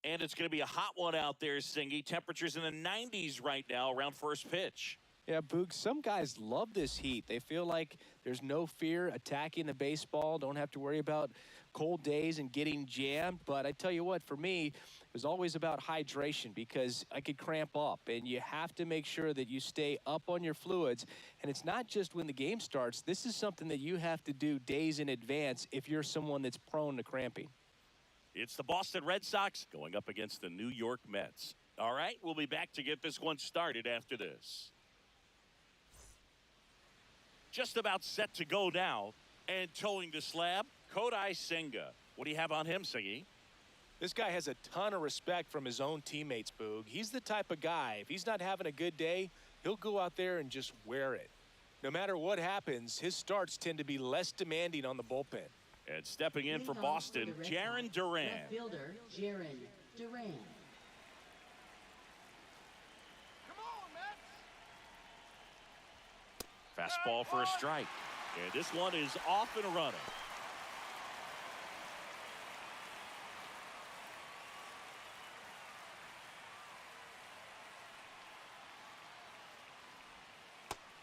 And it's going to be a hot one out there, Singy. Temperatures in the 90s right now around first pitch. Yeah, Boog, some guys love this heat. They feel like there's no fear attacking the baseball, don't have to worry about cold days and getting jammed. But I tell you what, for me, it was always about hydration because I could cramp up, and you have to make sure that you stay up on your fluids. And it's not just when the game starts. This is something that you have to do days in advance if you're someone that's prone to cramping. It's the Boston Red Sox going up against the New York Mets. All right, we'll be back to get this one started after this. Just about set to go now, and towing the slab, Kodai Senga. What do you have on him, Singy? This guy has a ton of respect from his own teammates, Boog. He's the type of guy, if he's not having a good day, he'll go out there and just wear it. No matter what happens, his starts tend to be less demanding on the bullpen. And stepping in for Boston, Jarren Duran. Left fielder, Jarren Duran. Fastball for a strike. And this one is off and running.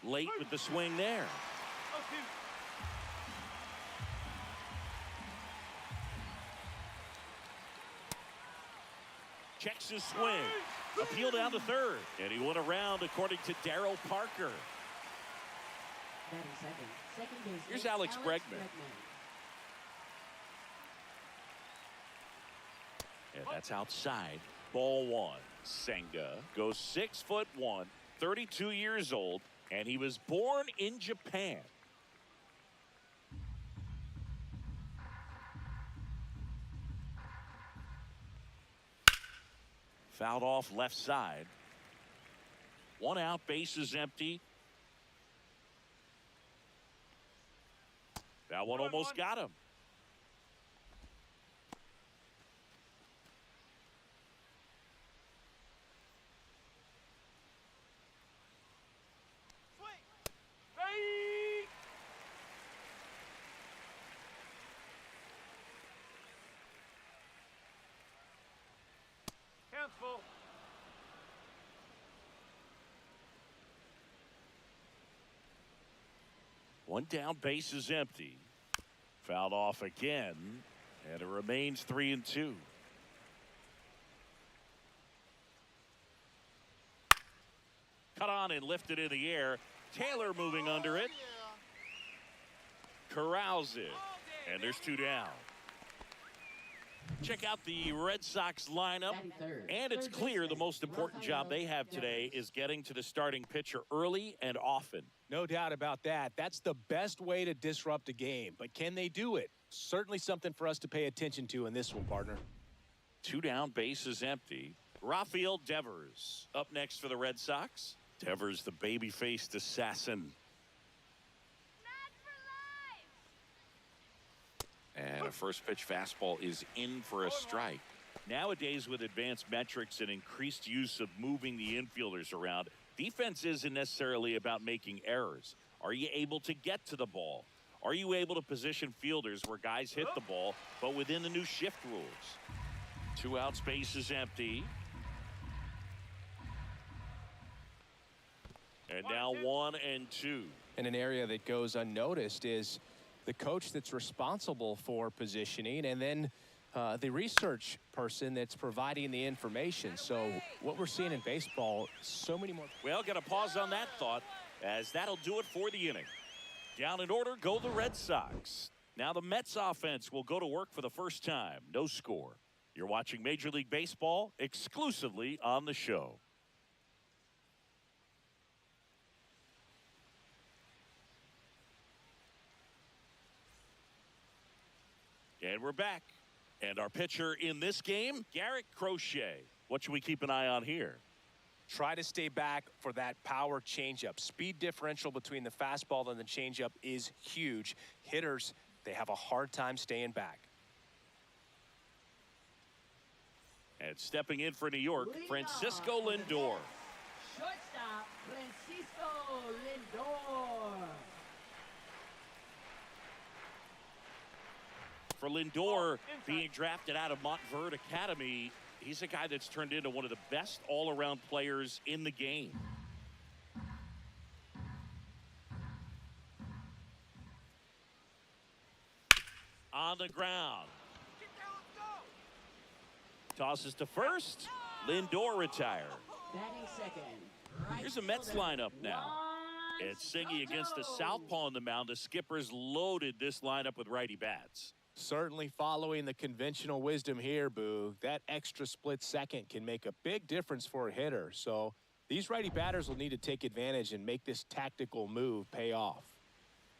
Late with the swing there. Checks his swing. Appeal down to third. And he went around according to Darryl Parker. Here's Alex Bregman. And that's outside. Ball one. Senga goes 6'1", 32 years old, and he was born in Japan. Fouled off left side. One out, base is empty. That one almost got him. Cancel. One down, base is empty. Fouled off again, and it remains 3-2. Cut on and lifted in the air. Taylor moving under it. Corrals it, and there's two down. Check out the Red Sox lineup, and it's clear the most important job they have today is getting to the starting pitcher early and often. No doubt about that. That's the best way to disrupt a game. But can they do it? Certainly something for us to pay attention to in this one, partner. Two down, base is empty. Rafael Devers up next for the Red Sox. Devers, the baby-faced assassin. And a first pitch fastball is in for a strike. Nowadays, with advanced metrics and increased use of moving the infielders around, defense isn't necessarily about making errors. Are you able to get to the ball? Are you able to position fielders where guys hit the ball, but within the new shift rules? Two outs, base is empty. And now 1-2. And an area that goes unnoticed is the coach that's responsible for positioning, and then the research person that's providing the information. So what we're seeing in baseball, so many more. Well, got to pause on that thought, as that'll do it for the inning. Down in order go the Red Sox. Now the Mets offense will go to work for the first time. No score. You're watching Major League Baseball exclusively on the show. And we're back. And our pitcher in this game, Garrett Crochet. What should we keep an eye on here? Try to stay back for that power changeup. Speed differential between the fastball and the changeup is huge. Hitters, they have a hard time staying back. And stepping in for New York, Francisco Lindor. Shortstop, Francisco Lindor. For Lindor, being drafted out of Montverde Academy, He's a guy that's turned into one of the best all-around players in the game. On the ground. Tosses to first. Lindor retired. Batting second. Here's a Mets lineup now. It's Singy against the southpaw on the mound. The Skippers loaded this lineup with righty bats. Certainly following the conventional wisdom here, Boog. That extra split second can make a big difference for a hitter. So these righty batters will need to take advantage and make this tactical move pay off.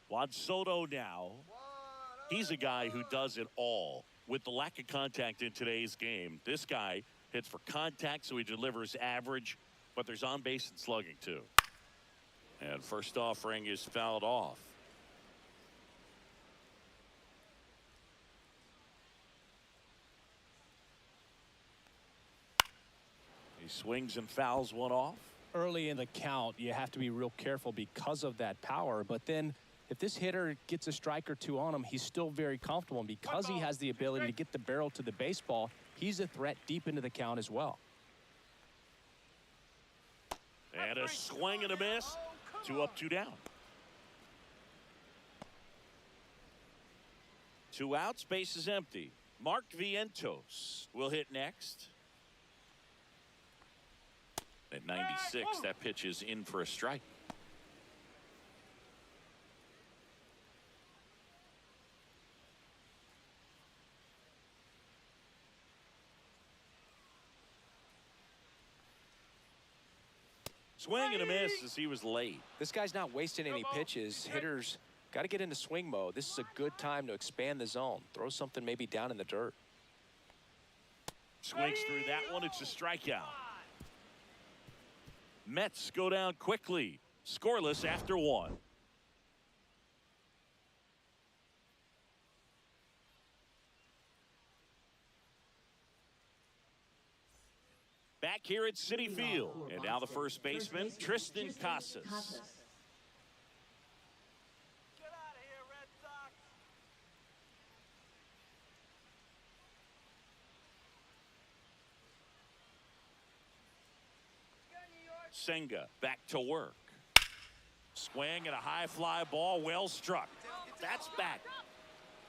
Juan Soto now. He's a guy who does it all. With the lack of contact in today's game, this guy hits for contact, so he delivers average, but there's on base and slugging too. And first offering is fouled off. He swings and fouls one off. Early in the count, you have to be real careful because of that power. But then if this hitter gets a strike or two on him, he's still very comfortable. And because he has the ability to get the barrel to the baseball, he's a threat deep into the count as well. And a swing and a miss. 2 up, 2 down. 2 outs, base is empty. Mark Vientos will hit next. At 96, that pitch is in for a strike. Swing and a miss as he was late. This guy's not wasting any pitches. Hitters got to get into swing mode. This is a good time to expand the zone. Throw something maybe down in the dirt. Swings through that one. It's a strikeout. Mets go down quickly. Scoreless after 1. Back here at Citi Field. And now the first baseman, Tristan Casas. Get out of here, Red Sox. Senga back to work. Swing and a high fly ball, well struck. That's back.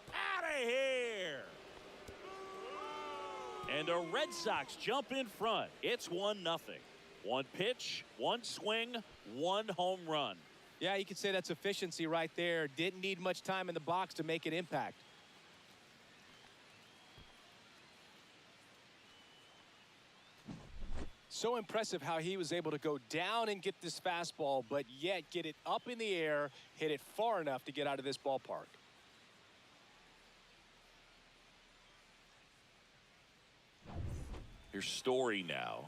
Out of here. And the Red Sox jump in front. It's 1-0. 1 pitch, 1 swing, 1 home run. Yeah, you could say that's efficiency right there. Didn't need much time in the box to make an impact. So impressive how he was able to go down and get this fastball, but yet get it up in the air, hit it far enough to get out of this ballpark. Here's Story now.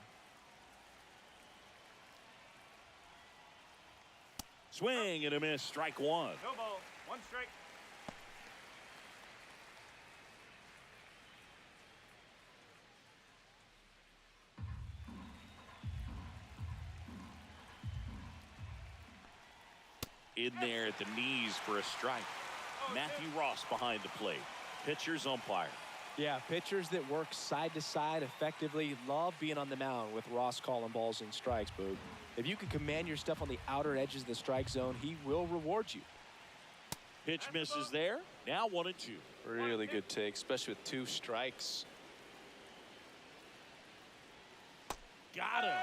Swing and a miss, strike 1. No ball, 1 strike. In there at the knees for a strike. Matthew Ross behind the plate. Pitcher's umpire. Yeah, pitchers that work side to side effectively love being on the mound with Ross calling balls and strikes, Boog. If you can command your stuff on the outer edges of the strike zone, he will reward you. Pitch misses there. Now 1-2. Really good take, especially with 2 strikes. Got him.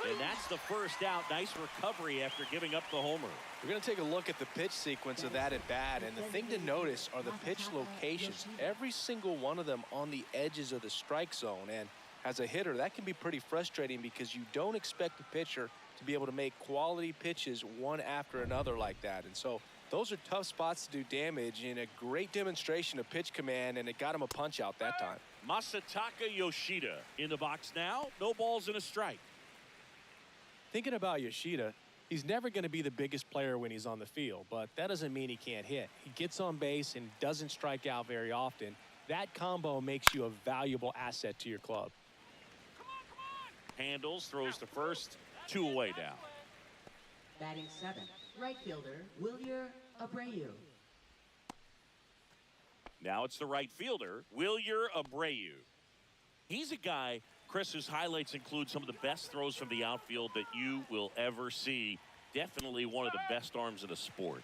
And that's the first out. Nice recovery after giving up the homer. We're going to take a look at the pitch sequence of that at bat, and the thing to notice are the pitch locations. Every single one of them on the edges of the strike zone, and as a hitter, that can be pretty frustrating because you don't expect a pitcher to be able to make quality pitches one after another like that. And so those are tough spots to do damage, and a great demonstration of pitch command, and it got him a punch out that time. Masataka Yoshida in the box now. No balls and a strike. Thinking about Yoshida, he's never going to be the biggest player when he's on the field, but that doesn't mean he can't hit. He gets on base and doesn't strike out very often. That combo makes you a valuable asset to your club. Handles, throws to first, 2 away now. Batting 7th, right fielder, Wilyer Abreu. Now it's the right fielder, Wilyer Abreu. He's a guy Chris, whose highlights include some of the best throws from the outfield that you will ever see. Definitely one of the best arms in the sport.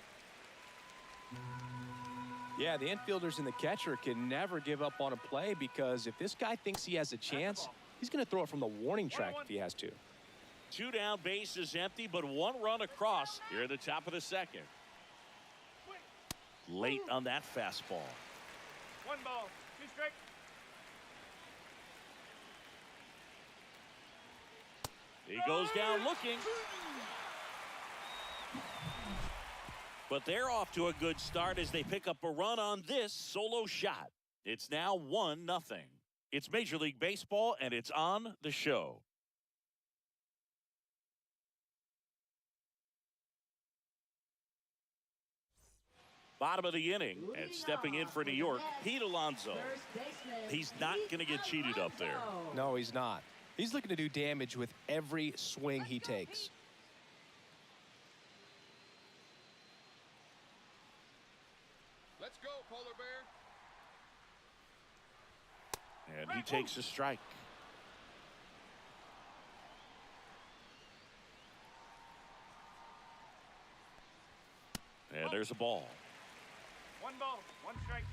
Yeah, the infielders and the catcher can never give up on a play, because if this guy thinks he has a chance, he's going to throw it from the warning track if he has to. 2 down, base is empty, but 1 run across here at the top of the second. Late on that fastball. 1 ball, 2 strike. He goes down looking. But they're off to a good start as they pick up a run on this solo shot. It's now 1-0. It's Major League Baseball, and it's on the show. Bottom of the inning, and stepping in for New York, Pete Alonso. He's not going to get cheated up there. No, he's not. He's looking to do damage with every swing he takes. Let's go, Polar Bear. And he takes a strike. And there's a ball. 1 ball, 1 strike.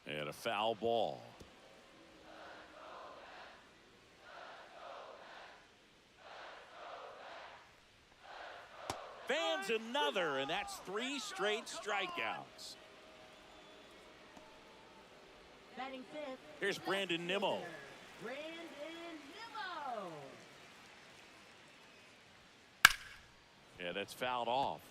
And a foul ball. Fans another, and that's 3 straight strikeouts. Batting 5th. Here's Brandon Nimmo. Brandon Nimmo. Yeah, that's fouled off.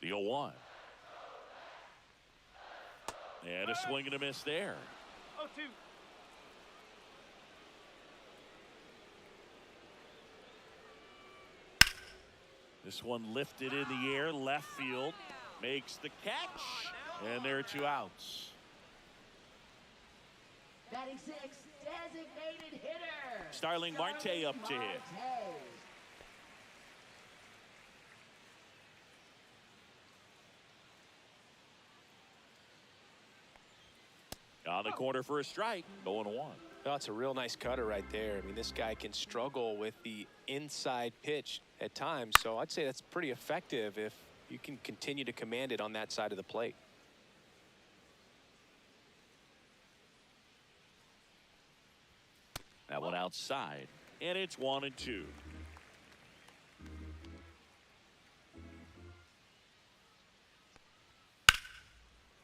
The 0-1. And a swing and a miss there. 0-2. This one lifted in the air, left field, makes the catch, and there are 2 outs. Batting 6, designated hitter. Starling Marte up to hit. Marte. On the corner for a strike, 0-1. That's a real nice cutter right there. I mean, this guy can struggle with the inside pitch at times, so I'd say that's pretty effective if you can continue to command it on that side of the plate. That one outside, and it's 1-2.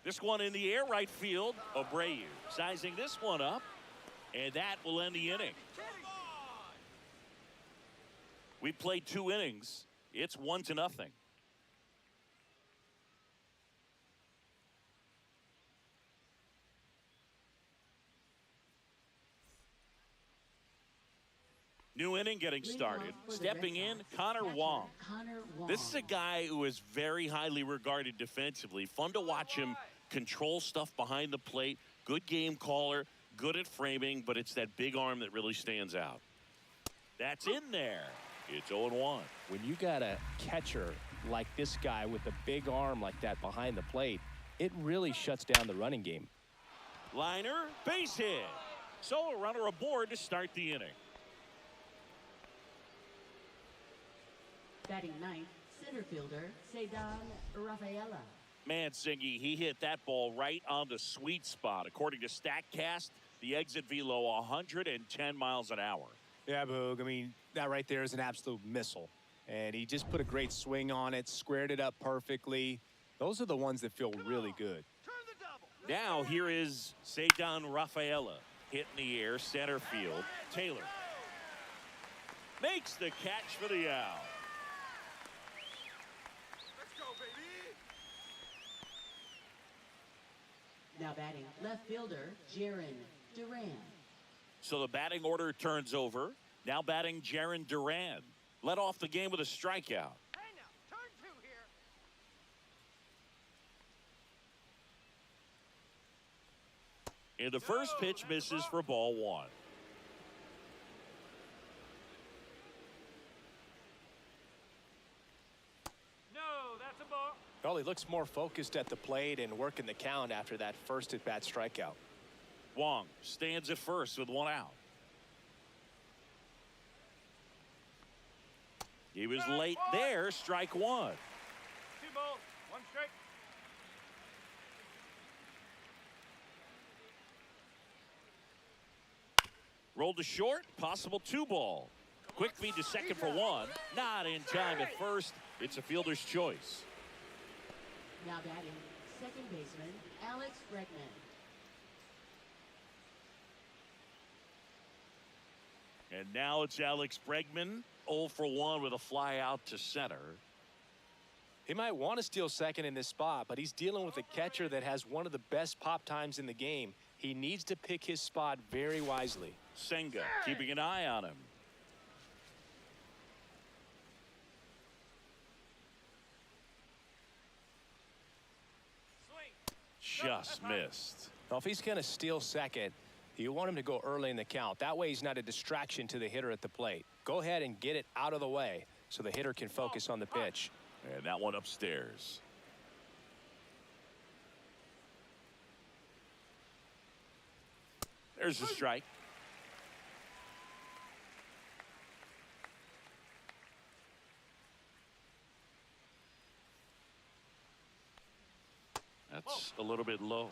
This one in the air, right field. Abreu sizing this one up, and that will end the inning. We played 2 innings. It's 1-0. New inning getting started. Stepping in, Connor Wong. This is a guy who is very highly regarded defensively. Fun to watch him control stuff behind the plate. Good game caller, good at framing, but it's that big arm that really stands out. That's in there. It's 0-1. When you got a catcher like this guy with a big arm like that behind the plate, it really shuts down the running game. Liner, base hit. So a runner aboard to start the inning. Batting 9th, center fielder, Cedar Rafaela. Mansingi, he hit that ball right on the sweet spot. According to StatCast, the exit velo 110 miles an hour. Yeah, Boog. I mean, that right there is an absolute missile. And he just put a great swing on it, squared it up perfectly. Those are the ones that feel really good. Now here is Cedar Rafaela. Hit in the air, center field. Taylor makes the catch for the out. Now batting left fielder, Jaron Duran. So the batting order turns over. Now batting Jaron Duran. Led off the game with a strikeout. Hey now, turn 2 here. And the first pitch misses for ball one. No, that's a ball. Well, he looks more focused at the plate and working the count after that first at-bat strikeout. Wong stands at first with one out. He was late there, strike one. 2 balls, 1 strike. Rolled to short, possible 2 ball. Quick feed to second for 1. Not in time at first. It's a fielder's choice. Now batting, second baseman, Alex Bregman. And now it's Alex Bregman, 0 for 1 with a fly out to center. He might want to steal second in this spot, but he's dealing with a catcher that has one of the best pop times in the game. He needs to pick his spot very wisely. Senga keeping an eye on him. Swing. Just missed. Well, if he's going to steal second, you want him to go early in the count. That way he's not a distraction to the hitter at the plate. Go ahead and get it out of the way so the hitter can focus on the pitch. And that one upstairs. There's a strike. That's a little bit low.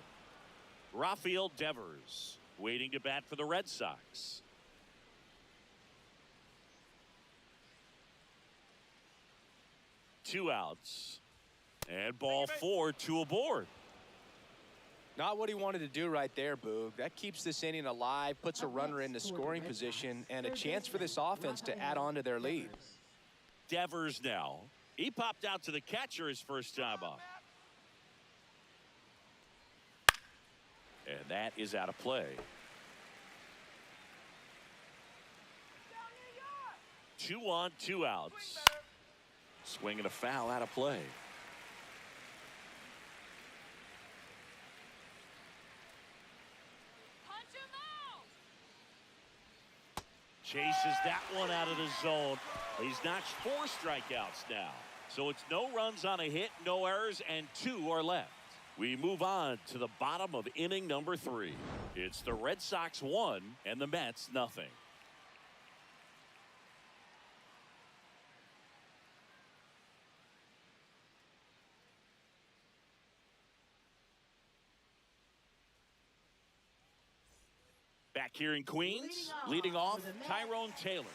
Rafael Devers waiting to bat for the Red Sox. Two outs. And ball 4, 2 aboard. Not what he wanted to do right there, Boog. That keeps this inning alive, puts a runner into scoring position, and a chance for this offense to add on to their lead. Devers now. He popped out to the catcher his first time up. And that is out of play. 2 on, 2 outs. Swing and a foul, out of play. Chases that one out of the zone. He's notched 4 strikeouts now. So it's no runs on a hit, no errors, and 2 are left. We move on to the bottom of inning number 3. It's the Red Sox 1 and the Mets nothing. Back here in Queens, leading off, Tyrone Taylor.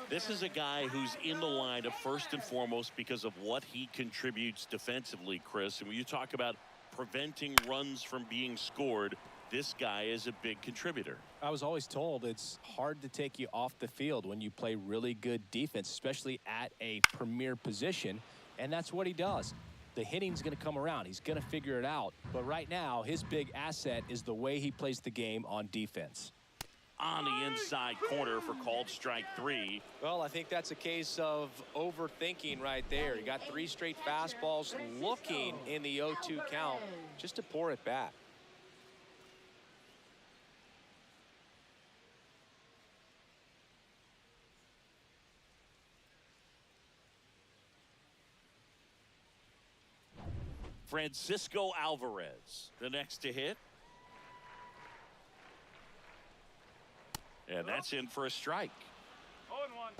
This is a guy who's in the lineup first and foremost because of what he contributes defensively, Chris. And when you talk about preventing runs from being scored, this guy is a big contributor. I was always told it's hard to take you off the field when you play really good defense, especially at a premier position, and that's what he does. The hitting's going to come around. He's going to figure it out. But right now, his big asset is the way he plays the game on defense. On the inside corner for called strike 3. Well, I think that's a case of overthinking right there. He got 3 straight fastballs looking in the 0-2 count just to pour it back. Francisco Alvarez, the next to hit. And that's in for a strike. 0-1.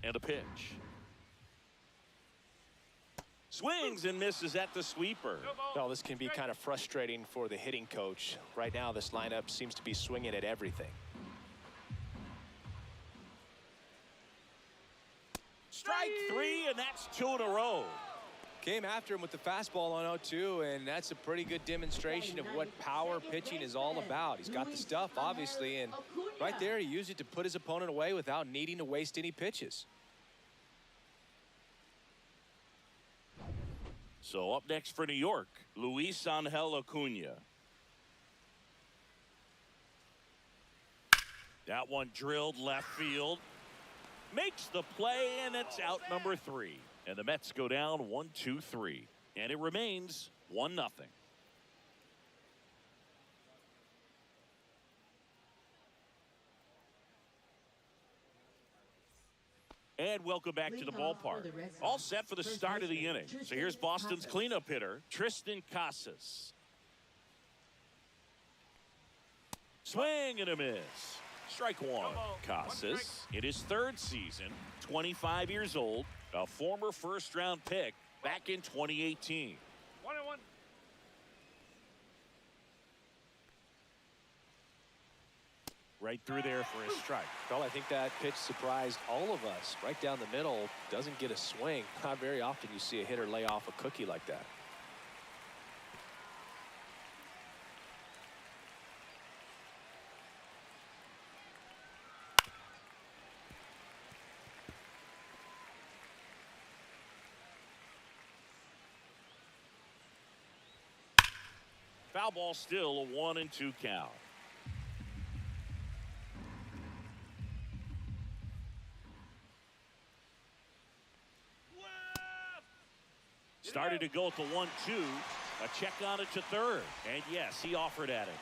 And a pitch. Swings and misses at the sweeper. Well, this can be kind of frustrating for the hitting coach. Right now, this lineup seems to be swinging at everything. Strike 3, and that's 2 in a row. Came after him with the fastball on 0-2, and that's a pretty good demonstration of what power pitching is all about. He's got the stuff, obviously, and right there he used it to put his opponent away without needing to waste any pitches. So up next for New York, Luis Angel Acuna. That one drilled left field. Makes the play, and it's out number 3. And the Mets go down 1-2-3. And it remains 1-0. And welcome back to the ballpark. All set for the start of the inning. So here's Boston's cleanup hitter, Tristan Casas. Swing and a miss. Strike one. Casas, in his 3rd season, 25 years old, a former first-round pick back in 2018. 1-1. Right through there for a strike. Well, I think that pitch surprised all of us. Right down the middle, doesn't get a swing. Not very often you see a hitter lay off a cookie like that. Foul ball, still a 1-2 count. Started to go at the 1-2. A check on it to 3rd. And yes, he offered at it.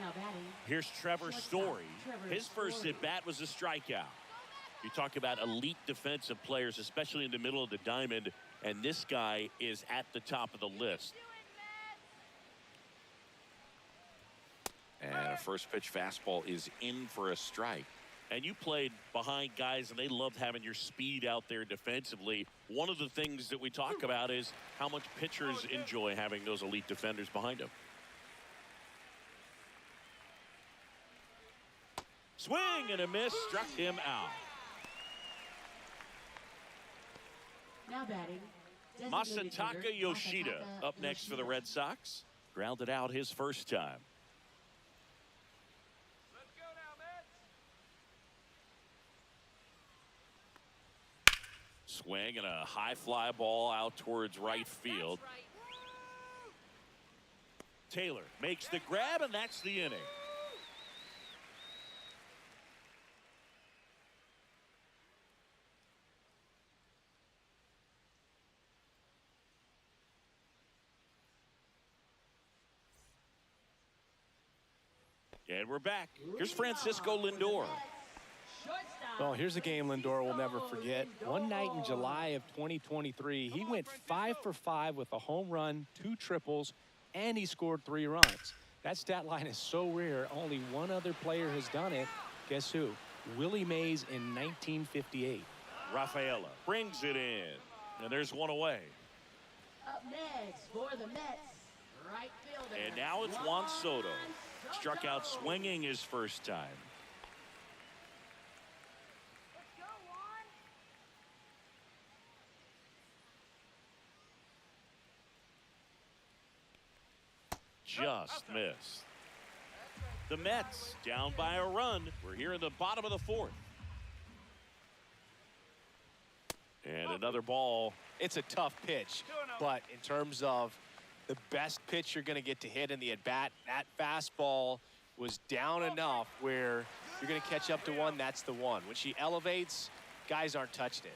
Now batting. Here's Trevor Story. His first at bat was a strikeout. You talk about elite defensive players, especially in the middle of the diamond, and this guy is at the top of the list. And a first pitch fastball is in for a strike. And you played behind guys, and they loved having your speed out there defensively. One of the things that we talk about is how much pitchers enjoy having those elite defenders behind them. Swing and a miss, struck him out. Now batting. Masataka Yoshida up next for the Red Sox. Grounded out his first time. Let's go now, Mets. Swing and a high fly ball out towards right field. Taylor makes the grab, and that's the inning. And we're back. Here's Francisco Lindor. Well, here's a game Lindor will never forget. One night in July of 2023, he went 5 for 5 with a home run, 2 triples, and he scored 3 runs. That stat line is so rare, only one other player has done it. Guess who? Willie Mays in 1958. Rafaela brings it in, and there's one away. Up next for the Mets, right fielder. And now it's Juan Soto. Struck out swinging his first time. Let's go, Juan. Just missed. The Mets down by a run. We're here in the bottom of the 4th. And another ball. It's a tough pitch, but in terms of the best pitch you're going to get to hit in the at-bat, that fastball was down enough where you're going to catch up to one, that's the one. When she elevates, guys aren't touching it.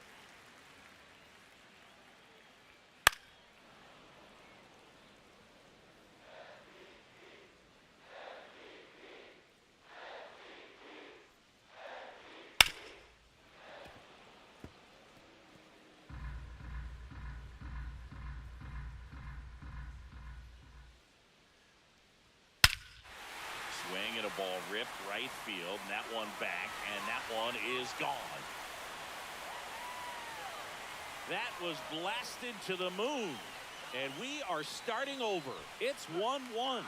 Swing and a ball ripped right field, and that one back, and that one is gone. That was blasted to the moon, and we are starting over. It's 1-1.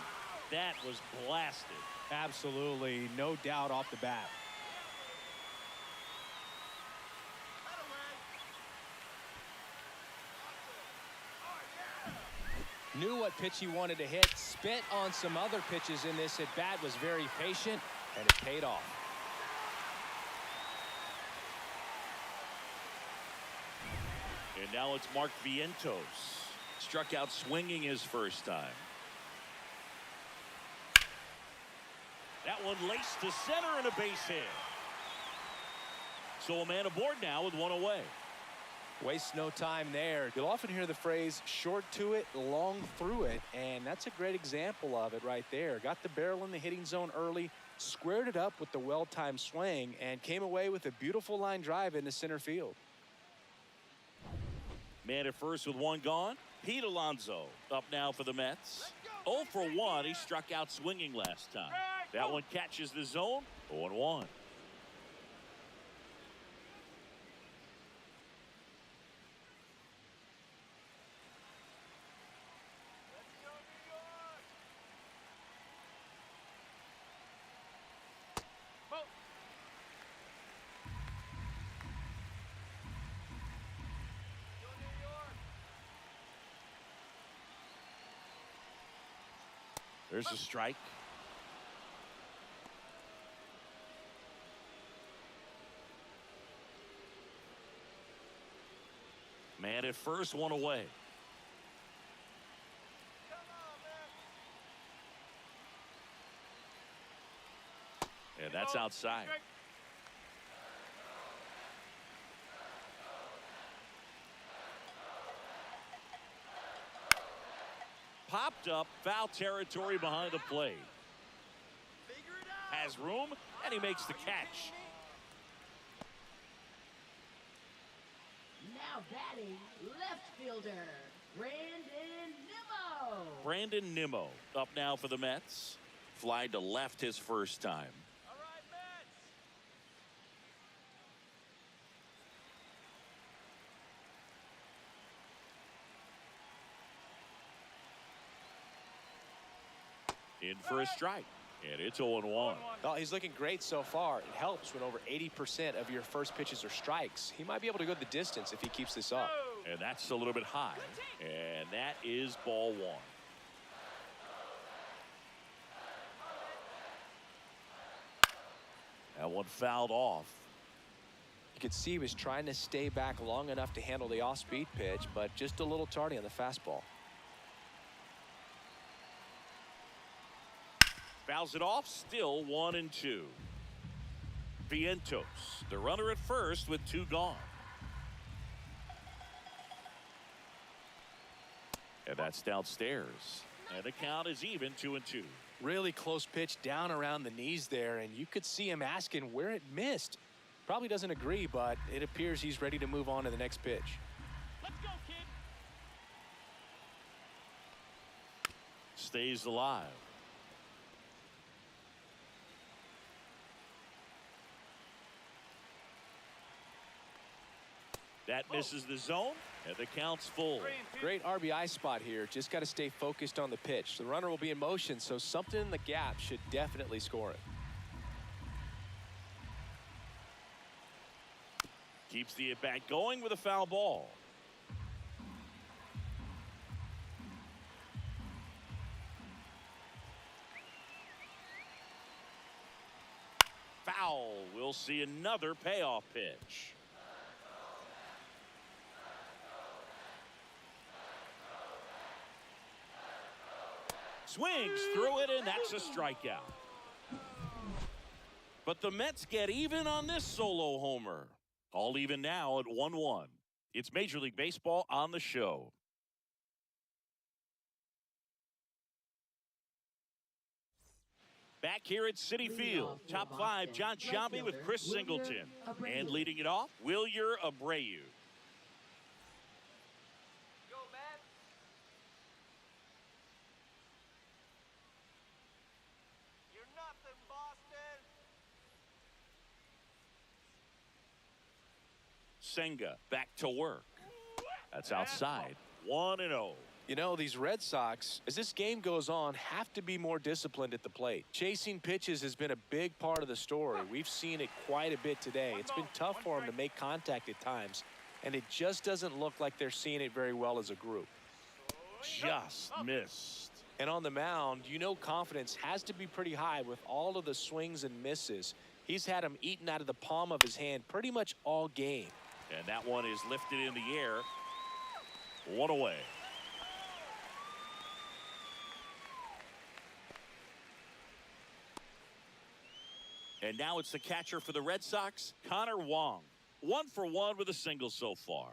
That was blasted. Absolutely, no doubt off the bat. Knew what pitch he wanted to hit, spit on some other pitches in this at-bat, was very patient, and it paid off. And now it's Mark Vientos. Struck out swinging his first time. That one laced to center and a base hit. So a man aboard now with one away. Waste no time there. You'll often hear the phrase short to it, long through it, and that's a great example of it right there. Got the barrel in the hitting zone early, squared it up with the well-timed swing, and came away with a beautiful line drive into center field. Man at first with one gone. Pete Alonso up now for the Mets. 0 for 1. He struck out swinging last time. That one catches the zone. 0-1. There's a strike. Man at first, one away. And that's outside. Popped up, foul territory behind the plate. Has room, and he makes the catch. Now batting, left fielder, Brandon Nimmo. Brandon Nimmo up now for the Mets. Fly to left his first time. All right, Mets. In for a strike, and it's 0-1. Oh, he's looking great so far. It helps when over 80% of your first pitches are strikes. He might be able to go the distance if he keeps this up. And that's a little bit high. And that is ball one. That one fouled off. You could see he was trying to stay back long enough to handle the off-speed pitch, but just a little tardy on the fastball. Fouls it off, still 1-2. Vientos, the runner at first with two gone. And that's downstairs. And the count is even 2-2. Really close pitch down around the knees there, and you could see him asking where it missed. Probably doesn't agree, but it appears he's ready to move on to the next pitch. Let's go, kid. Stays alive. That misses the zone, and the count's full. Great RBI spot here. Just got to stay focused on the pitch. The runner will be in motion, so something in the gap should definitely score it. Keeps the at-bat going with a foul ball. Foul. We'll see another payoff pitch. Swings through it, and that's a strikeout. But the Mets get even on this solo homer. All even now at 1-1. It's Major League Baseball on the show. Back here at Citi Field, top five, John Sciambi with Chris Singleton. And leading it off, Wilyer Abreu. Go, Mets. You're nothing, Boston. Senga back to work. That's outside. 1-0. You know, these Red Sox, as this game goes on, have to be more disciplined at the plate. Chasing pitches has been a big part of the story. We've seen it quite a bit today. It's been tough for them to make contact at times, and it just doesn't look like they're seeing it very well as a group. Just missed. And on the mound, you know confidence has to be pretty high with all of the swings and misses. He's had them eaten out of the palm of his hand pretty much all game. And that one is lifted in the air. One away. And now it's the catcher for the Red Sox, Connor Wong. 1 for 1 with a single so far.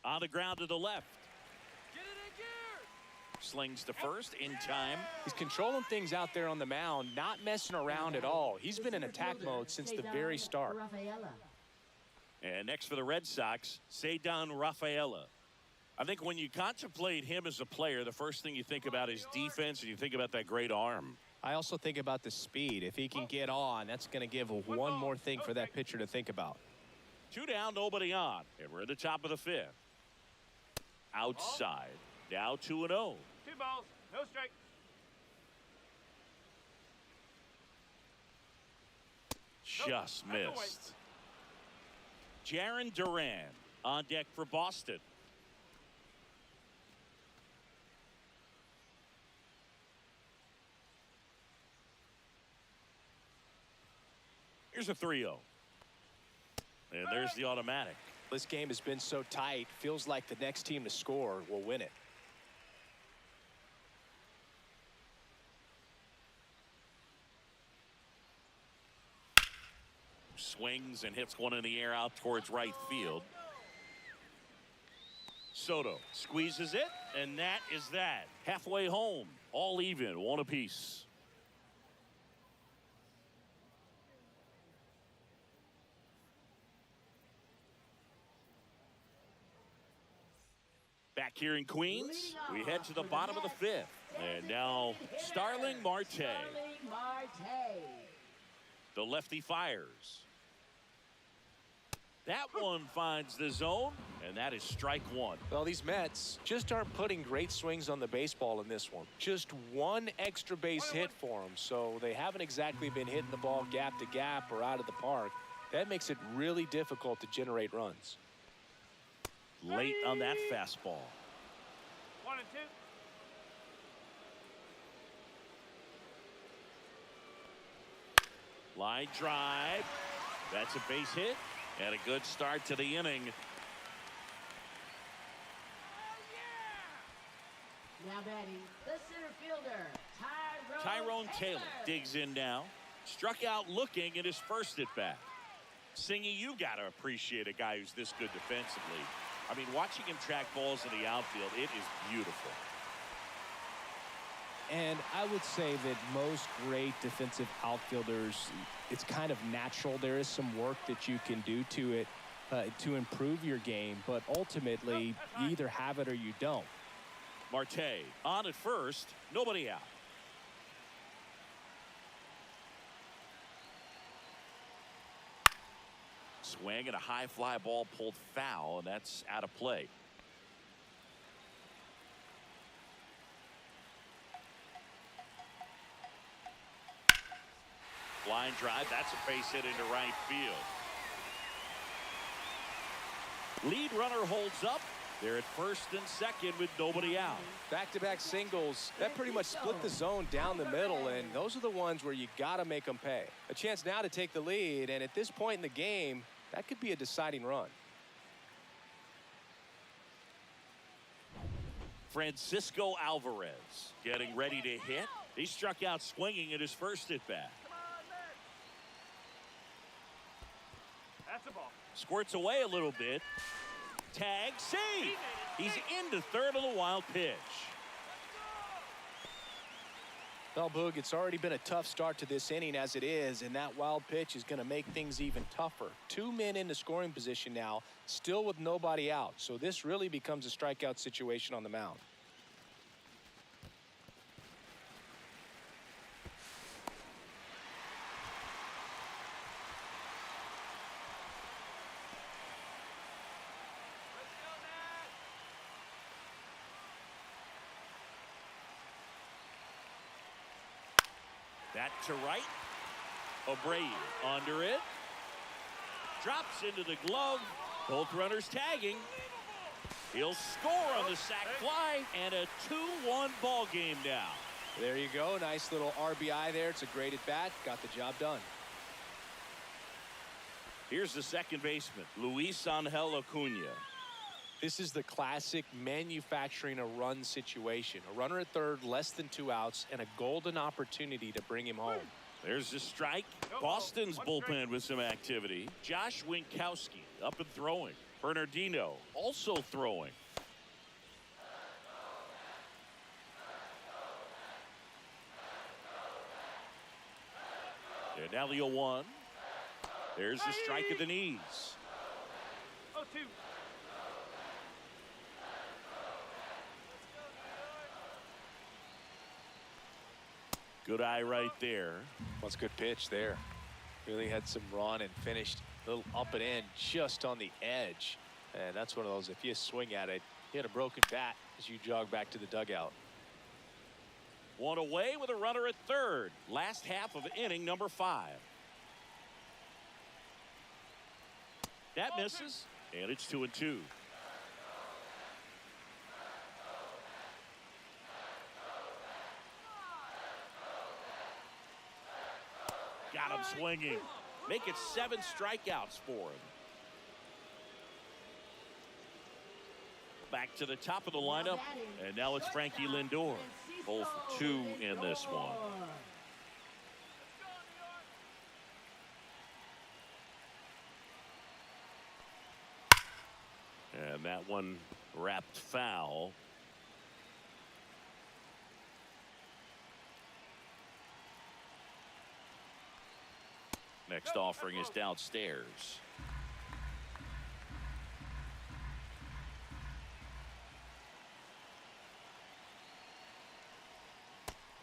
On the ground to the left. Get it in gear. Slings to first in time. He's controlling things out there on the mound, not messing around at all. He's been in attack mode since the very start. Rafaela. And next for the Red Sox, Ceddanne Rafaela. I think when you contemplate him as a player, the first thing you think about is defense, and you think about that great arm. I also think about the speed. If he can get on, that's going to give one more thing for that pitcher to think about. 2 down, nobody on. And we're at the top of the 5th. Outside. Now 2-0. 2 balls, no strike. Just missed. Jarren Duran on deck for Boston. Here's a 3-0. And there's the automatic. This game has been so tight, feels like the next team to score will win it. Swings and hits one in the air out towards right field. Soto squeezes it, and that is that. Halfway home, all even, 1 apiece. Back here in Queens, we head to the bottom of the 5th. And now Starling Marte. Starling Marte. The lefty fires. That one finds the zone, and that is strike 1. Well, these Mets just aren't putting great swings on the baseball in this one. Just one extra base hit for them, so they haven't exactly been hitting the ball gap to gap or out of the park. That makes it really difficult to generate runs. Late on that fastball. 1 and 2. Line drive. That's a base hit and a good start to the inning. Now batting, the center fielder, Tyrone Taylor digs in now. Struck out looking at his first at bat. Singy, you got to appreciate a guy who's this good defensively. I mean, watching him track balls in the outfield, it is beautiful. And I would say that most great defensive outfielders, it's kind of natural. There is some work that you can do to it to improve your game, but ultimately you either have it or you don't. Marte on at first, nobody out. Swing and a high fly ball pulled foul, and that's out of play. Line drive, that's a base hit into right field. Lead runner holds up. They're at first and second with nobody out. Back-to-back singles, that pretty much split the zone down the middle, and those are the ones where you got to make them pay. A chance now to take the lead, and at this point in the game, that could be a deciding run. Francisco Alvarez getting ready to hit. He struck out swinging at his first at bat. That's a ball. Squirts away a little bit. Tag, save. He's into third on the wild pitch. Well, Boog, it's already been a tough start to this inning as it is, and that wild pitch is going to make things even tougher. 2 men in the scoring position now, still with nobody out. So this really becomes a strikeout situation on the mound. That to right. Abreu under it. Drops into the glove. Both runners tagging. He'll score on the sac fly, and a 2-1 ball game now. There you go. Nice little RBI there. It's a great at bat. Got the job done. Here's the second baseman, Luis Angel Acuna. This is the classic manufacturing a run situation. A runner at third, less than 2 outs, and a golden opportunity to bring him home. There's a strike. Boston's bullpen with some activity. Josh Winkowski up and throwing. Bernardino also throwing. And now the 0-1. There's the strike at the knees. 0-2. Good eye right there. That's a good pitch there. Really had some run and finished a little up and in just on the edge. And that's one of those, if you swing at it, you hit a broken bat as you jog back to the dugout. One away with a runner at third. Last half of inning number 5. That misses, and it's 2-2. Got him swinging. Make it 7 strikeouts for him. Back to the top of the lineup, and now it's Frankie Lindor. 0 for 2 in this one. And that one wrapped foul. Next offering is downstairs.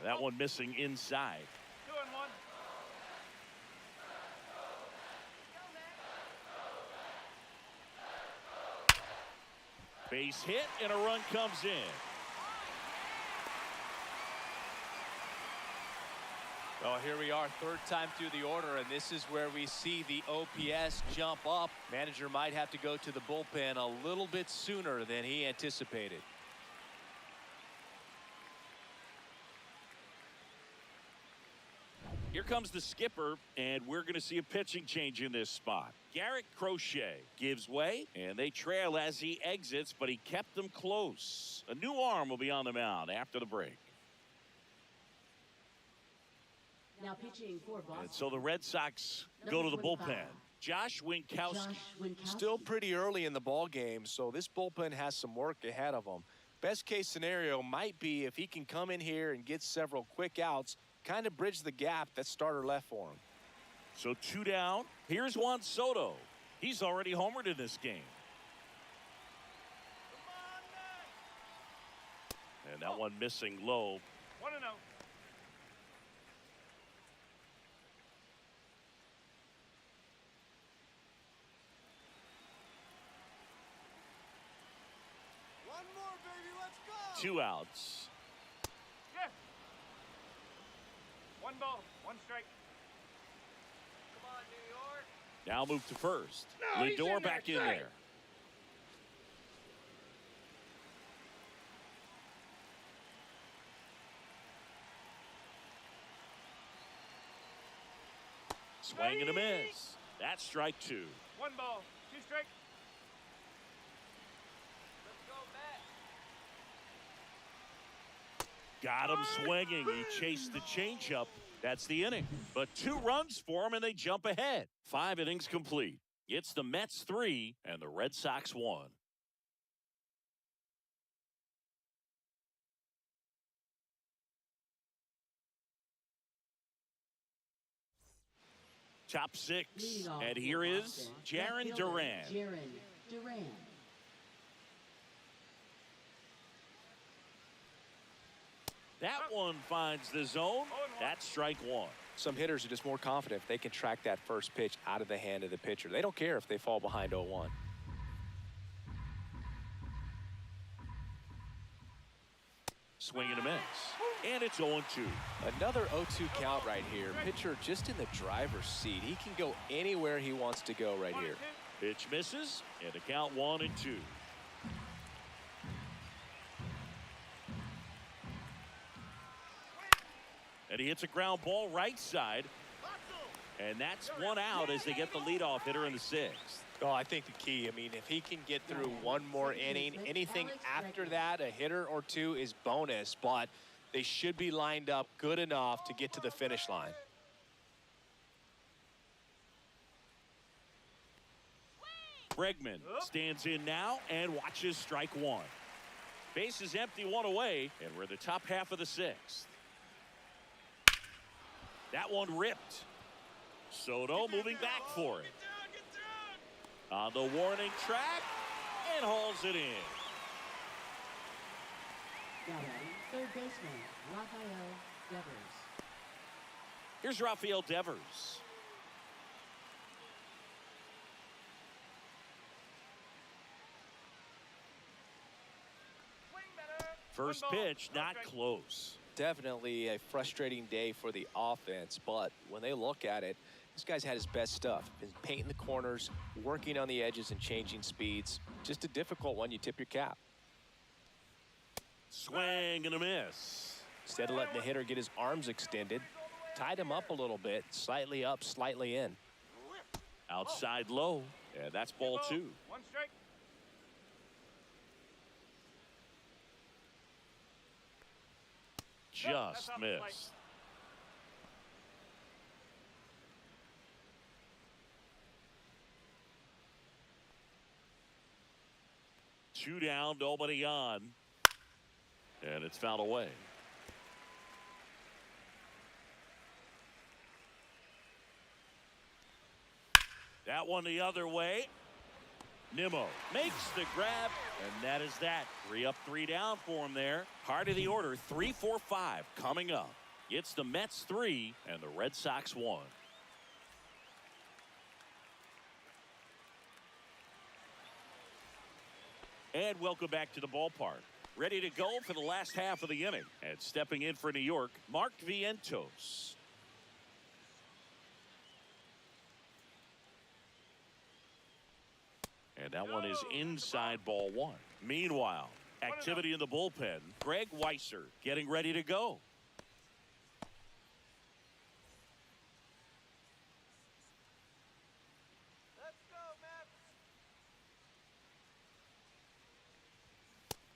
That one missing inside. 2-1. Base hit and a run comes in. Well, here we are, third time through the order, and this is where we see the OPS jump up. Manager might have to go to the bullpen a little bit sooner than he anticipated. Here comes the skipper, and we're going to see a pitching change in this spot. Garrett Crochet gives way, and they trail as he exits, but he kept them close. A new arm will be on the mound after the break. Now pitching for Boston. And so the Red Sox go to the bullpen. Josh Winkowski. Still pretty early in the ball game, so this bullpen has some work ahead of him. Best case scenario might be if he can come in here and get several quick outs, kind of bridge the gap that starter left for him. So 2 down. Here's Juan Soto. He's already homered in this game. And that one missing low. 1-0. One more, baby. Let's go. 2 outs. Yes. 1 ball, 1 strike. Come on, New York. Now move to first. No, he's Lindor in back there. in there. Swing and a miss. That's strike 2. 1 ball, 2 strike. Let's go, Matt. Got him swinging. He chased the changeup. That's the inning. But 2 runs for him, and they jump ahead. 5 innings complete. It's the Mets 3 and the Red Sox 1. Top 6. Leading off And for here is Boston, Jaron left fielder, Duran. Jaron Duran. That one finds the zone. That's strike 1. Some hitters are just more confident if they can track that first pitch out of the hand of the pitcher. They don't care if they fall behind 0-1. Swing and a miss. And it's 0-2. Another 0-2 count right here. Pitcher just in the driver's seat. He can go anywhere he wants to go right here. Pitch misses, and the count 1-2. And he hits a ground ball right side. And that's 1 out as they get the leadoff hitter in the 6th. Oh, I think the key, I mean, if he can get through one more inning, anything after that, a hitter or two is bonus, but they should be lined up good enough to get to the finish line. Bregman stands in now and watches strike one. Base is empty, one away, and we're in the top half of the sixth. That one ripped. Soto moving back for it. On the warning track and hauls it in. Third baseman, Rafael Devers. Here's Rafael Devers. First pitch, not close. Definitely a frustrating day for the offense, but when they look at it, this guy's had his best stuff. Been painting the corners, working on the edges and changing speeds. Just a difficult one. You tip your cap. Swing and a miss. Instead of letting the hitter get his arms extended, tied him up a little bit, slightly up, slightly in. Outside low, and that's ball two. One strike. Just missed. Two down, nobody on. And it's fouled away. That one the other way. Nimmo makes the grab, and that is that. 3 up, 3 down for him there. Heart of the order, 3, 4, 5 coming up. It's the Mets 3 and the Red Sox 1. And welcome back to the ballpark. Ready to go for the last half of the inning. And stepping in for New York, Mark Vientos. And that one is inside ball one. Meanwhile, activity in the bullpen. Greg Weiser getting ready to go. Let's go, Matt.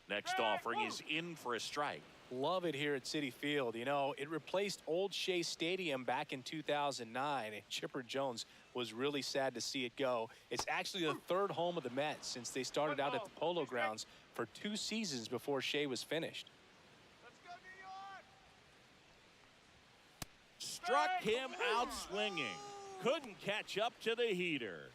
Next offering is in for a strike. Love it here at Citi Field. You know, it replaced Old Shea Stadium back in 2009, and Chipper Jones was really sad to see it go. It's actually the third home of the Mets since they started out at the Polo Grounds for 2 seasons before Shea was finished. Let's go, New York. Struck him out swinging. Couldn't catch up to the heater.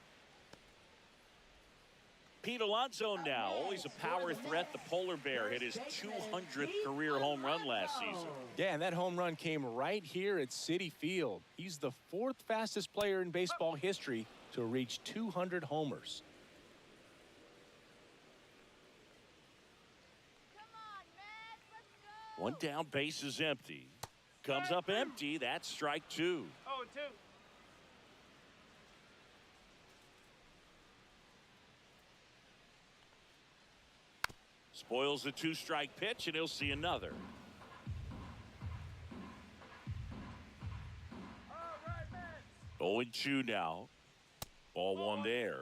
Pete Alonso now, always a power threat. The Polar Bear hit his 200th career home run last season. Yeah, and that home run came right here at Citi Field. He's the 4th fastest player in baseball history to reach 200 homers. Come on, Matt, let's go. One down, base is empty. Comes up empty. That's strike 2. 0-2. Spoils the 2-strike pitch, and he'll see another. All right, Matt. 0-2 now. Ball one there.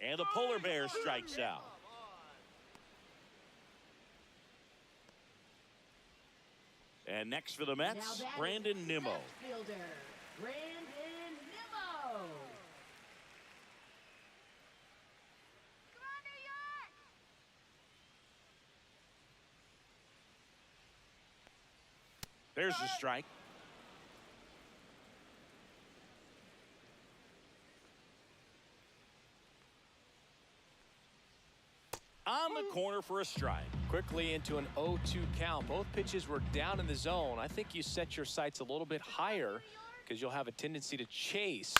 And the Polar Bear strikes out. And next for the Mets, Brandon Nimmo. Fielder, Brandon Nimmo. Come on, New York. There's the strike. On the corner for a strike. Quickly into an 0-2 count. Both pitches were down in the zone. I think you set your sights a little bit higher because you'll have a tendency to chase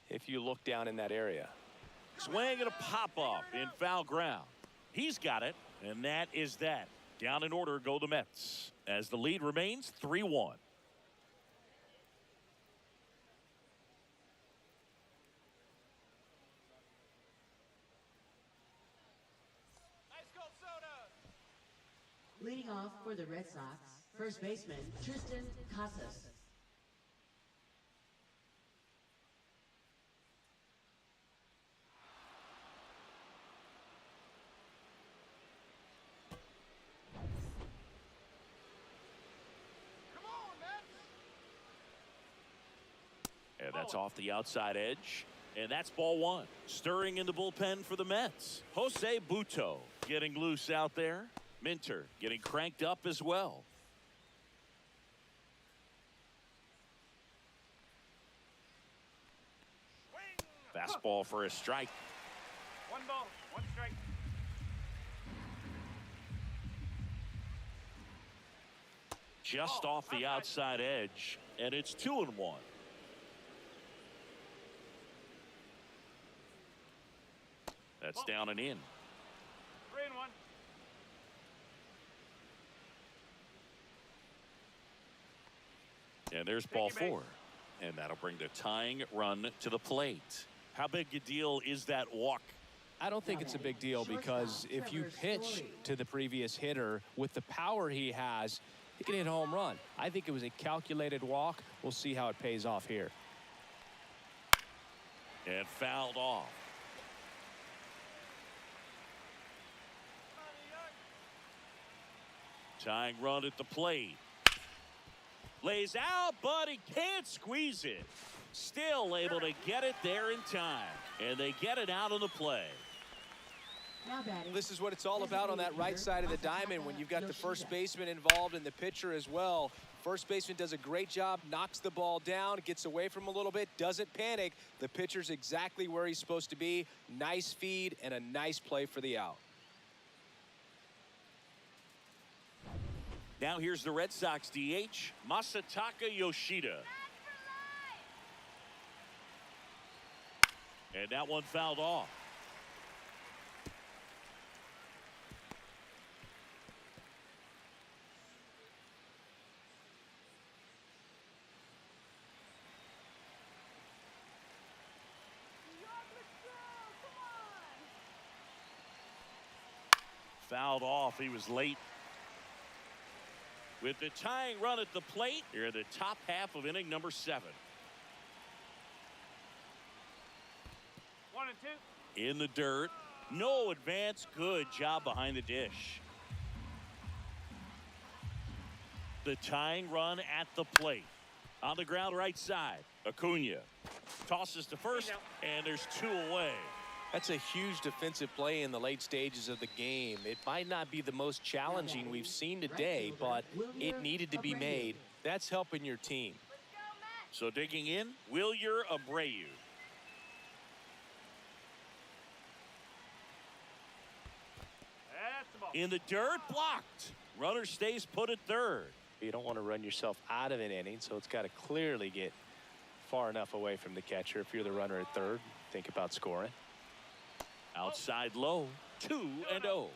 if you look down in that area. Swing and a pop-up in foul ground. He's got it, and that is that. Down in order go the Mets as the lead remains 3-1. Nice goal, Soda. Leading off for the Red Sox, first baseman Tristan Casas. Come on, Mets. And that's off the outside edge. And that's ball one. Stirring in the bullpen for the Mets. Jose Buto getting loose out there. Minter getting cranked up as well. Swing. Fastball for a strike. 1 ball, 1 strike. Just off the outside edge. And it's 2-1. That's down and in. 3-1. And there's ball four. And that'll bring the tying run to the plate. How big a deal is that walk? I don't think it's a big deal because if you pitch to the previous hitter with the power he has, he can hit a home run. I think it was a calculated walk. We'll see how it pays off here. And fouled off. Tying run at the plate. Lays out, but he can't squeeze it. Still able to get it there in time. And they get it out of the play. Now batting. This is what it's all about on that right side of the diamond when you've got the first baseman involved and the pitcher as well. First baseman does a great job, knocks the ball down, gets away from him a little bit, doesn't panic. The pitcher's exactly where he's supposed to be. Nice feed and a nice play for the out. Now here's the Red Sox DH, Masataka Yoshida. And that one fouled off. Fouled off. He was late. With the tying run at the plate, here in the top half of inning number 7. 1 and 2. In the dirt. No advance. Good job behind the dish. The tying run at the plate. On the ground right side. Acuna tosses to first, and there's 2 away. That's a huge defensive play in the late stages of the game. It might not be the most challenging we've seen today, but it needed to be made. That's helping your team. So digging in, Wilyer Abreu. That's the ball. In the dirt, blocked. Runner stays put at third. You don't want to run yourself out of an inning, so it's got to clearly get far enough away from the catcher. If you're the runner at third, think about scoring. Outside low, 2-0.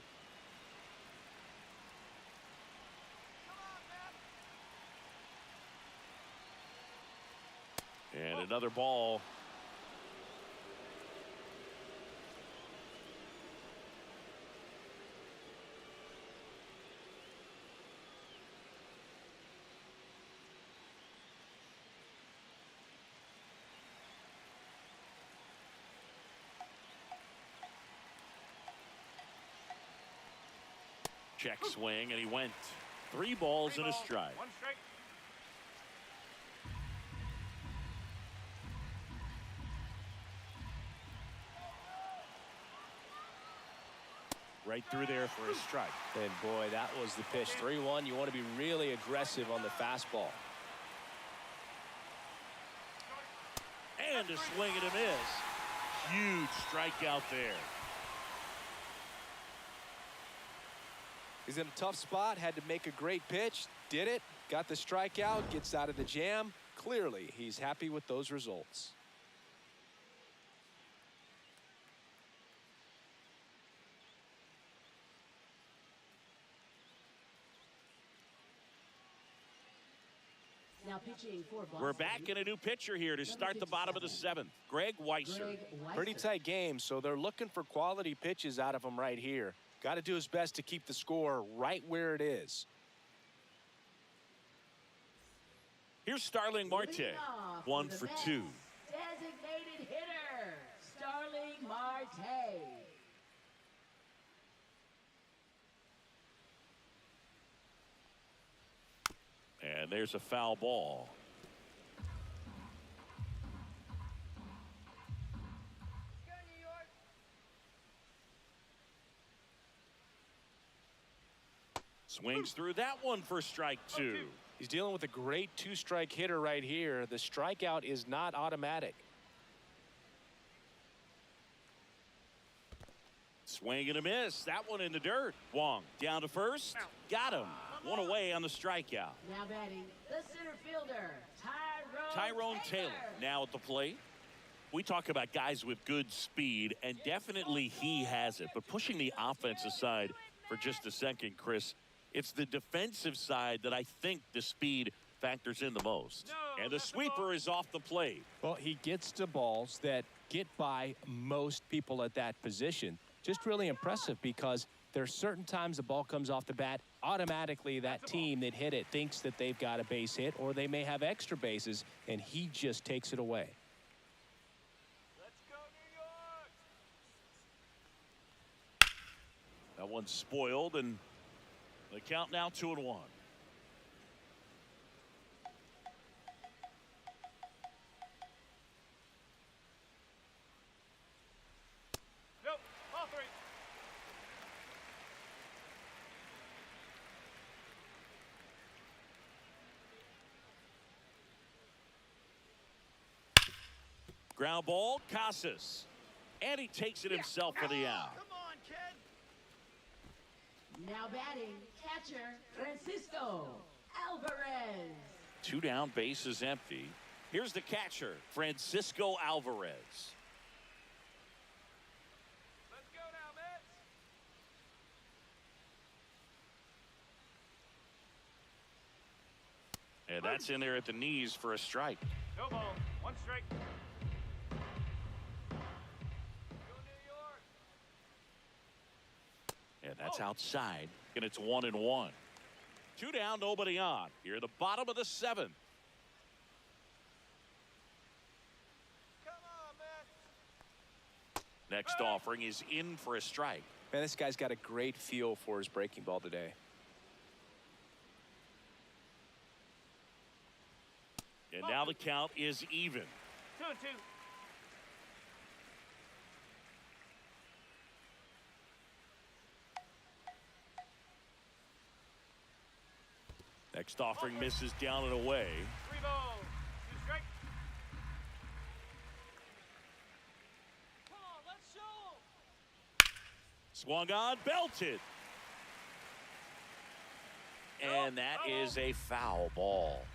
And another ball. Check swing, and he went 3 balls and a strike. 1 strike. Right through there for a strike. And boy, that was the pitch. 3-1. You want to be really aggressive on the fastball. And a swing and a miss. Huge strikeout there. He's in a tough spot, had to make a great pitch, did it, got the strikeout, gets out of the jam. Clearly, he's happy with those results. Now pitching for Boston. We're back in a new pitcher here to start the bottom of the 7th. Greg Weisser. Pretty tight game, so they're looking for quality pitches out of him right here. Got to do his best to keep the score right where it is. Here's Starling Marte, Leading off 1 the for Mets, 2. Designated hitter, Starling Marte. And there's a foul ball. Go, New York. Swings through that one for strike 2. He's dealing with a great two-strike hitter right here. The strikeout is not automatic. Swing and a miss. That one in the dirt. Wong down to first. Got him. One away on the strikeout. Now batting, the center fielder, Tyrone Taylor now at the plate. We talk about guys with good speed, and definitely he has it. But pushing the offense aside for just a second, Chris, it's the defensive side that I think the speed factors in the most. And the sweeper is off the plate. Well, he gets to balls that get by most people at that position. Just really impressive because there are certain times the ball comes off the bat, automatically that team that hit it thinks that they've got a base hit or they may have extra bases, and he just takes it away. Let's go, New York. That one's spoiled, and the count now 2-1. Nope, all three. Ground ball, Casas. And he takes it himself for the out. Come on, kid. Now batting, catcher, Francisco Alvarez. 2 down, bases empty. Here's the catcher, Francisco Alvarez. Let's go now, Mets. And that's in there at the knees for a strike. No ball. 1 strike. Go, New York. And that's outside. And it's 1-1. 2 down, nobody on. Here at the bottom of the 7th. Come on, Mets. Next offering is in for a strike. Man, this guy's got a great feel for his breaking ball today. And now the count is even. 2-2. Next offering misses down and away. 3 balls. 2 strike. Come on, let's show 'em. Swung on, belted. And that is a foul ball.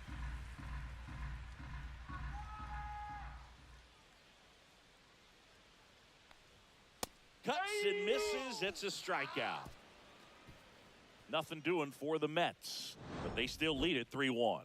Cuts and misses. It's a strikeout. Nothing doing for the Mets, but they still lead it 3-1.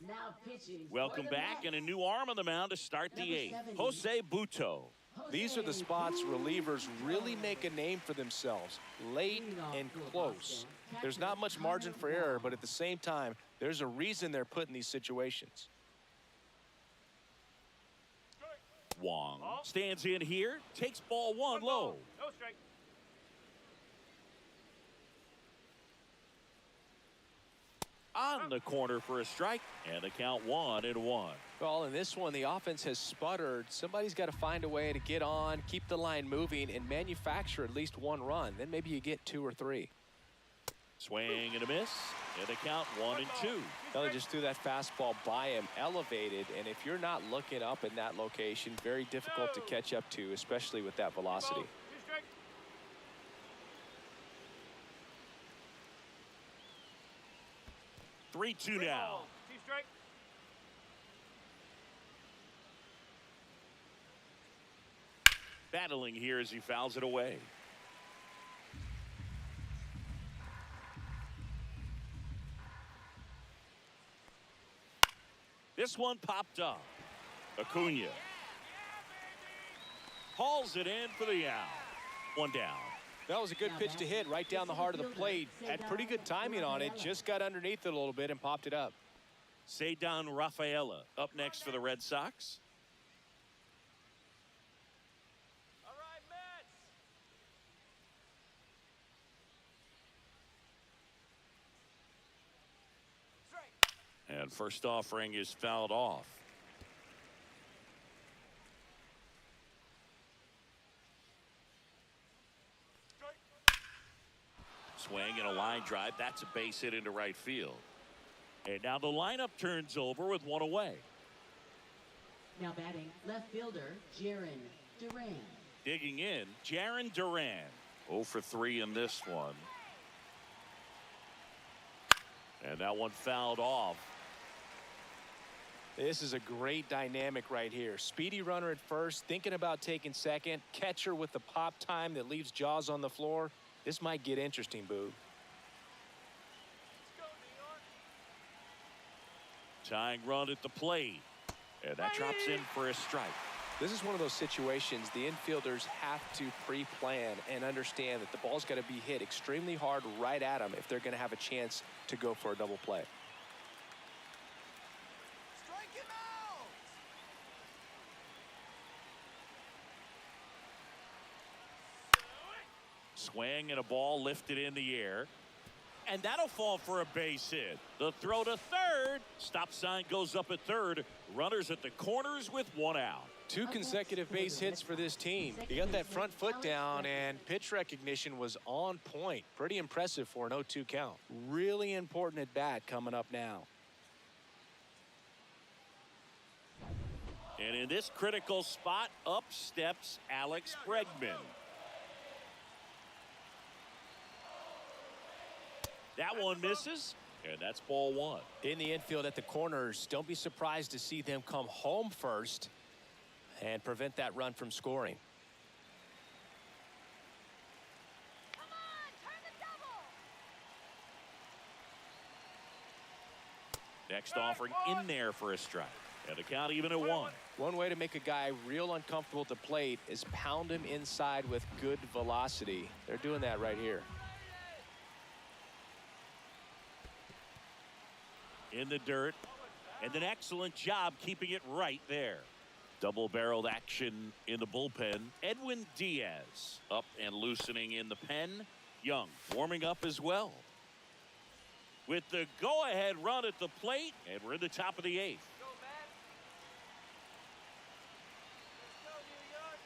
Now pitching. Welcome back, and a new arm on the mound to start the Number 8th. 70. Jose Buto. These are the spots relievers really make a name for themselves, late and close. There's not much margin for error, but at the same time, there's a reason they're put in these situations. Wong stands in here, takes ball 1 low. No strike. On the corner for a strike, and the count 1-1. Well, in this one, the offense has sputtered. Somebody's got to find a way to get on, keep the line moving, and manufacture at least 1 run. Then maybe you get 2 or 3. Swing and a miss, and the count 1-2. Well, they just threw that fastball by him, elevated, and if you're not looking up in that location, very difficult to catch up to, especially with that velocity. 2 strike. 3-2 now. 2 strike. Battling here as he fouls it away. this one popped up. Acuna hauls it in for the out. One down. That was a good pitch to hit right down the heart of the plate. Had pretty good timing on it. Just got underneath it a little bit and popped it up. Cedar Rafaela up next for the Red Sox. All right, Mets. Strike. And first offering is fouled off. Swing and a line drive. That's a base hit into right field. And now the lineup turns over with one away. Now batting, left fielder, Jaron Duran. Digging in, Jaron Duran. 0 for 3 in this one. And that one fouled off. This is a great dynamic right here. Speedy runner at first, thinking about taking second. Catcher with the pop time that leaves Jaws on the floor. This might get interesting, Boo. Let's go, New York. Tying run at the plate. And that drops in for a strike. This is one of those situations the infielders have to pre-plan and understand that the ball's got to be hit extremely hard right at them if they're going to have a chance to go for a double play. Strike him out. Swing and a ball lifted in the air. And that'll fall for a base hit. The throw to third. Stop sign goes up at third. Runners at the corners with one out. 2 consecutive base hits for this team. He got that front foot down, and pitch recognition was on point. Pretty impressive for an 0-2 count. Really important at bat coming up now. And in this critical spot, up steps Alex Bregman. That one misses, and that's ball 1. In the infield at the corners, don't be surprised to see them come home first and prevent that run from scoring. Come on, turn the double. Next offering in there for a strike. And the count even at 1. One way to make a guy real uncomfortable at the plate is pound him inside with good velocity. They're doing that right here. In the dirt, and an excellent job keeping it right there. Double-barreled action in the bullpen. Edwin Diaz up and loosening in the pen. Young warming up as well. With the go-ahead run at the plate, and we're in the top of the 8th. Go, Mets. Let's go, New York.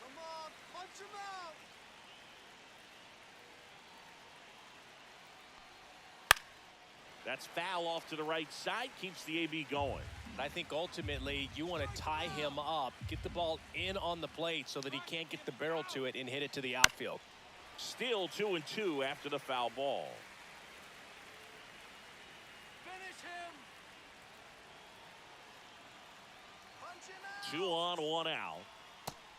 Come on, punch him out. That's foul off to the right side, keeps the AB going. I think ultimately you want to tie him up, get the ball in on the plate so that he can't get the barrel to it and hit it to the outfield. Still 2-2 after the foul ball. Finish him. Punch him out. 2 on, 1 out.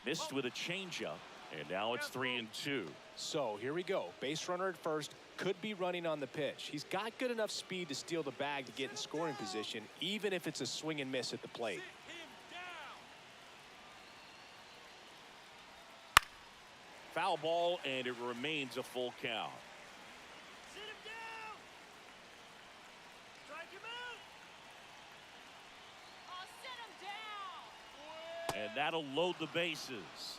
Missed with a changeup, and now it's 3-2. So here we go. Base runner at first, could be running on the pitch. He's got good enough speed to steal the bag to get in scoring position, even if it's a swing and miss at the plate. Sit him down. Foul ball, and it remains a full count. Sit him down. Strike him out. Oh, sit him down. And that'll load the bases.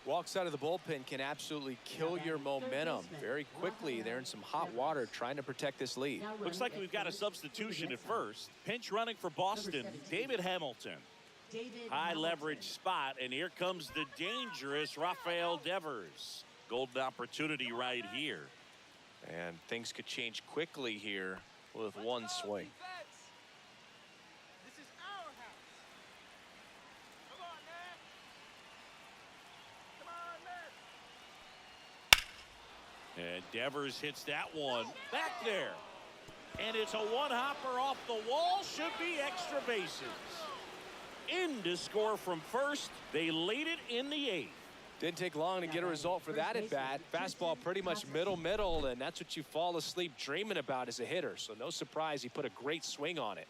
Walks out of the bullpen can absolutely kill your momentum very quickly. They're in some hot water trying to protect this lead. Looks like we've got a substitution at first. Pinch running for Boston, David Hamilton. High leverage spot, and here comes the dangerous Rafael Devers. Golden opportunity right here. And things could change quickly here with one swing. This is our house. Come on, man. Come on, man. And Devers hits that one back there. And it's a one-hopper off the wall. Should be extra bases. In to score from first. They lead it in the 8th. Didn't take long to get a result for that at bat. Fastball pretty much middle, and that's what you fall asleep dreaming about as a hitter. So no surprise he put a great swing on it.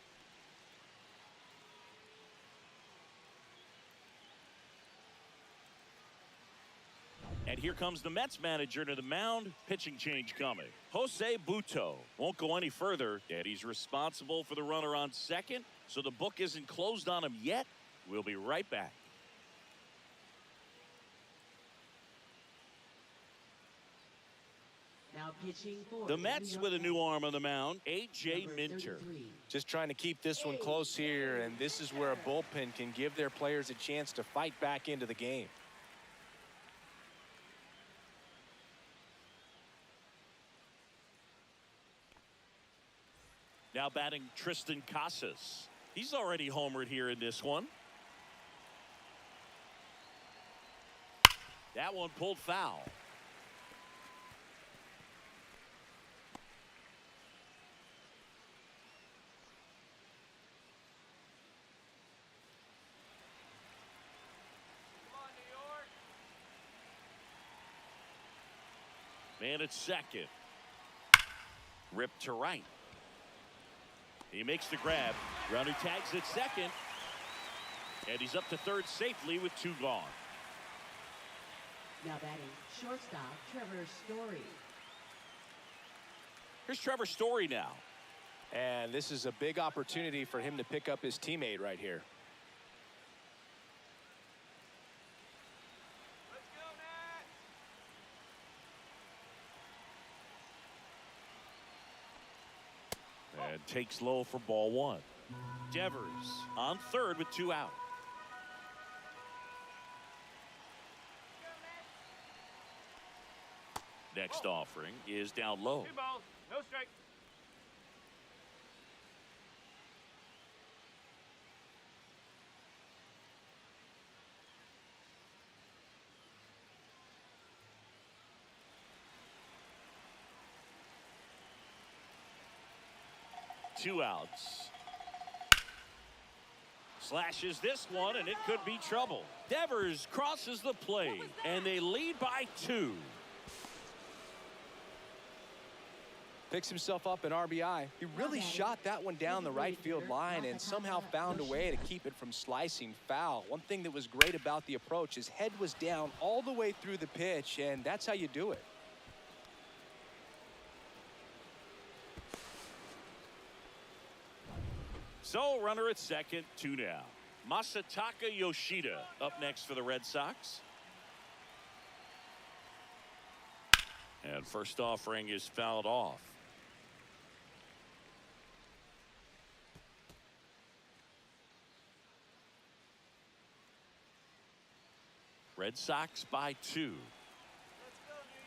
And here comes the Mets manager to the mound. Pitching change coming. Jose Buto won't go any further, and he's responsible for the runner on second. So the book isn't closed on him yet. We'll be right back. Now pitching for The Mets with a new arm on the mound, A.J. Minter. Just trying to keep this one close here, and this is where a bullpen can give their players a chance to fight back into the game. Now batting Tristan Casas. He's already homered here in this one. That one pulled foul. Come on, New York. Man at second. Ripped to right. He makes the grab. Grounder tags at second. And he's up to third safely with 2 gone. Now batting shortstop Trevor Story. Here's Trevor Story now. And this is a big opportunity for him to pick up his teammate right here. Let's go, Nats. And takes low for ball 1. Devers on third with 2 out. Next offering is down low. 2 balls, no strike. Two outs. Slashes this one, and it could be trouble. Devers crosses the plate, and they lead by 2. Picks himself up an RBI. He really shot that one down the right field line and somehow found a way to keep it from slicing foul. One thing that was great about the approach, his head was down all the way through the pitch, and that's how you do it. So, runner at second, 2 now. Masataka Yoshida up next for the Red Sox. And first offering is fouled off. Red Sox by 2. Let's go, New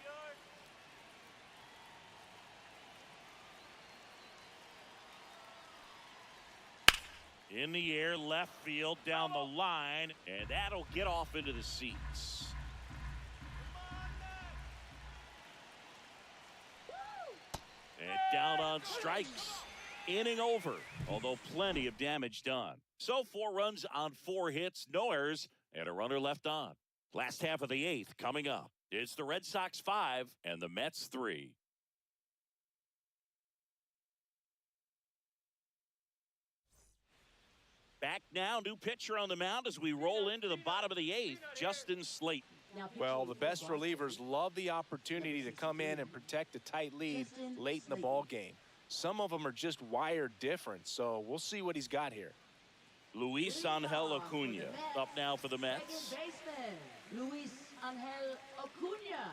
York. In the air, left field, down the line, and that'll get off into the seats. And down on strikes. Inning over, although plenty of damage done. So 4 runs on 4 hits, no errors, and a runner left on. Last half of the 8th coming up. It's the Red Sox 5 and the Mets 3. Back now, new pitcher on the mound as we roll into the bottom of the 8th, Justin Slayton. Well, the best relievers love the opportunity to come in and protect a tight lead late in the ball game. Some of them are just wired different, so we'll see what he's got here. Luis Angel Acuna up now for the Mets. Second baseman Luis Angel Acuna.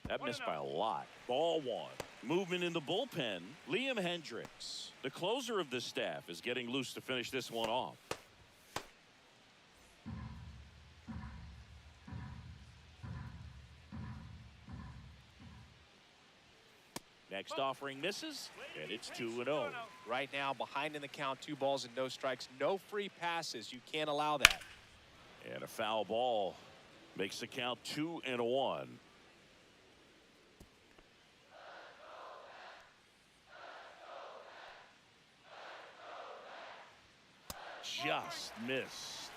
That missed by a lot. Ball 1. Movement in the bullpen. Liam Hendricks, the closer of the staff, is getting loose to finish this one off. Next offering misses, and it's 2-0. Right now, behind in the count, 2 balls and no strikes, no free passes. You can't allow that. And a foul ball makes the count 2-1. Just missed.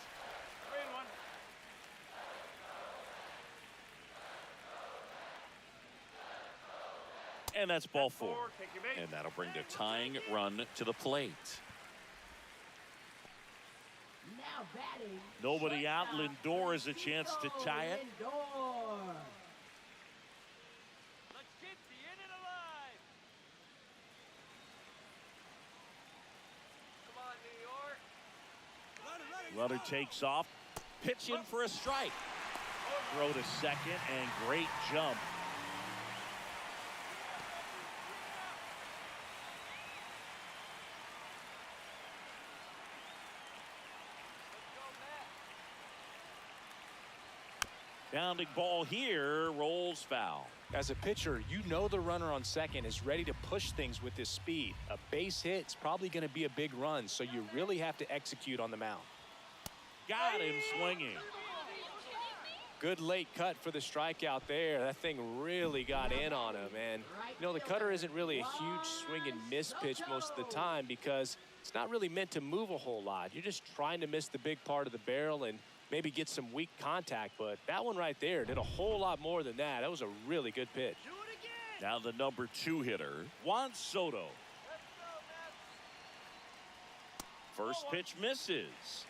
And that's ball four. Take your base. And that'll bring the tying run to the plate. Now batting. Nobody out. shortstop, Lindor has a chance to tie it. Lindor. Let's keep the inning alive. Come on, New York. Runner takes off. Pitch in for a strike. Throw to second and great jump. Bounding ball here, rolls foul. As a pitcher, you know the runner on second is ready to push things with his speed. A base hit's probably going to be a big run, so you really have to execute on the mound. Got him swinging. Good late cut for the strikeout there. That thing really got in on him. And, you know, the cutter isn't really a huge swing and miss pitch most of the time because it's not really meant to move a whole lot. You're just trying to miss the big part of the barrel and maybe get some weak contact. But that one right there did a whole lot more than that. That was a really good pitch. Now the number 2 hitter, Juan Soto. First pitch misses.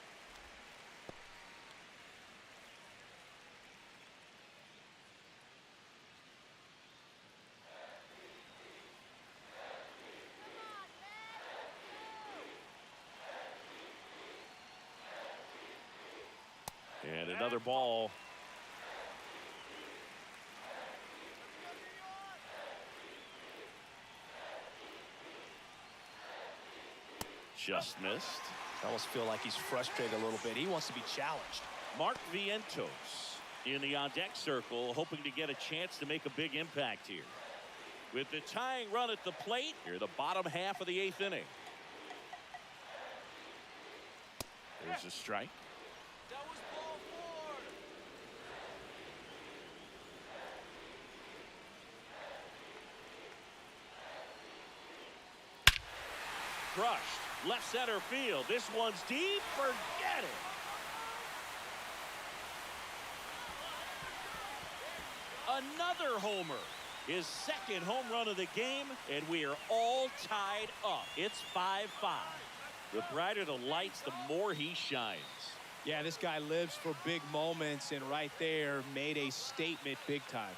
And another ball. Just missed. I almost feel like he's frustrated a little bit. He wants to be challenged. Mark Vientos in the on-deck circle, hoping to get a chance to make a big impact here. With the tying run at the plate, here the bottom half of the 8th inning. There's a strike. That was ball 4. Crushed. Left center field. This one's deep. Forget it. Another homer. His second home run of the game, and we are all tied up. It's 5-5. The brighter the lights, the more he shines. Yeah, this guy lives for big moments, and right there made a statement big time.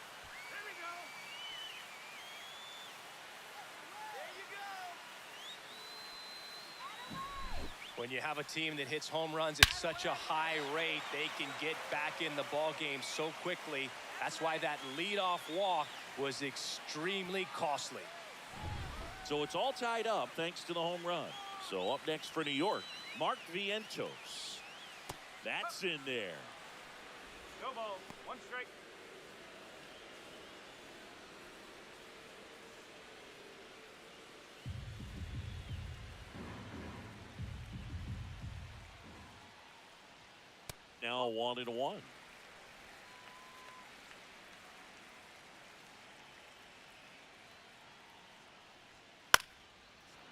When you have a team that hits home runs at such a high rate, they can get back in the ball game so quickly. That's why that leadoff walk was extremely costly. So it's all tied up thanks to the home run. So up next for New York, Mark Vientos. That's in there. No ball. 1 strike. Now 1-1.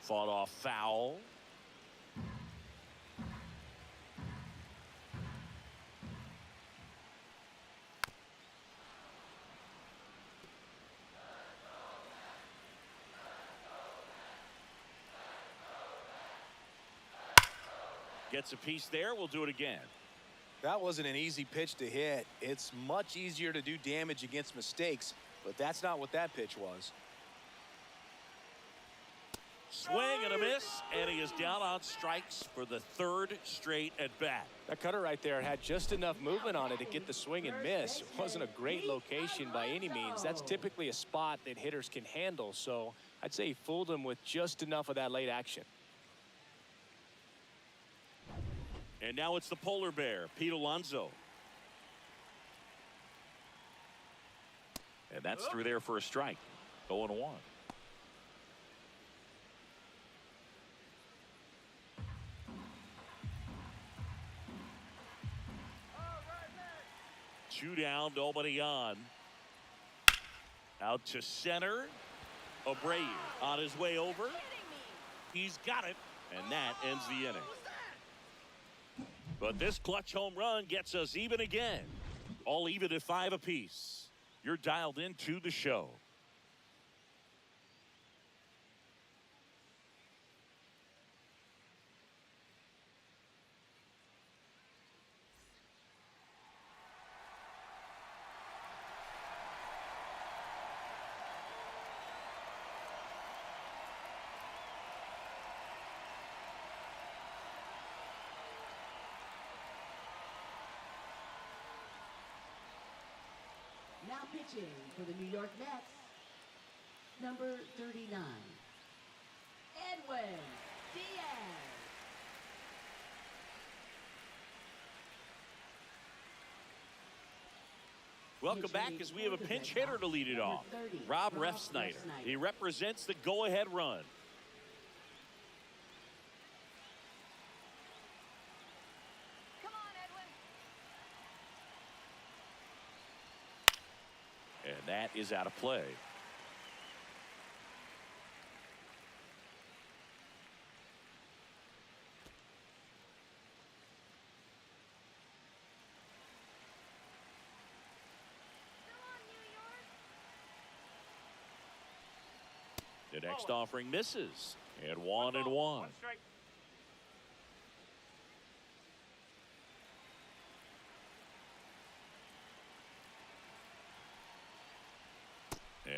Fought off foul. Gets a piece there. We'll do it again. That wasn't an easy pitch to hit. It's much easier to do damage against mistakes, but that's not what that pitch was. Swing and a miss, and he is down on strikes for the 3rd straight at bat. That cutter right there had just enough movement on it to get the swing and miss. It wasn't a great location by any means. That's typically a spot that hitters can handle, so I'd say he fooled him with just enough of that late action. And now it's the polar bear, Pete Alonso. And that's through there for a strike. 0-1. Two down, nobody on. Out to center. Abreu on his way over. He's got it, and that ends the inning. But this clutch home run gets us even again. All even at 5 apiece. You're dialed into the show. pitching for the New York Mets, number 39, Edwin Diaz. Welcome back as we have a pinch hitter to lead it off. Rob Refsnyder. He represents the go-ahead run. Come on, Edwin. And that is out of play. The next offering misses. And 1-1. One strike.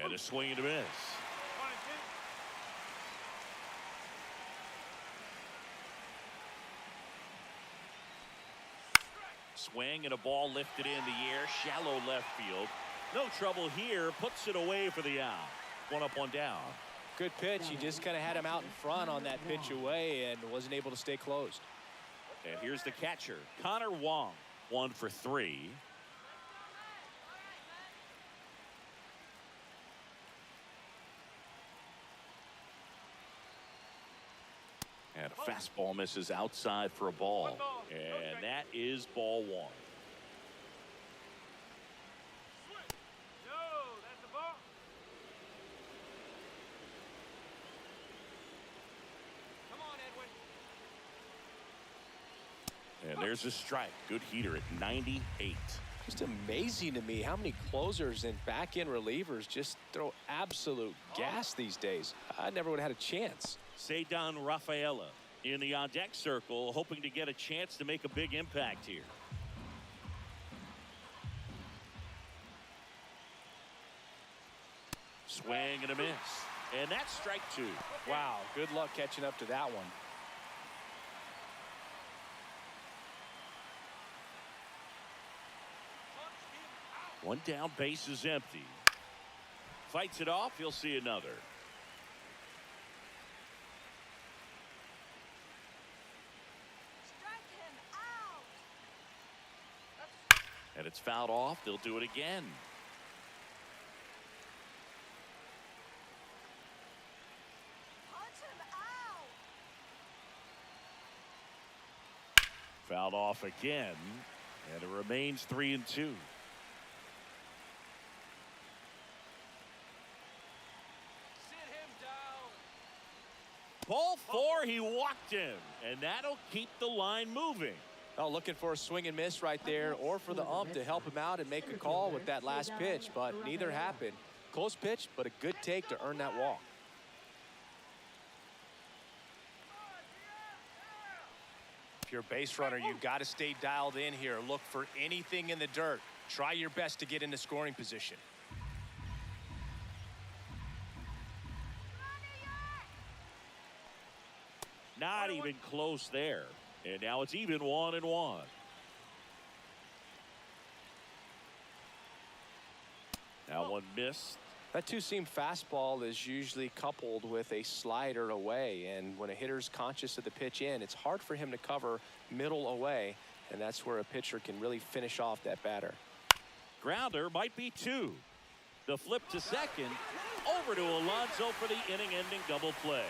And a swing and a miss. 1-2. Swing and a ball lifted in the air. Shallow left field. No trouble here. Puts it away for the out. 1 up, 1 down. Good pitch. He just kind of had him out in front on that pitch away and wasn't able to stay closed. And here's the catcher, Connor Wong. 1 for 3. And a fastball misses outside for a ball. And that is ball 1. No, that's a ball. Come on, Edwin. And there's a strike. Good heater at 98. Just amazing to me how many closers and back-end relievers just throw absolute gas these days. I never would have had a chance. Cedar Rafaela in the on-deck circle, hoping to get a chance to make a big impact here. Swing and a miss. And that's strike 2. Wow, good luck catching up to that one. One down, base is empty. Fights it off, he'll see another. Strike him out. And it's fouled off, they'll do it again. Punch him out. Fouled off again. And it remains 3-2. Sit him down. Ball 4, he walked him. And that'll keep the line moving. Oh, looking for a swing and miss right there, or for the ump to help him out and make a call with that last pitch, but neither happened. Close pitch, but a good take to earn that walk. If you're a base runner, you've got to stay dialed in here. Look for anything in the dirt. Try your best to get into scoring position. Not even close there. And now it's even 1-1. Now one missed. That two-seam fastball is usually coupled with a slider away, and when a hitter's conscious of the pitch in, it's hard for him to cover middle away, and that's where a pitcher can really finish off that batter. Grounder might be 2. The flip to second. Over to Alonso for the inning-ending double play.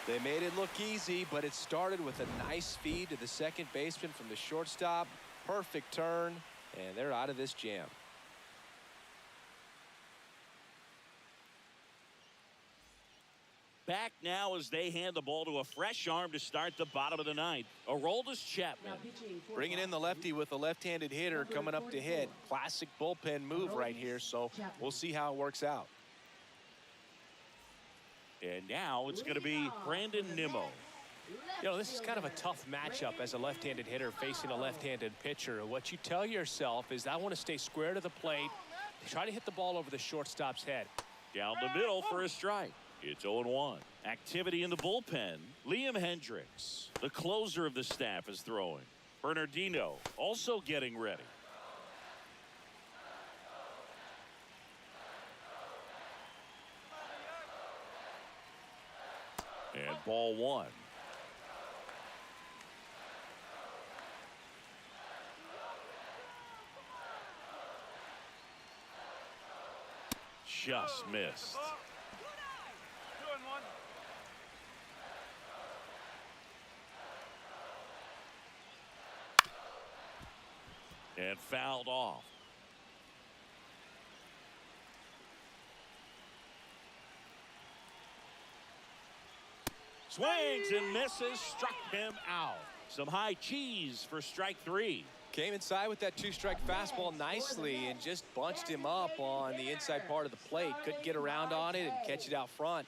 They made it look easy, but it started with a nice feed to the second baseman from the shortstop. Perfect turn, and they're out of this jam. Back now as they hand the ball to a fresh arm to start the bottom of the ninth. Aroldis Chapman. Bringing in the lefty with a left-handed hitter coming up to hit. Classic bullpen move right here, so we'll see how it works out. And now it's going to be Brandon Nimmo. You know, this is kind of a tough matchup as a left-handed hitter facing a left-handed pitcher. What you tell yourself is, I want to stay square to the plate, try to hit the ball over the shortstop's head. Down the middle for a strike. It's 0-1. Activity in the bullpen. Liam Hendricks, the closer of the staff, is throwing. Bernardino also getting ready. And ball one. Just missed. 2-1. And fouled off. Swings and misses, struck him out. Some high cheese for strike three. Came inside with that two-strike fastball nicely and just bunched him up on the inside part of the plate. Couldn't get around on it and catch it out front.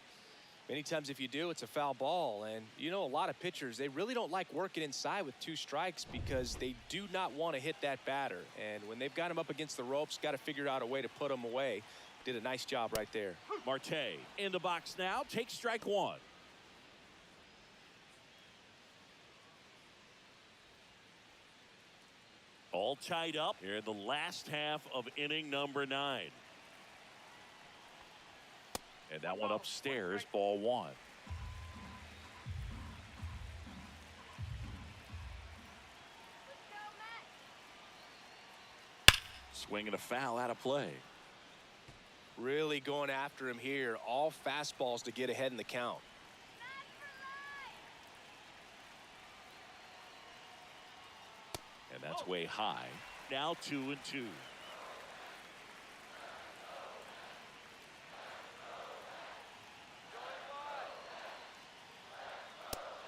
Many times if you do, it's a foul ball. And you know, a lot of pitchers, they really don't like working inside with two strikes because they do not want to hit that batter. And when they've got him up against the ropes, got to figure out a way to put him away. Did a nice job right there. Marte in the box now, takes strike one. All tied up here in the last half of inning number 9. And that one upstairs, ball one. Swing and a foul out of play. Really going after him here. All fastballs to get ahead in the count. And that's way high. Now 2-2.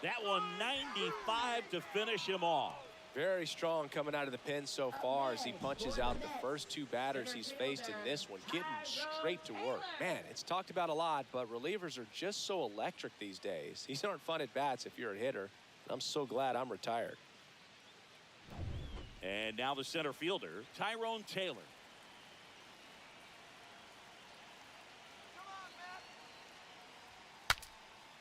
That one 95 to finish him off. Very strong coming out of the pen so far as he punches out the first two batters he's faced in this one, getting straight to work. Man, it's talked about a lot, but relievers are just so electric these days. These aren't fun at bats if you're a hitter. I'm so glad I'm retired. And now the center fielder, Tyrone Taylor.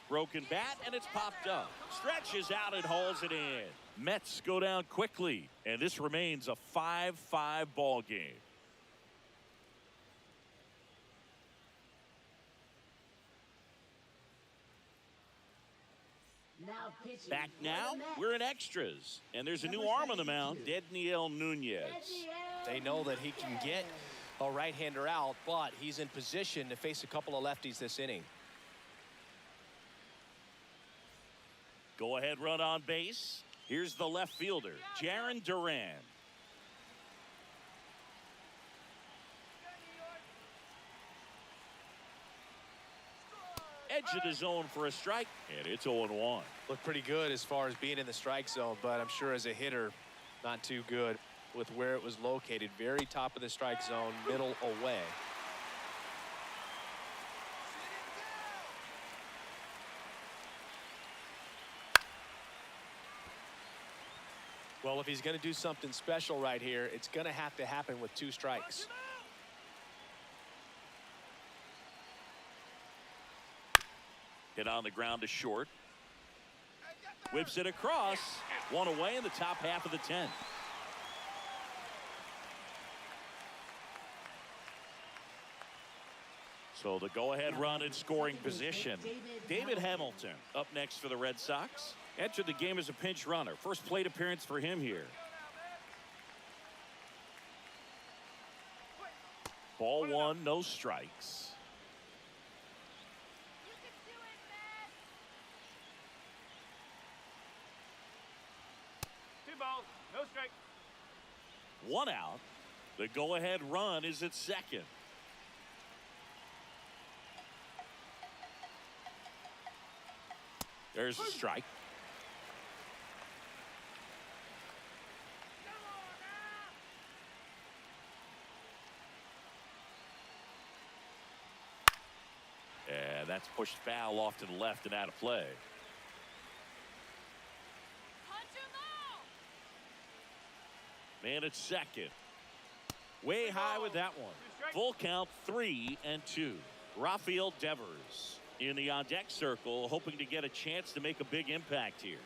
Broken bat, and it's popped up. Stretches out and hauls it in. Mets go down quickly, and this remains a 5-5 ball game. Back now, we're in extras, and there's a new arm on the mound, Dedniel Nunez. They know that he can get a right-hander out, but he's in position to face a couple of lefties this inning. Go ahead run on base. Here's the left fielder, Jarren Duran. Edge of the zone for a strike, and it's 0-1. Looked pretty good as far as being in the strike zone, but I'm sure as a hitter, not too good with where it was located. Very top of the strike zone, middle away. Well, if he's going to do something special right here, it's going to have to happen with two strikes. Hit on the ground to short. Whips it across. One away in the top half of the 10th. So the go-ahead run in scoring position. David Hamilton up next for the Red Sox. Entered the game as a pinch runner. First plate appearance for him here. Ball one, no strikes. No strike. One out. The go-ahead run is at second. There's a strike. And that's pushed foul off to the left and out of play. Man at second. Way high with that one. Full count, 3-2. Rafael Devers in the on deck circle, hoping to get a chance to make a big impact here.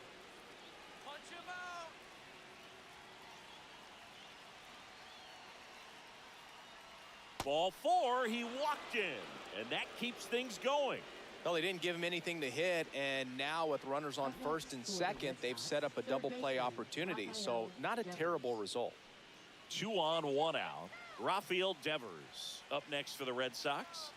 Ball 4, he walked in, and that keeps things going. Well, they didn't give him anything to hit, and now with runners on first and second, they've set up a double play opportunity. So not a terrible result. 2 on, 1 out. Rafael Devers up next for the Red Sox.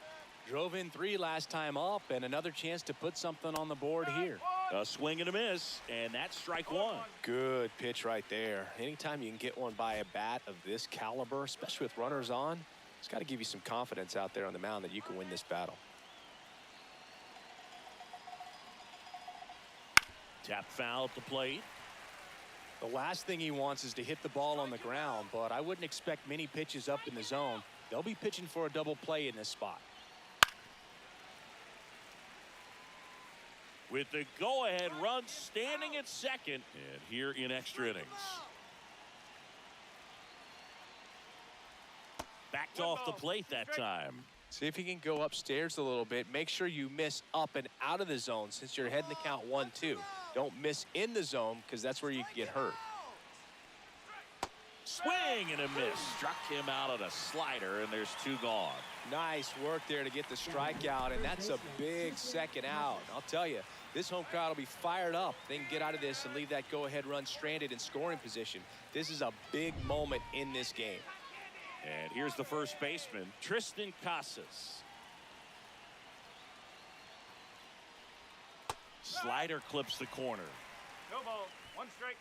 Drove in 3 last time up, and another chance to put something on the board here. A swing and a miss, and that's strike 1. Good pitch right there. Anytime you can get one by a bat of this caliber, especially with runners on, it's got to give you some confidence out there on the mound that you can win this battle. Tap foul at the plate. The last thing he wants is to hit the ball on the ground, but I wouldn't expect many pitches up in the zone. They'll be pitching for a double play in this spot. With the go-ahead run standing at second, and here in extra innings. Backed off the plate that time. See if you can go upstairs a little bit. Make sure you miss up and out of the zone since you're heading the count 1-2. Don't miss in the zone because that's where you can get hurt. Swing and a miss. Struck him out on a slider, and there's 2 gone. Nice work there to get the strikeout, and that's a big second out. I'll tell you, this home crowd will be fired up. They can get out of this and leave that go-ahead run stranded in scoring position. This is a big moment in this game. And here's the first baseman, Tristan Casas. Slider clips the corner. No ball. 1 strike.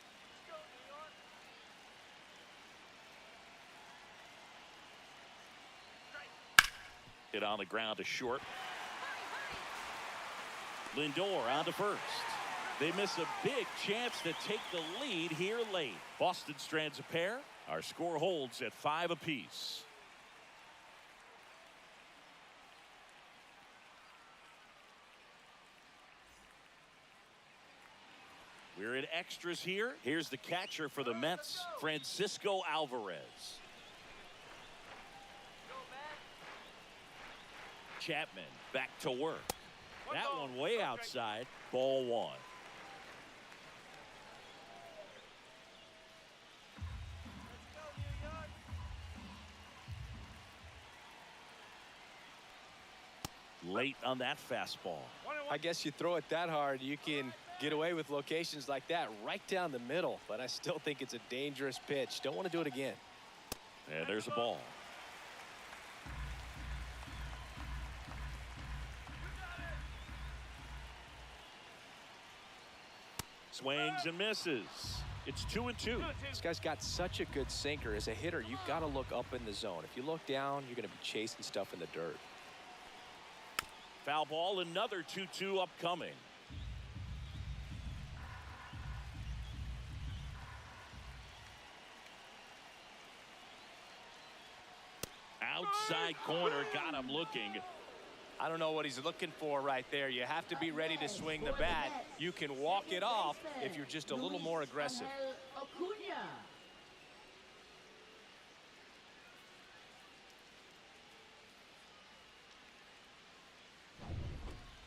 Let's go, New York. Hit on the ground to short. Lindor on to first. They miss a big chance to take the lead here late. Boston strands a pair. Our score holds at 5 apiece. We're in extras here. Here's the catcher for the Mets, Francisco Alvarez. Chapman back to work. That one way outside. Ball 1. Late on that fastball. I guess you throw it that hard, you can get away with locations like that right down the middle. But I still think it's a dangerous pitch. Don't want to do it again. And there's a ball. Swings and misses. It's 2-2. This guy's got such a good sinker. As a hitter, you've got to look up in the zone. If you look down, you're going to be chasing stuff in the dirt. Foul ball, another 2-2 upcoming. Outside corner, got him looking. I don't know what he's looking for right there. You have to be ready to swing the bat. You can walk it off if you're just a little more aggressive.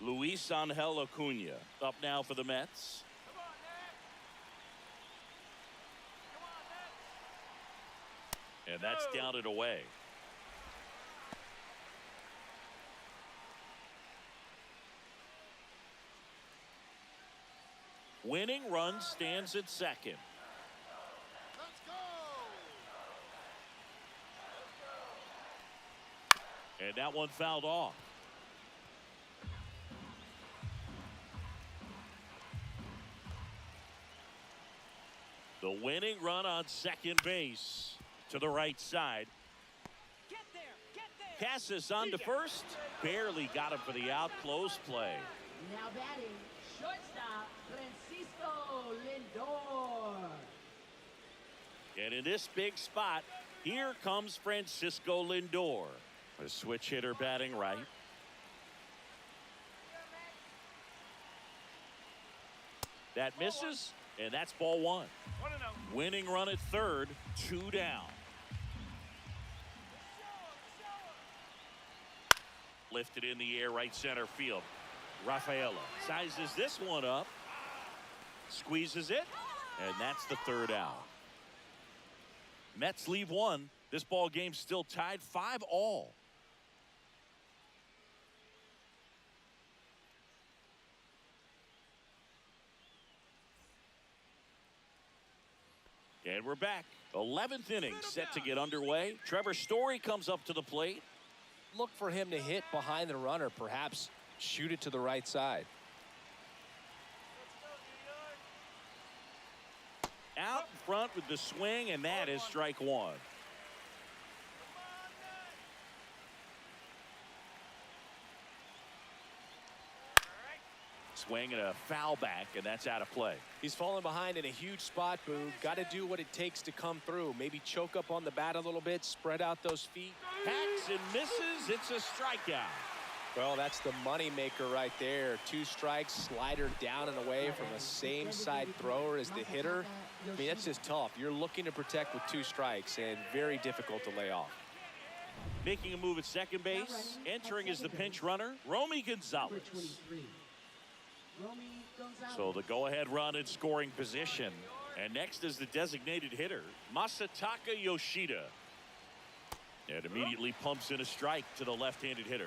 Luis Angel Acuna up now for the Mets. And that's down and away. Winning run stands at second. Let's go. And that one fouled off. The winning run on second base to the right side. Get there. Casas on to first. Barely got him for the out. Close play. Now batting, shortstop, Francisco Lindor. And in this big spot, here comes Francisco Lindor. A switch hitter batting right. That misses, and that's ball 1. 1-0. Winning run at third, 2 down. Lifted in the air, right center field. Rafaela sizes this one up, squeezes it, and that's the 3rd out. Mets leave one. This ball game's still tied 5-all. And we're back. 11th inning set to get underway. Trevor Story comes up to the plate. Look for him to hit behind the runner, perhaps shoot it to the right side. Out in front with the swing, and that is strike one. Swing and a foul back, and that's out of play. He's fallen behind in a huge spot, Boog. Got to do what it takes to come through. Maybe choke up on the bat a little bit, spread out those feet. Hacks and misses. It's a strikeout. Well, that's the money maker right there. 2 strikes, slider down and away from a same side thrower as the hitter. I mean, that's just tough. You're looking to protect with 2 strikes and very difficult to lay off. Making a move at second base. Entering as the pinch runner, Romy Gonzalez. So the go-ahead run in scoring position. And next is the designated hitter, Masataka Yoshida. And immediately pumps in a strike to the left-handed hitter.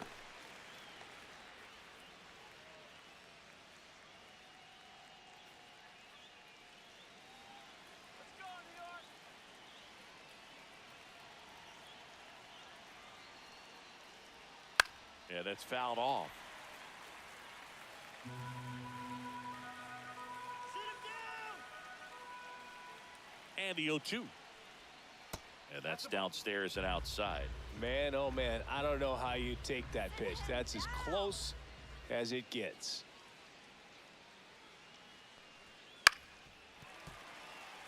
Yeah, that's fouled off. And the 0-2. And that's downstairs and outside. Man, oh man, I don't know how you take that pitch. That's as close as it gets.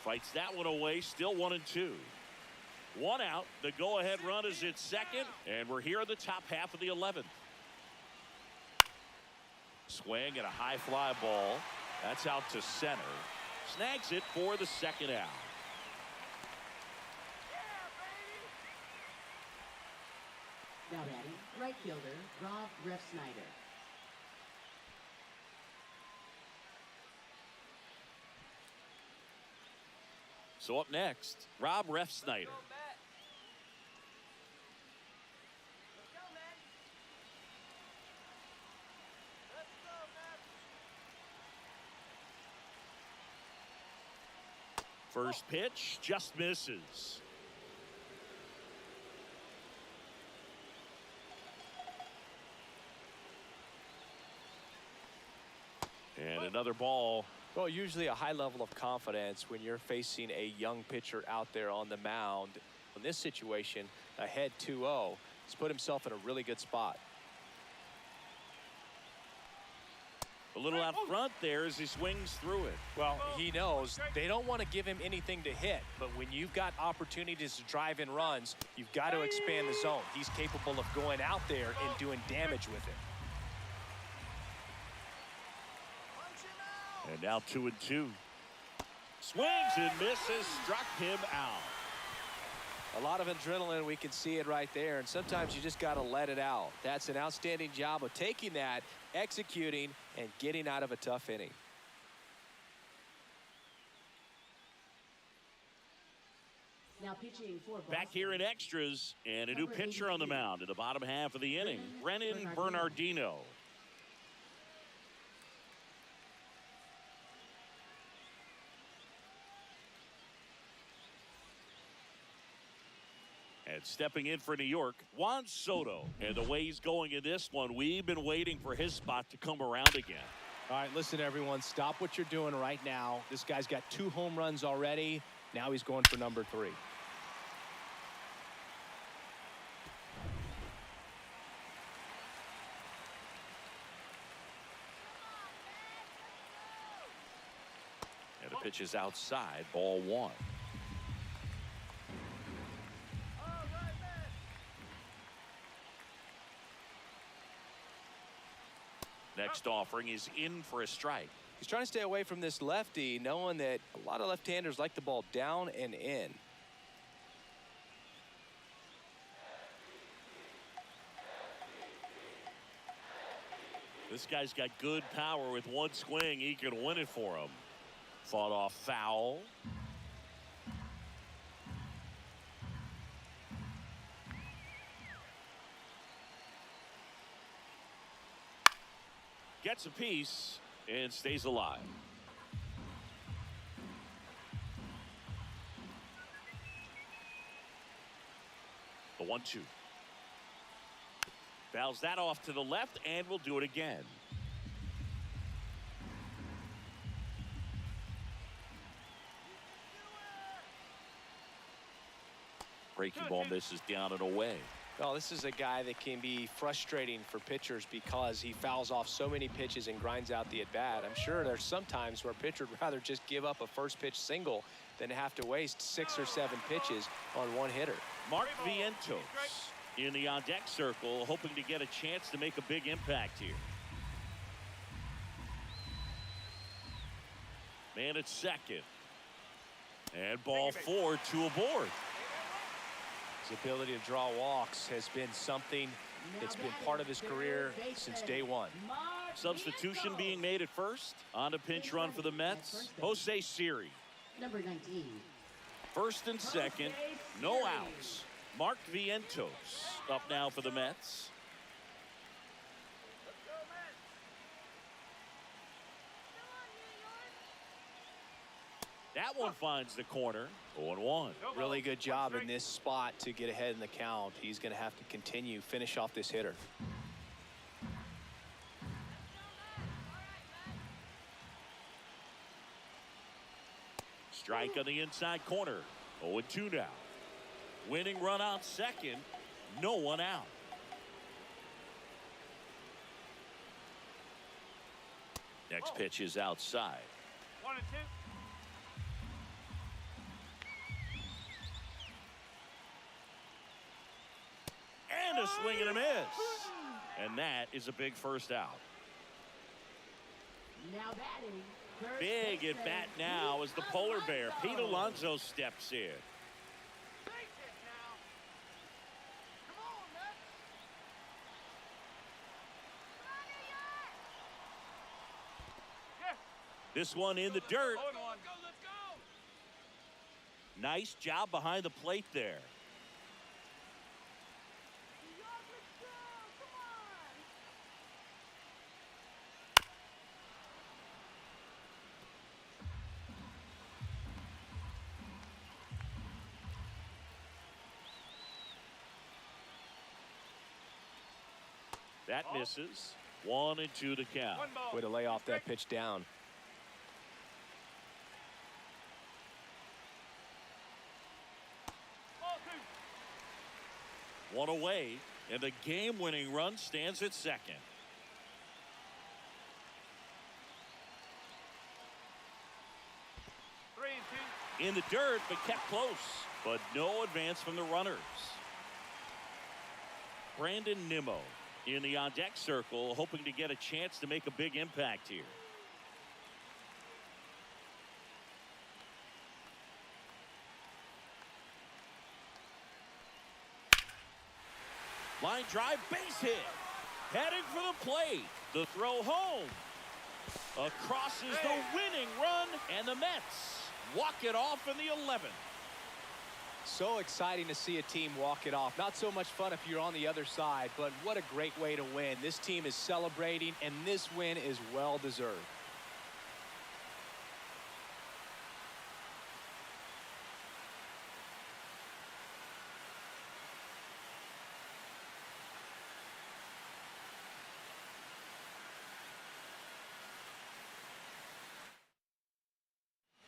Fights that one away, still 1-2. 1 out. The go-ahead run is at second, and we're here in the top half of the 11th. Swing and a high fly ball. That's out to center. Snags it for the second out. Now batting, right fielder, Rob Refsnyder. So up next, Rob Refsnyder. First pitch just misses. And another ball. Well, usually a high level of confidence when you're facing a young pitcher out there on the mound. In this situation, ahead 2-0, he's put himself in a really good spot. A little out front there as he swings through it. Well, he knows they don't want to give him anything to hit, but when you've got opportunities to drive in runs, you've got to expand the zone. He's capable of going out there and doing damage with it. And now 2-2. Swings and misses, struck him out. A lot of adrenaline, we can see it right there, and sometimes you just got to let it out. That's an outstanding job of taking that, executing, and getting out of a tough inning. Now pitching for Boston. Back here in extras, and a new pitcher on the mound in the bottom half of the inning, Brennan Bernardino. And stepping in for New York, Juan Soto. And the way he's going in this one, we've been waiting for his spot to come around again. All right, listen, everyone, stop what you're doing right now. This guy's got 2 home runs already. Now he's going for number 3. And the pitch is outside, ball 1. Next offering is in for a strike. He's trying to stay away from this lefty, knowing that a lot of left-handers like the ball down and in. This guy's got good power. With one swing, he can win it for him. Fought off foul. gets a piece and stays alive. The 1-2. Fouls that off to the left, and we'll do it again. Breaking ball misses down and away. Well, this is a guy that can be frustrating for pitchers because he fouls off so many pitches and grinds out the at-bat. I'm sure there's some times where a pitcher would rather just give up a first pitch single than have to waste 6 or 7 pitches on one hitter. Mark Vientos in the on-deck circle, hoping to get a chance to make a big impact here. Man at second. And ball 4, 2 aboard. His ability to draw walks has been something that's been part of his career since day one. Substitution being made at first. On a pinch run for the Mets, Jose Siri. Number 19. First and second, no outs. Mark Vientos up now for the Mets. Let's go, Mets. That one finds the corner. 0-1. Really good job in this spot to get ahead in the count. He's going to have to continue, finish off this hitter. Strike on the inside corner. 0-2 now. Winning run out second. No one out. Next pitch is outside. 1 and 2. And a swing and a miss. And that is a big first out. Now batting. First Big baseman, at bat now as the polar bear, Pete Alonso, steps in. Take it now. Come on, Mets. Yeah. This one in the dirt. 0-1. Nice job behind the plate there. That misses. 1-2 to count. 1 ball. Way to lay off that pitch down. Ball 2. 1 away, and the game-winning run stands at second. Three and 2. In the dirt, but kept close. But no advance from the runners. Brandon Nimmo in the on-deck circle, hoping to get a chance to make a big impact here. Line drive, base hit. Heading for the plate. The throw home. Across is the winning run, and the Mets walk it off in the 11th. So exciting to see a team walk it off. Not so much fun if you're on the other side, but what a great way to win. This team is celebrating, and this win is well deserved.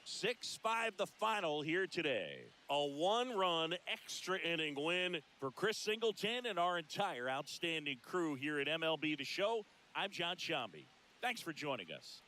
Six-5 the final here today. A 1-run extra inning win for Chris Singleton and our entire outstanding crew here at MLB The Show. I'm John Shambi. Thanks for joining us.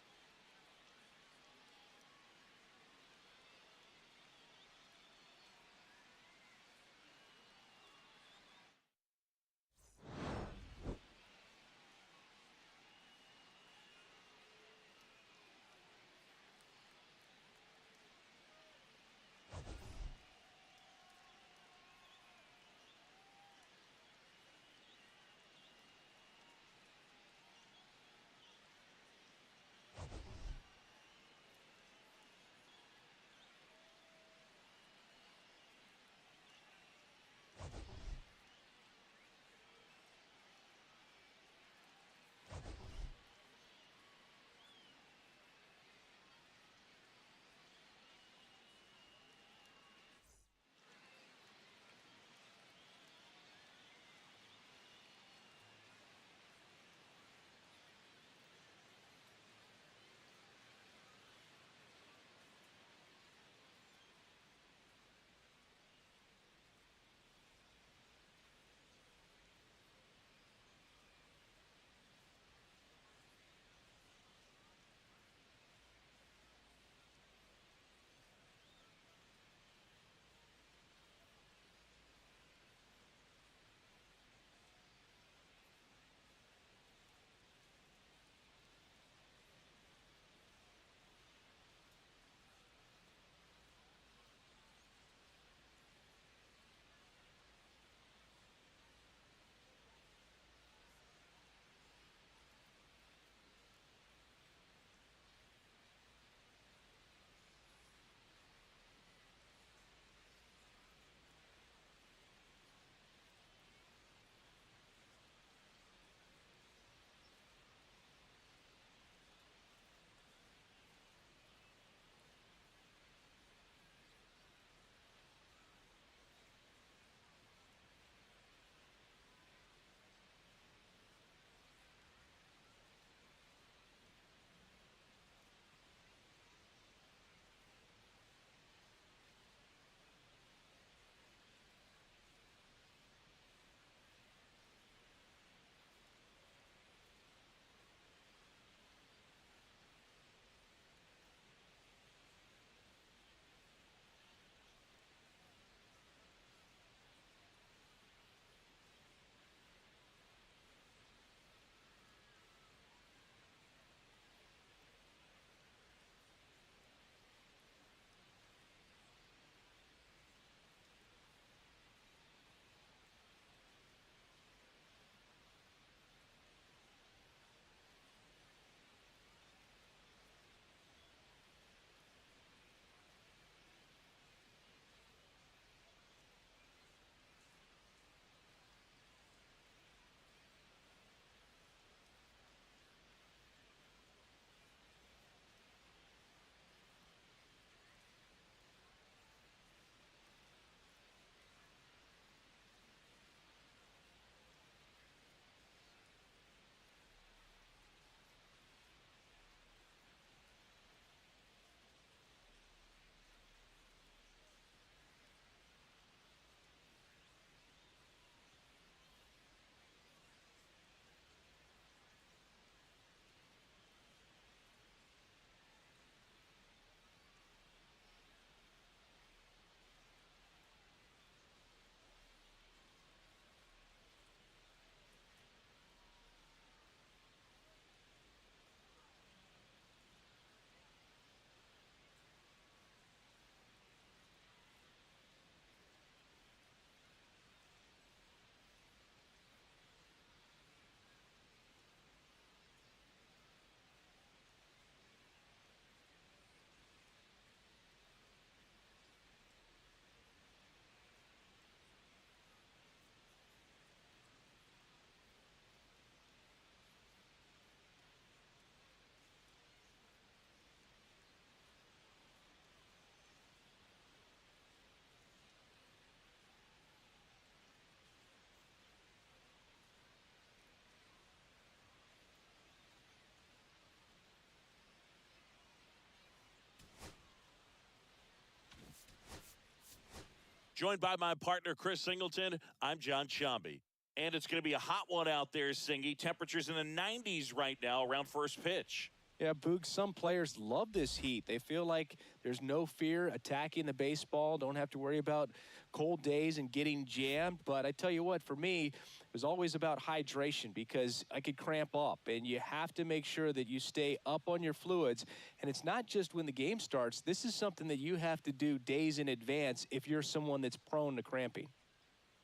Joined by my partner, Chris Singleton, I'm John Chomby. And it's going to be a hot one out there, Singy. Temperatures in the 90s right now around first pitch. Yeah, Boog, some players love this heat. They feel like there's no fear attacking the baseball, don't have to worry about cold days and getting jammed. But I tell you what, for me, it was always about hydration because I could cramp up, and you have to make sure that you stay up on your fluids. And it's not just when the game starts. This is something that you have to do days in advance if you're someone that's prone to cramping.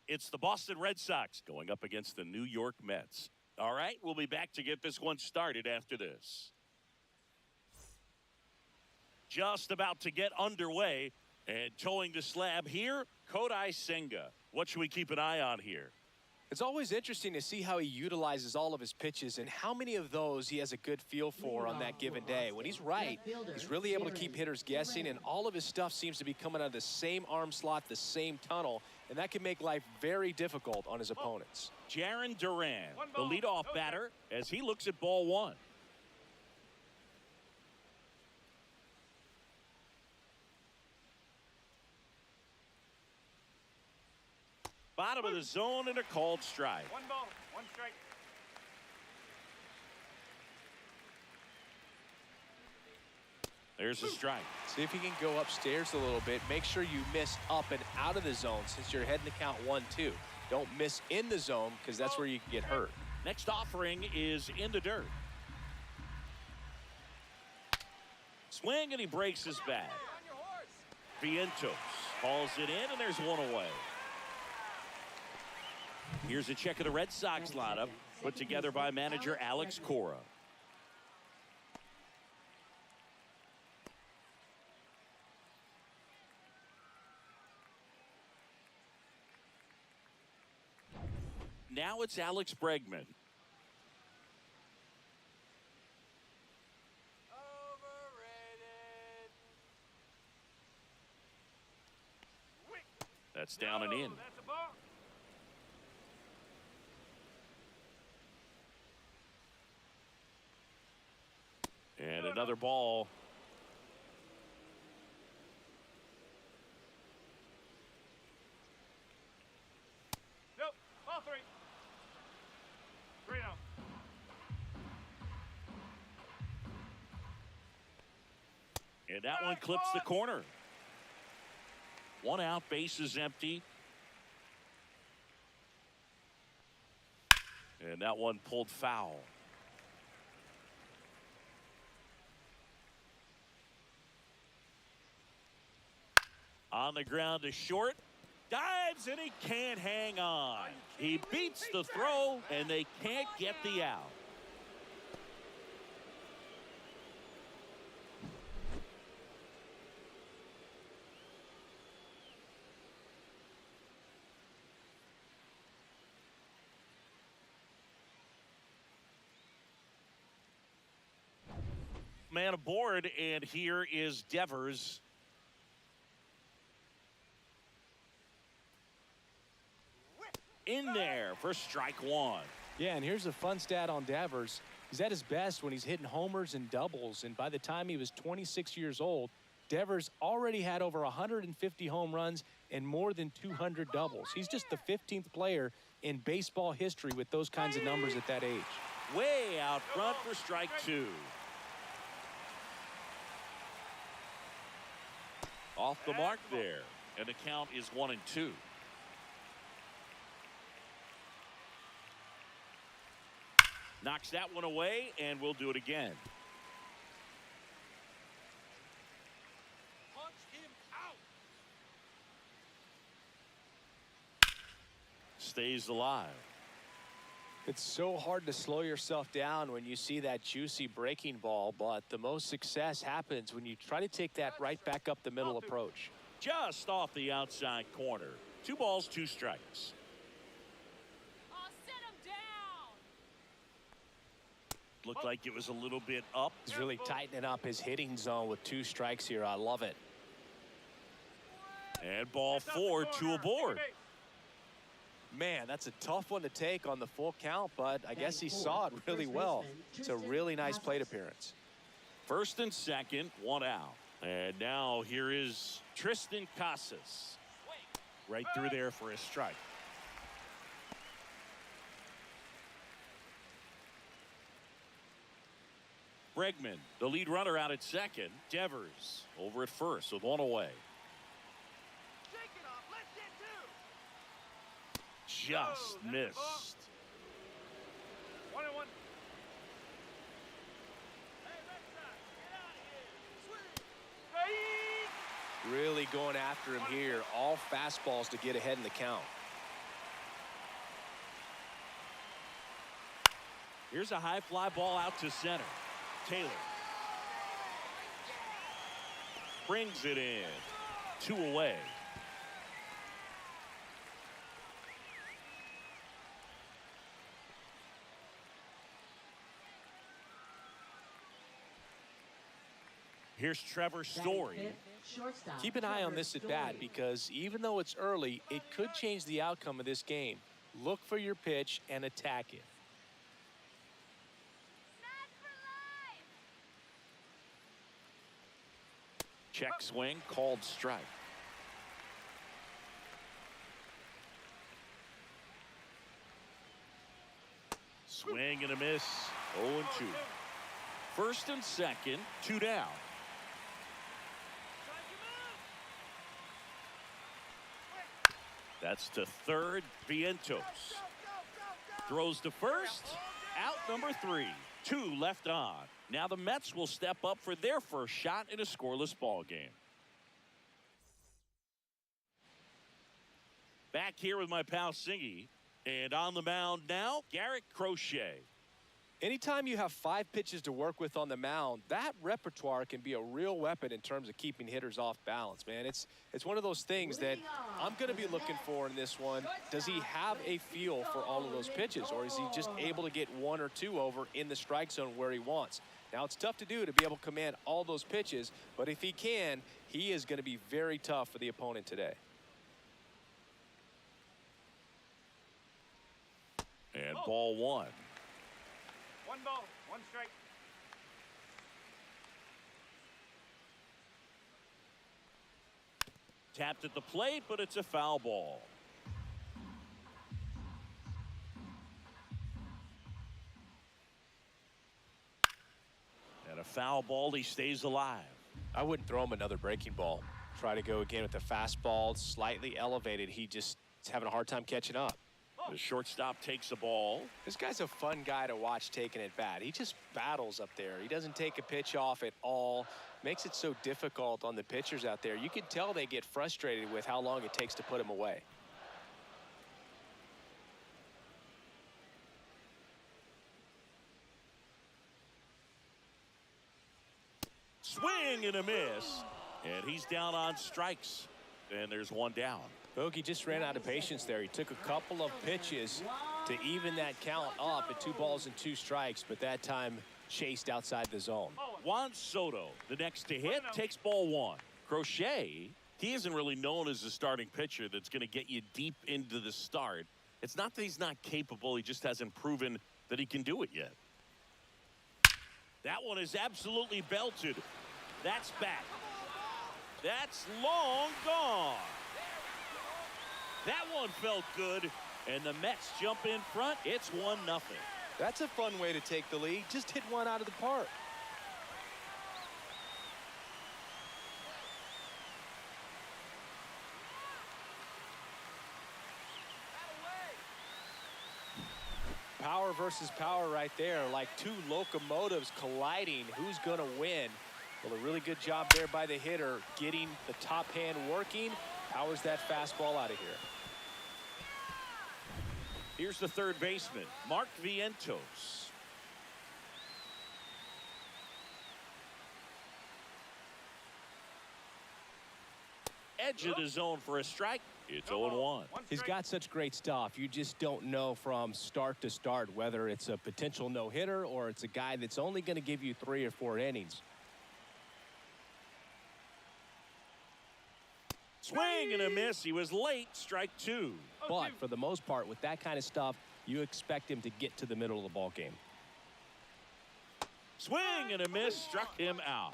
It's the Boston Red Sox going up against the New York Mets. All right, we'll be back to get this one started after this. Just about to get underway, and towing the slab here, Kodai Senga. What should we keep an eye on here? It's always interesting to see how he utilizes all of his pitches and how many of those he has a good feel for on that given day. When he's right, he's really able to keep hitters guessing, and all of his stuff seems to be coming out of the same arm slot, the same tunnel, and that can make life very difficult on his opponents. Jarren Duran, the leadoff batter, as he looks at ball one. Bottom of the zone and a called strike. 1 ball, 1 strike. There's a strike. See if you can go upstairs a little bit. Make sure you miss up and out of the zone since you're heading to count 1-2. Don't miss in the zone because that's where you can get hurt. Next offering is in the dirt. Swing, and he breaks his bat. Vientos hauls it in, and there's one away. Here's a check of the Red Sox lineup put together by manager Alex Cora. Now it's Alex Bregman. That's down and in. That's a ball. And another ball. Nope. Ball 3. 3 out. And that one clips the corner. 1 out, base is empty. And that one pulled foul. On the ground to short. Dives, and he can't hang on. He beats the throw, and they can't get the out. Man aboard, and here is Devers. In there for strike 1. Yeah, and here's a fun stat on Devers. He's at his best when he's hitting homers and doubles, and by the time he was 26 years old, Devers already had over 150 home runs and more than 200 doubles. He's just the 15th player in baseball history with those kinds of numbers at that age. Way out front for strike 2. Off the mark there, and the count is 1-2. Knocks that one away, and we'll do it again. Punch him out. Stays alive. It's so hard to slow yourself down when you see that juicy breaking ball, but the most success happens when you try to take that right back up the middle approach. Just off the outside corner. 2 balls, 2 strikes. Looked like it was a little bit up. He's really tightening up his hitting zone with 2 strikes here. I love it. And ball 4, 2 aboard. Man, that's a tough one to take on the full count, but I guess he saw it really well. It's a really nice plate appearance. First and second, 1 out. And now here is Tristan Casas. Right through there for a strike. Bregman, the lead runner out at second. Devers over at first with one away. Shake it off. Let's hit two. Just Oh, that's a missed. ball. 1-1. Hey, Red Sox, get out of here. Swing. Strike. Really going after him here. All fastballs to get ahead in the count. Here's a high fly ball out to center. Taylor brings it in. 2 away. Here's Trevor Story. Shortstop. Keep an eye on Trevor this at bat Story. because even though it's early, it could change the outcome of this game. Look for your pitch and attack it. Check swing, called strike. Swing and a miss. 0-2. First and second, 2 down. That's to third. Vientos throws to first. Out number 3. 2 left on. Now the Mets will step up for their first shot in a scoreless ball game. Back here with my pal Singy. And on the mound now, Garrett Crochet. Anytime you have 5 pitches to work with on the mound, that repertoire can be a real weapon in terms of keeping hitters off balance, man. It's one of those things that I'm going to be looking for in this one. Does he have a feel for all of those pitches, or is he just able to get 1 or 2 over in the strike zone where he wants? Now, it's tough to do to be able to command all those pitches, but if he can, he is going to be very tough for the opponent today. And ball 1. 1 ball, 1 strike. Tapped at the plate, but it's a foul ball. And a foul ball, he stays alive. I wouldn't throw him another breaking ball. Try to go again with the fastball, slightly elevated. He just is having a hard time catching up. The shortstop takes the ball. This guy's a fun guy to watch taking at bat. He just battles up there. He doesn't take a pitch off at all. Makes it so difficult on the pitchers out there. You can tell they get frustrated with how long it takes to put him away. Swing and a miss. And he's down on strikes. And there's 1 down. Bogey just ran out of patience there. He took a couple of pitches to even that count up at 2 balls and 2 strikes, but that time chased outside the zone. Juan Soto, the next to hit, takes ball 1. Crochet, he isn't really known as a starting pitcher that's going to get you deep into the start. It's not that he's not capable, he just hasn't proven that he can do it yet. That one is absolutely belted. That's back. That's long gone. That one felt good, and the Mets jump in front. It's 1-0. That's a fun way to take the lead. Just hit one out of the park. Power versus power right there, like 2 locomotives colliding. Who's going to win? Well, a really good job there by the hitter, getting the top hand working. Powers that fastball out of here. Here's the third baseman, Mark Vientos. Edge of the zone for a strike. It's 0-1. He's got such great stuff. You just don't know from start to start whether it's a potential no-hitter or it's a guy that's only going to give you 3 or 4 innings. Swing and a miss. He was late. Strike 2. But for the most part, with that kind of stuff, you expect him to get to the middle of the ball game. Swing and a miss. Struck him out.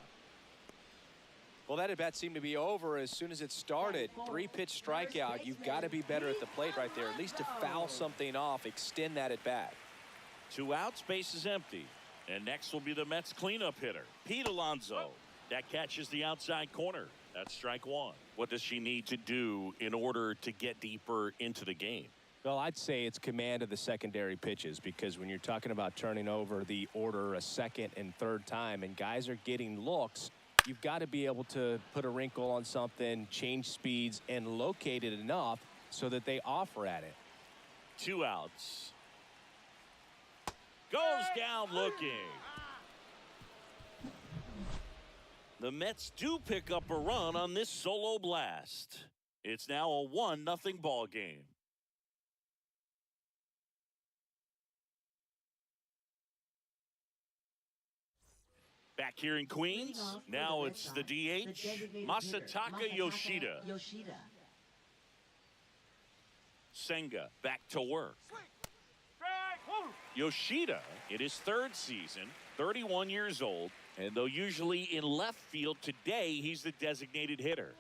Well, that at bat seemed to be over as soon as it started. 3-pitch strikeout. You've got to be better at the plate right there, at least to foul something off, extend that at bat. 2 outs, base is empty. And next will be the Mets cleanup hitter, Pete Alonso. That catches the outside corner. That's strike 1. What does she need to do in order to get deeper into the game? Well, I'd say it's command of the secondary pitches, because when you're talking about turning over the order a second and third time and guys are getting looks, you've got to be able to put a wrinkle on something, change speeds, and locate it enough so that they offer at it. 2 outs. Goes down looking. The Mets do pick up a run on this solo blast. It's now a 1-0 ball game. Back here in Queens, now it's the DH, Masataka Yoshida. Senga back to work. Yoshida in his 3rd season, 31 years old, and though usually in left field, today he's the designated hitter.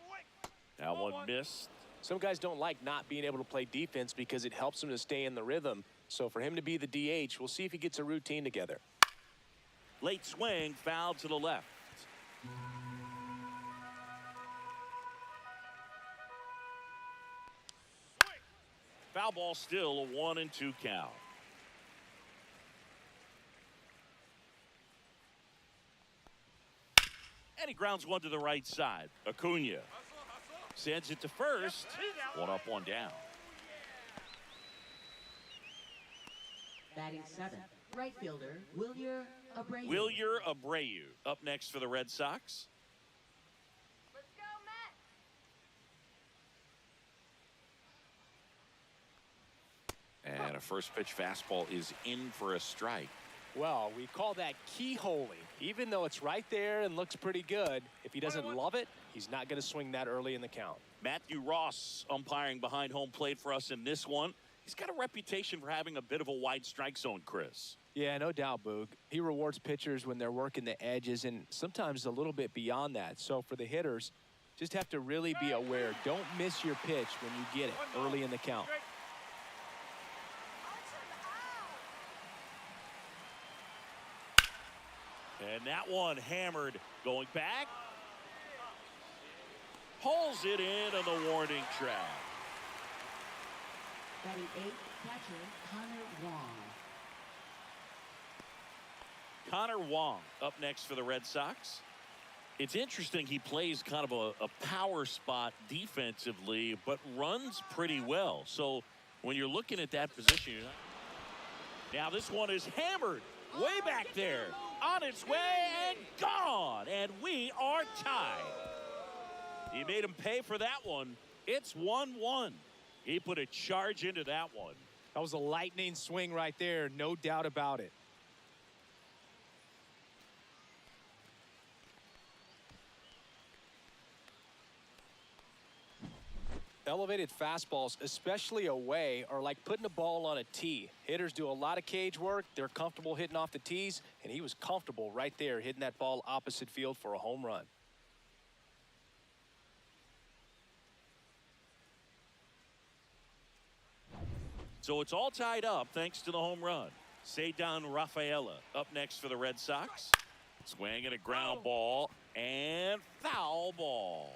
That one missed. Some guys don't like not being able to play defense because it helps them to stay in the rhythm. So for him to be the DH, we'll see if he gets a routine together. Late swing, foul to the left. Foul ball, still a 1-2 count. And he grounds one to the right side. Acuna sends it to first. 1 up, 1 down. Batting 7th, right fielder, Wilyer Abreu. Wilyer Abreu up next for the Red Sox. Let's go, Mets! And a first pitch fastball is in for a strike. Well, we call that keyholing. Even though it's right there and looks pretty good, if he doesn't love it, he's not going to swing that early in the count. Matthew Ross umpiring behind home plate for us in this one. He's got a reputation for having a bit of a wide strike zone, Chris. Yeah, no doubt, Boog. He rewards pitchers when they're working the edges and sometimes a little bit beyond that. So for the hitters, just have to really be aware. Don't miss your pitch when you get it early in the count. And that one hammered, going back. Pulls it in on the warning track. Batting 8th, catcher, Connor Wong. Connor Wong up next for the Red Sox. It's interesting, he plays kind of a power spot defensively, but runs pretty well. So when you're looking at that position, now this one is hammered way back there, on its way and gone, and we are tied. He made him pay for that one. It's 1-1. He put a charge into that one. That was a lightning swing right there, no doubt about it. Elevated fastballs, especially away, are like putting a ball on a tee. Hitters do a lot of cage work. They're comfortable hitting off the tees, and he was comfortable right there hitting that ball opposite field for a home run. So it's all tied up thanks to the home run. Ceddanne Rafaela up next for the Red Sox. Swing and a ground ball and foul ball.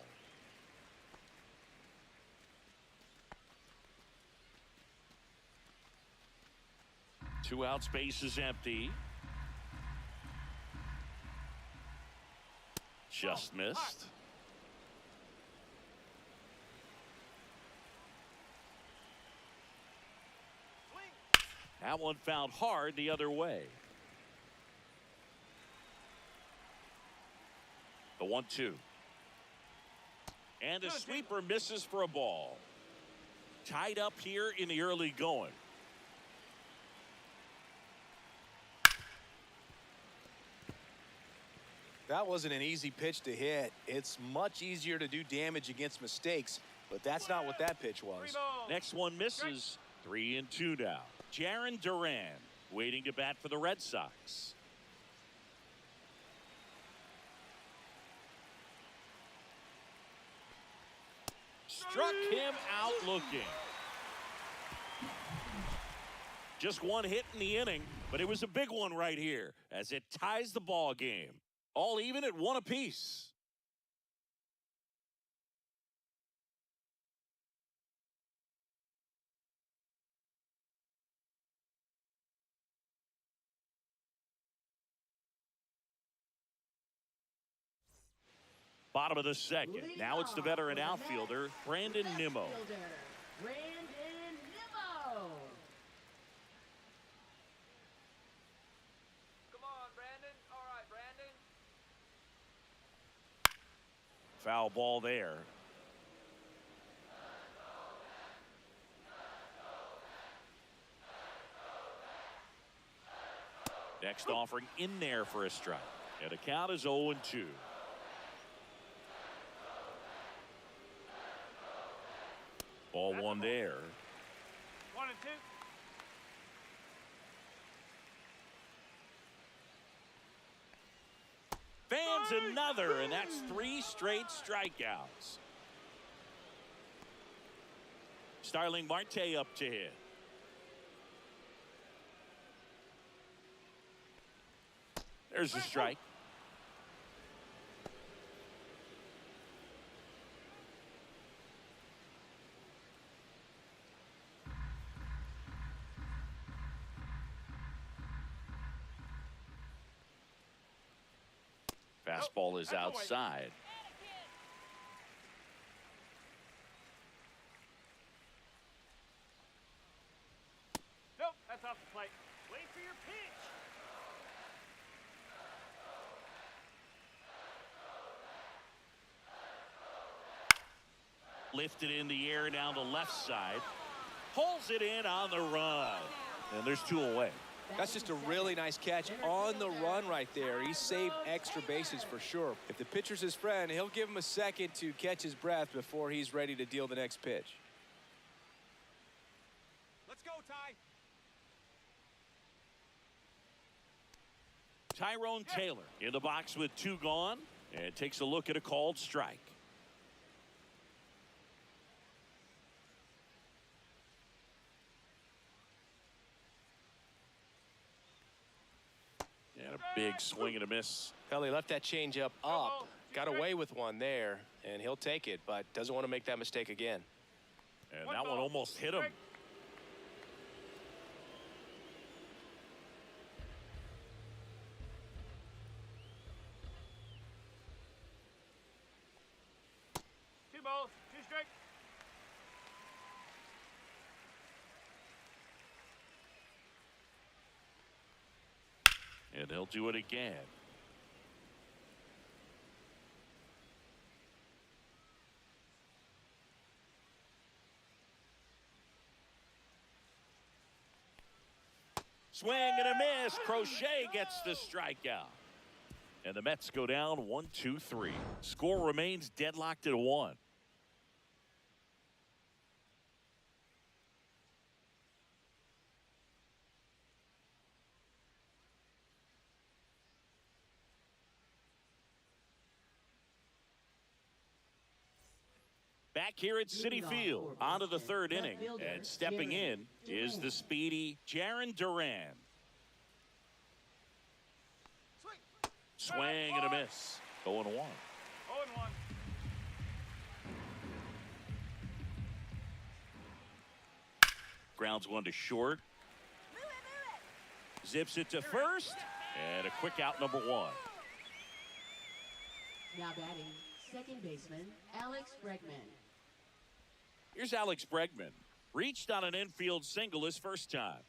Two out, space is empty. Just missed. That one found hard the other way. The 1-2. And the sweeper misses for a ball. Tied up here in the early going. That wasn't an easy pitch to hit. It's much easier to do damage against mistakes, but that's not what that pitch was. Next one misses. 3-2 now. Jarren Duran waiting to bat for the Red Sox. struck him out looking. Just one hit in the inning, but it was a big one right here as it ties the ball game. All even at 1 apiece. Bottom of the second. Now it's the veteran outfielder, Brandon Nimmo. Brandon Nimmo. Come on, Brandon. All right, Brandon. Foul ball there. Next offering in there for a strike. And the count is 0-2. Ball one there. 1 and 2. Fans another, and that's 3 straight strikeouts. Starling Marte up to hit. There's a strike. Fastball is outside. Nope, that's off the plate. Wait for your pitch. Lifted in the air down the left side. Pulls it in on the run. And there's 2 away. That's just a really nice catch on the run right there. He saved extra bases for sure. If the pitcher's his friend, he'll give him a second to catch his breath before he's ready to deal the next pitch. Let's go, Ty. Tyrone Taylor in the box with 2 gone and takes a look at a called strike. And a big swing and a miss. Well, he left that changeup up, got away with one there, and he'll take it, but doesn't want to make that mistake again. And that one almost hit him. Two balls, 2 strikes. And he'll do it again. Swing and a miss. Crochet gets the strikeout. And the Mets go down 1-2-3. Score remains deadlocked at 1. Back here at Citi Field, on to the 3rd inning, and stepping in is the speedy Jarren Duran. Swing and a miss. 0-1. 0-1. Grounds one to short. Zips it to first, and a quick out, number 1. Now batting, second baseman, Alex Bregman. Here's Alex Bregman. Reached on an infield single his first time.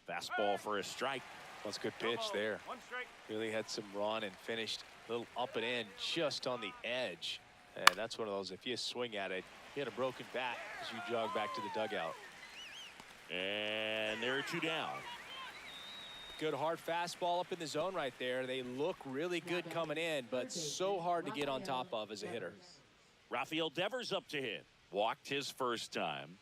Fastball for a strike. That's a good pitch there. 1 strike. Really had some run and finished a little up and in just on the edge. And that's one of those, if you swing at it, you hit a broken bat as you jog back to the dugout. And there are 2 down. Good hard fastball up in the zone right there. They look really good coming in, but so hard to get on top of as a hitter. Rafael Devers up to hit. Walked his first time.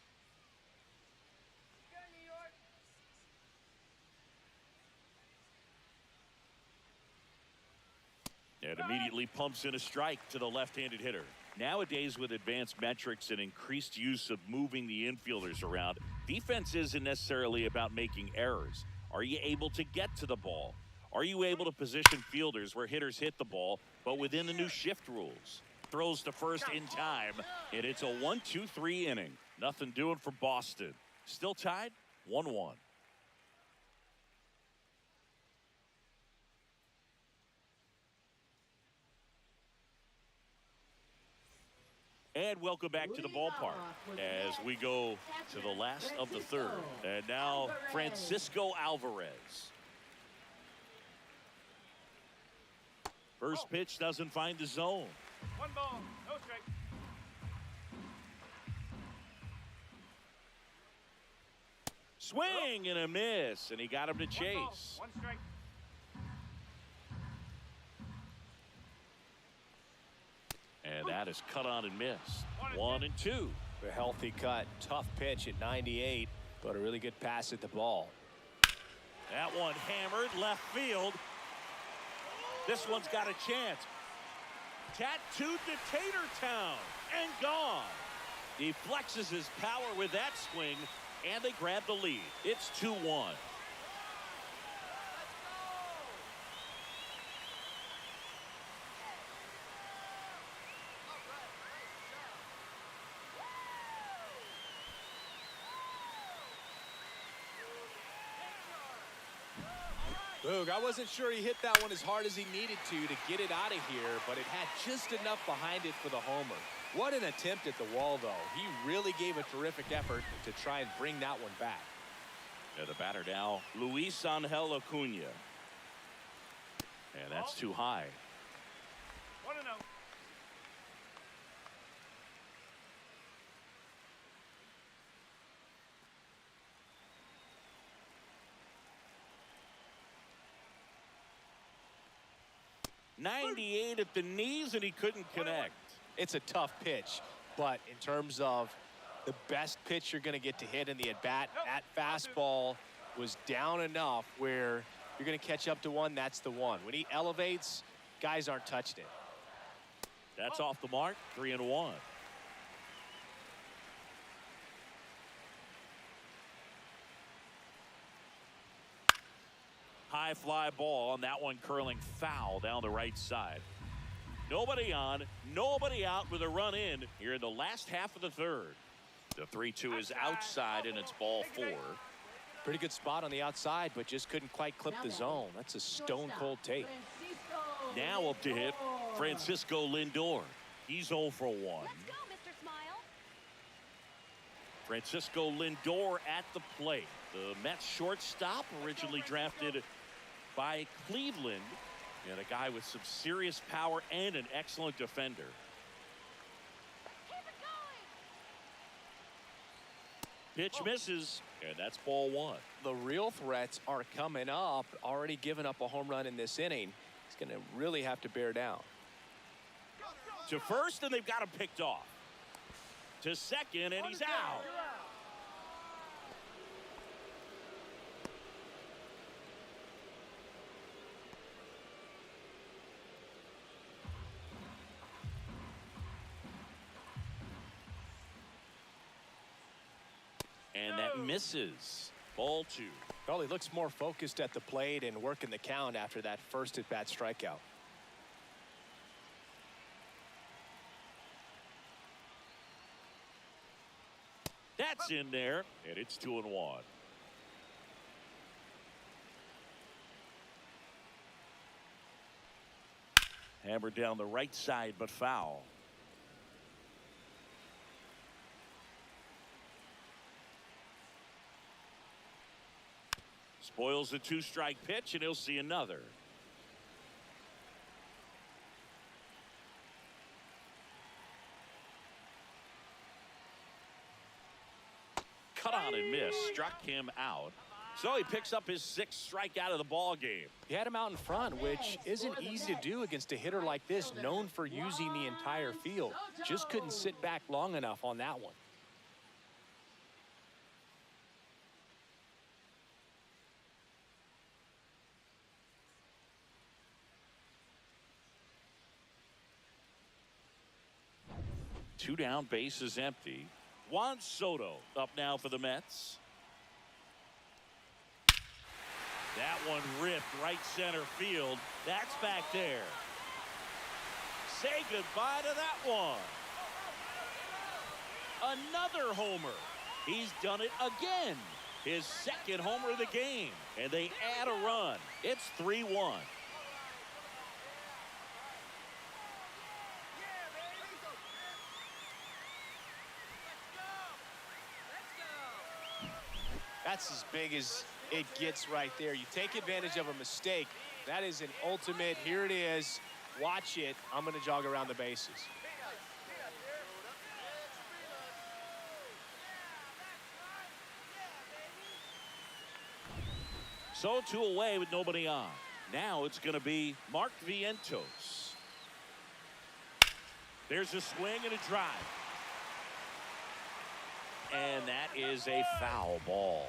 And immediately pumps in a strike to the left-handed hitter. Nowadays, with advanced metrics and increased use of moving the infielders around, defense isn't necessarily about making errors. Are you able to get to the ball? Are you able to position fielders where hitters hit the ball, but within the new shift rules? Throws to first in time, and it's a 1-2-3 inning. Nothing doing for Boston. Still tied, 1-1. And welcome back to the ballpark as we go to the last of the third. And now Francisco Alvarez. First pitch doesn't find the zone. 1 ball, no strike. Swing and a miss, and he got him to 1 ball, chase. 1 strike. And that is cut on and missed. 1-2. A healthy cut. Tough pitch at 98, but a really good pass at the ball. That one hammered left field. This one's got a chance. Tattooed to Tatertown and gone. He flexes his power with that swing, and they grab the lead. It's 2-1. Boog, I wasn't sure he hit that one as hard as he needed to get it out of here, but it had just enough behind it for the homer. What an attempt at the wall, though. He really gave a terrific effort to try and bring that one back. Yeah, the batter now, Luis Angel Acuna. And that's too high. 1-0. .98 at the knees, and he couldn't connect. It's a tough pitch, but in terms of the best pitch you're going to get to hit in the at-bat, that fastball was down enough where you're going to catch up to one, that's the one. When he elevates, guys aren't touching it. That's off the mark, 3-1. High fly ball, and that one curling foul down the right side. Nobody on, nobody out with a run in here in the last half of the third. The 3-2 is outside, and it's ball 4. Pretty good spot on the outside, but just couldn't quite clip the zone. That's a stone cold take. Now up to hit Francisco Lindor. He's 0 for 1. Let's go, Mr. Smile. Francisco Lindor at the plate. The Mets shortstop, originally drafted by Cleveland, and a guy with some serious power and an excellent defender. Keep it going. Pitch misses, and that's ball 1. The real threats are coming up. Already given up a home run in this inning. He's going to really have to bear down. To first, and they've got him picked off. To second, and he's out. And that misses. Ball 2. Well, he looks more focused at the plate and working the count after that first at-bat strikeout. That's in there, and it's 2-1. Hammered down the right side, but foul. Spoils the 2-strike pitch, and he'll see another. Cut on and miss, struck him out. So he picks up his 6th strikeout of the ball game. He had him out in front, which isn't easy to do against a hitter like this, known for using the entire field. Just couldn't sit back long enough on that one. Two down, base is empty. Juan Soto up now for the Mets. That one ripped right center field. That's back there. Say goodbye to that one. Another homer. He's done it again. His second homer of the game. And they add a run. It's 3-1. That's as big as it gets right there. You take advantage of a mistake. That is an ultimate. Here it is. Watch it. I'm going to jog around the bases. So 2 away with nobody on. Now it's going to be Mark Vientos. There's a swing and a drive. And that is a foul ball.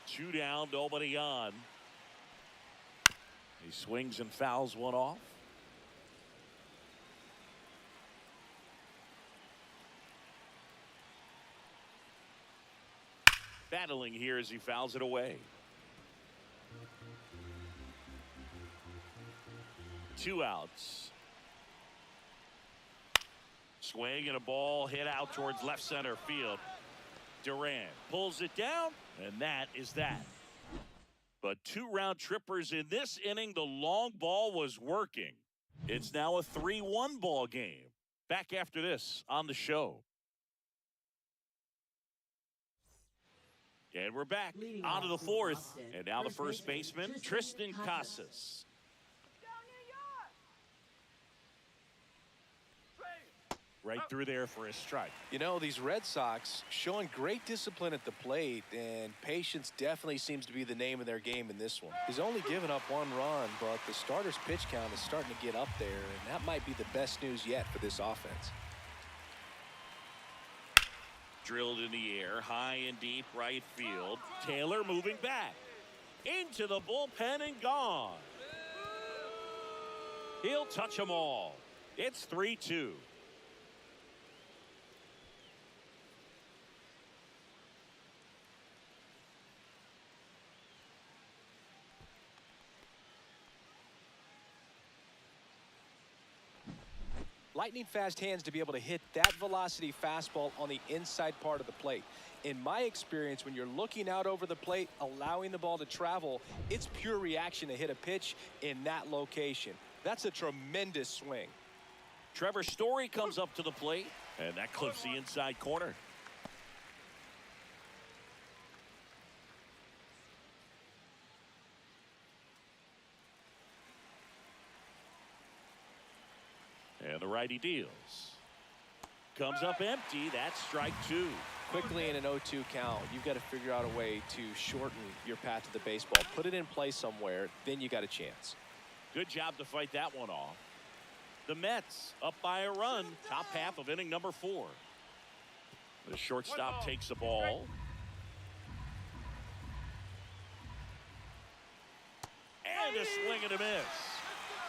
Two down, nobody on. He swings and fouls one off. Battling here as he fouls it away. 2 outs. Swing and a ball hit out towards left center field. Durant pulls it down, and that is that. But 2 round trippers in this inning. The long ball was working. It's now a 3-1 ball game. Back after this on the show. And we're back onto the 4th. And now the first baseman, Tristan Casas. Right through there for a strike. You know, these Red Sox showing great discipline at the plate, and patience definitely seems to be the name of their game in this one. He's only given up 1 run, but the starter's pitch count is starting to get up there, and that might be the best news yet for this offense. Drilled in the air, high and deep right field. Taylor moving back into the bullpen and gone. He'll touch them all. It's 3-2. Lightning fast hands to be able to hit that velocity fastball on the inside part of the plate. In my experience, when you're looking out over the plate, allowing the ball to travel, it's pure reaction to hit a pitch in that location. That's a tremendous swing. Trevor Story comes up to the plate, and that clips the inside corner. And the righty deals. Comes up empty. That's strike 2. Quickly in an 0-2 count, you've got to figure out a way to shorten your path to the baseball. Put it in play somewhere, then you got a chance. Good job to fight that one off. The Mets up by a run. Top half of inning number 4. The shortstop takes the ball. And a swing and a miss.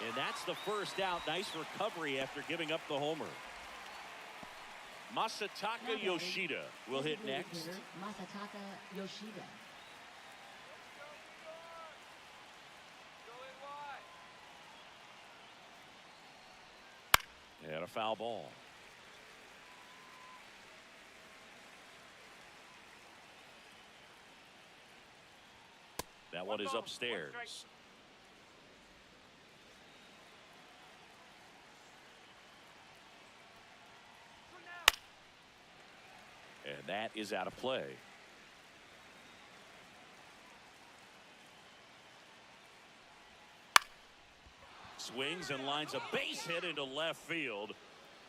And that's the first out. Nice recovery after giving up the homer. Masataka Yoshida will hit next. Masataka Yoshida. And a foul ball. That one is upstairs. And that is out of play. Swings and lines a base hit into left field.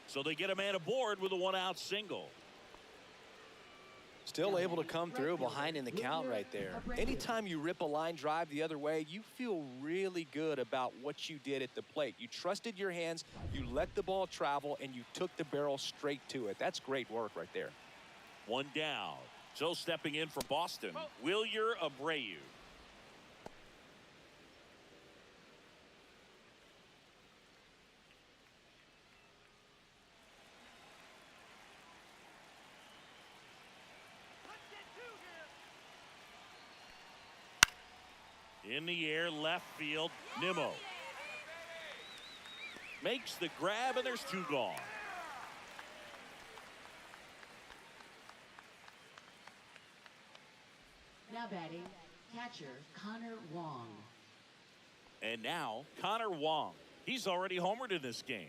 So they get a man aboard with a 1-out single. Still able to come through behind in the count right there. Anytime you rip a line drive the other way, you feel really good about what you did at the plate. You trusted your hands, you let the ball travel, and you took the barrel straight to it. That's great work right there. 1 down. So stepping in for Boston, Wilyer Abreu. In the air, left field, Nimmo. Makes the grab, and there's two gone. Now batting, catcher Connor Wong. And now, Connor Wong. He's already homered in this game.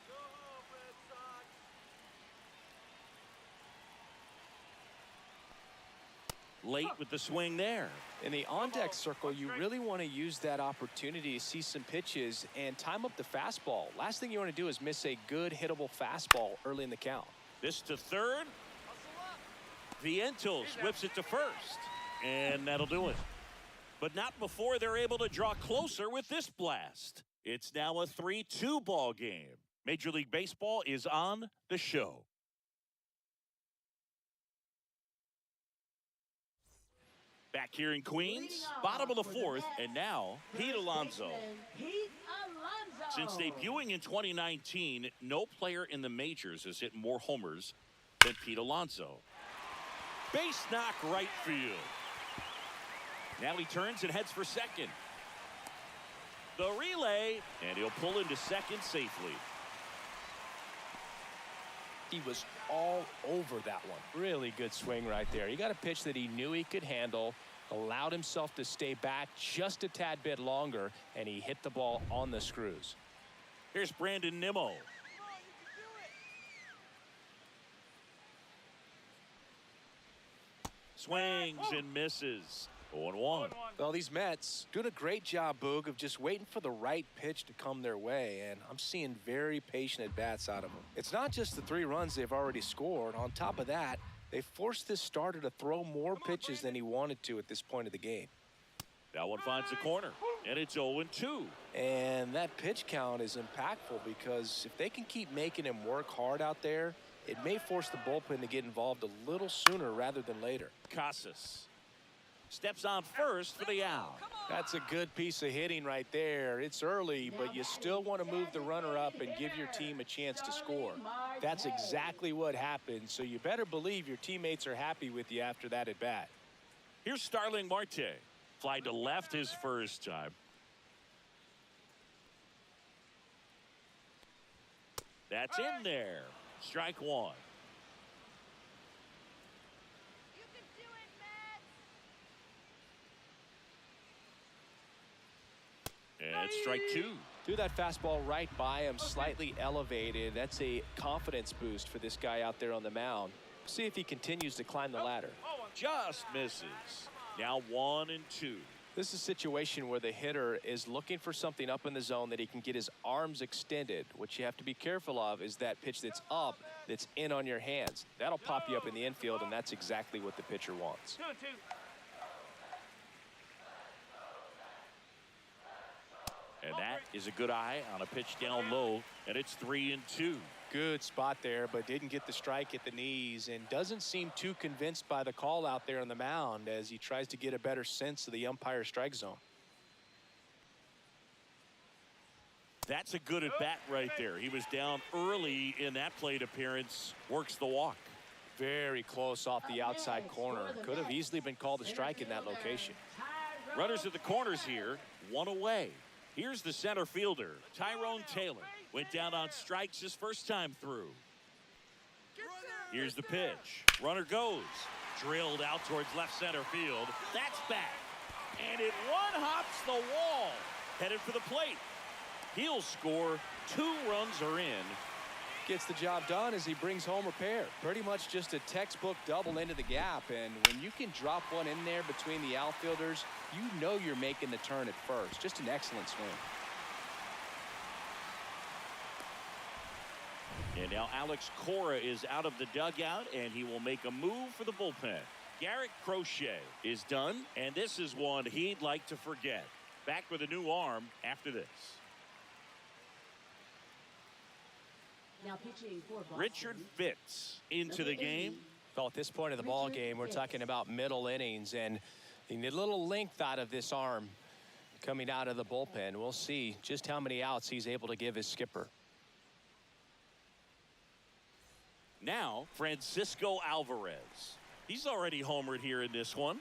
Go home, Red Sox. Late with the swing there. In the on-deck circle, you really want to use that opportunity to see some pitches and time up the fastball. Last thing you want to do is miss a good hittable fastball early in the count. This to third. Hustle up. Vientos whips it to first. And that'll do it. But not before they're able to draw closer with this blast. It's now a 3-2 ball game. Major League Baseball is on the show. Back here in Queens, bottom of the fourth, and now Pete Alonso. Pete Alonso. Since debuting in 2019, no player in the majors has hit more homers than Pete Alonso. Base knock right field. Now he turns and heads for second. The relay, and he'll pull into second safely. He was all over that one. Really good swing right there. He got a pitch that he knew he could handle, allowed himself to stay back just a tad bit longer, and he hit the ball on the screws. Here's Brandon Nimmo. Come on, you can do it. Swings and misses. 0-1. 1-1. Well, these Mets doing a great job, Boog, of just waiting for the right pitch to come their way, and I'm seeing very patient at-bats out of them. It's not just the 3 runs they've already scored. On top of that, they forced this starter to throw more pitches than he wanted to at this point of the game. That one finds the corner, and it's 0-2. And that pitch count is impactful because if they can keep making him work hard out there, it may force the bullpen to get involved a little sooner rather than later. Casas steps on first for the out. That's a good piece of hitting right there. It's early, but you still want to move the runner up and give your team a chance to score. That's exactly what happened, so you better believe your teammates are happy with you after that at bat. Here's Starling Marte. Fly to left his first time. That's in there. Strike one. You can do it, Matt. And strike two. Threw that fastball right by him, slightly elevated. That's a confidence boost for this guy out there on the mound. See if he continues to climb the ladder. Just misses. Now 1-2. This is a situation where the hitter is looking for something up in the zone that he can get his arms extended. What you have to be careful of is that pitch that's up, that's in on your hands. That'll pop you up in the infield, and that's exactly what the pitcher wants. 2-2. And that is a good eye on a pitch down low, and it's 3-2. Good spot there, but didn't get the strike at the knees and doesn't seem too convinced by the call out there on the mound as he tries to get a better sense of the umpire strike zone. That's a good at bat right there. He was down early in that plate appearance. Works the walk. Very close off the outside corner. Could have easily been called a strike in that location. Runners at the corners here, one away. Here's the center fielder, Tyrone Taylor. Went down on strikes his first time through. Here's the pitch. Runner goes. Drilled out towards left center field. That's back. And it one-hops the wall. Headed for the plate. He'll score. 2 runs are in. Gets the job done as he brings home a pair. Pretty much just a textbook double into the gap. And when you can drop one in there between the outfielders, you know you're making the turn at first. Just an excellent swing. And now Alex Cora is out of the dugout, and he will make a move for the bullpen. Garrett Crochet is done, and this is one he'd like to forget. Back with a new arm after this. Now pitching for Boston. Richard Fitz into the game. Well, at this point of the ball game, we're talking about middle innings, and you need a little length out of this arm coming out of the bullpen. We'll see just how many outs he's able to give his skipper. Now, Francisco Alvarez. He's already homered here in this one.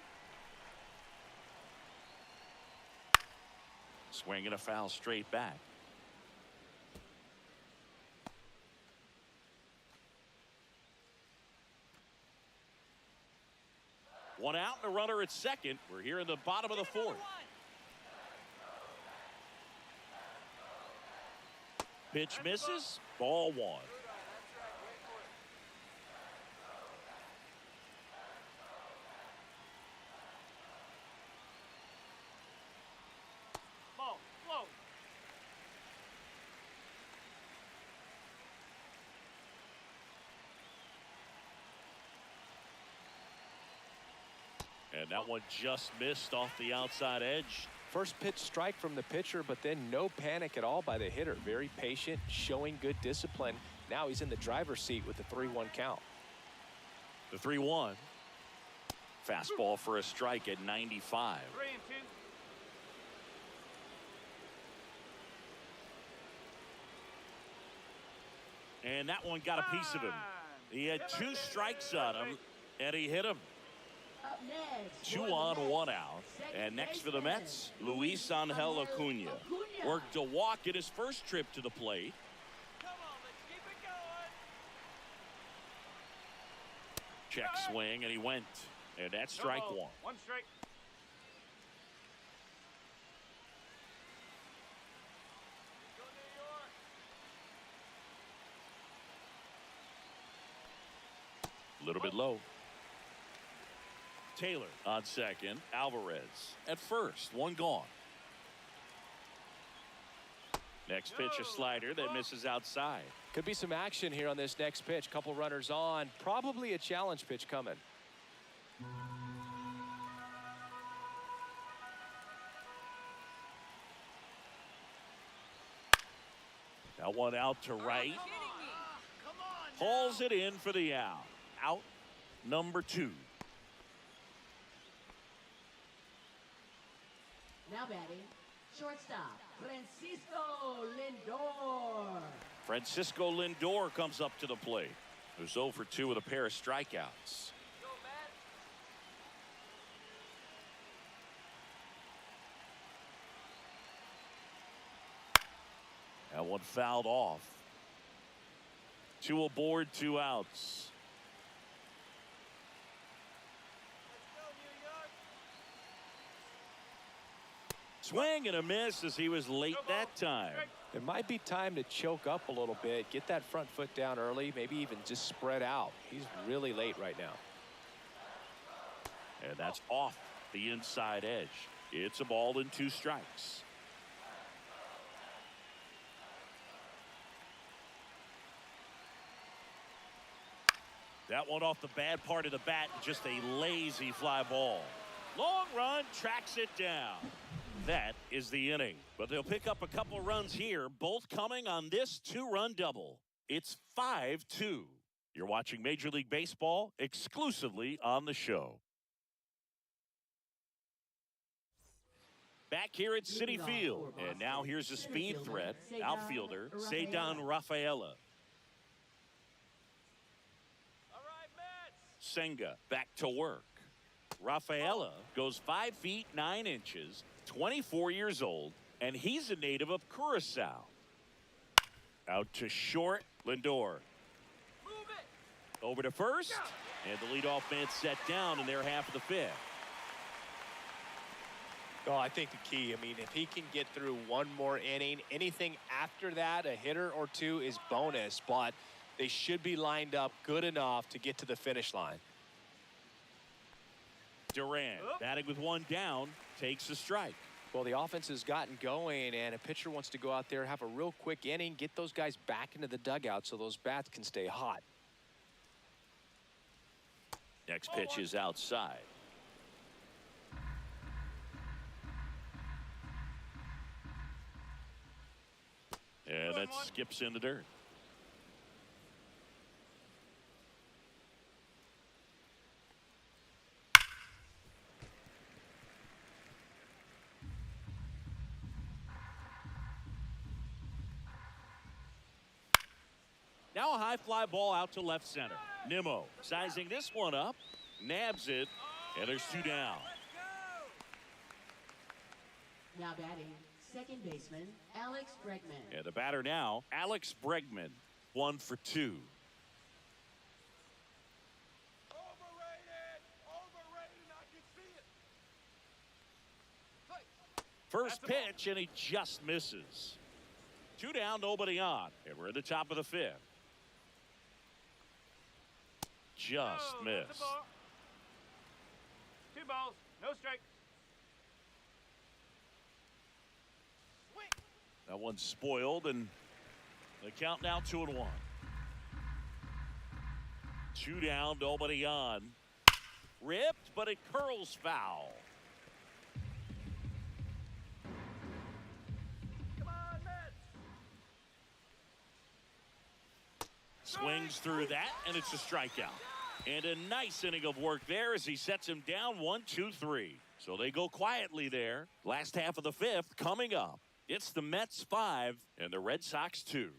Swinging a foul straight back. One out and a runner at second. We're here in the bottom of the fourth. Pitch misses. Ball one. And that one just missed off the outside edge. First pitch strike from the pitcher, but then no panic at all by the hitter. Very patient, showing good discipline. Now he's in the driver's seat with the 3-1 count. The 3-1. Fastball for a strike at 95. 3-2. And that one got a piece of him. He had 2 strikes on him, and he hit him. Up next, 2 for the on, Mets, 1 out. And next for the Mets, Luis Angel Acuna. Worked a walk in his first trip to the plate. Come on, let's keep it going. Check swing, and he went. And that's strike No ball. 1. 1 strike. Go New York. A little bit low. Taylor on second. Alvarez at first. 1 gone. Next pitch, a slider that misses outside. Could be some action here on this next pitch. Couple runners on. Probably a challenge pitch coming. That one out to right. Hauls it in for the out. Out number 2. Now batting, shortstop, Francisco Lindor. Francisco Lindor comes up to the plate. He was 0 for 2 with a pair of strikeouts. Go, Matt. That one fouled off. 2 aboard, 2 outs. Let's go, New York. Swing and a miss as he was late that time. It might be time to choke up a little bit. Get that front foot down early. Maybe even just spread out. He's really late right now. And that's off the inside edge. It's a ball and 2 strikes. That one off the bad part of the bat. Just a lazy fly ball. Long run, tracks it down. That is the inning. But they'll pick up a couple runs here, both coming on this 2-run double. It's 5-2. You're watching Major League Baseball exclusively on the show. Back here at Citi Field. And now here's a speed threat. Outfielder, Cedar Rafaela. All right, Mets. Senga back to work. Rafaela goes 5 feet 9 inches, 24 years old, and he's a native of Curacao. Out to short, Lindor. Move it. Over to first, and the leadoff man set down in their half of the 5th. Oh, I think the key, I mean, if he can get through one more inning, anything after that, a hitter or 2 is bonus, but they should be lined up good enough to get to the finish line. Duran, batting with 1 down, takes a strike. Well, the offense has gotten going, and a pitcher wants to go out there, have a real quick inning, get those guys back into the dugout so those bats can stay hot. Next pitch is outside. And that skips in the dirt. Now a high fly ball out to left center. Nimmo sizing this one up. Nabs it, and there's 2 down. Now batting, second baseman, Alex Bregman. And the batter now, Alex Bregman, 1 for 2. I can see it. First pitch, and he just misses. 2 down, nobody on, and we're at the top of the 5th. Just missed. 2 balls, no strike. That one's spoiled, and the count now 2-1. 2 down, nobody on. Ripped, but it curls foul. Come on, Mets. Swings through that, and it's a strikeout. And a nice inning of work there as he sets him down 1, 2, 3. So they go quietly there. Last half of the 5th coming up. It's the Mets 5 and the Red Sox 2.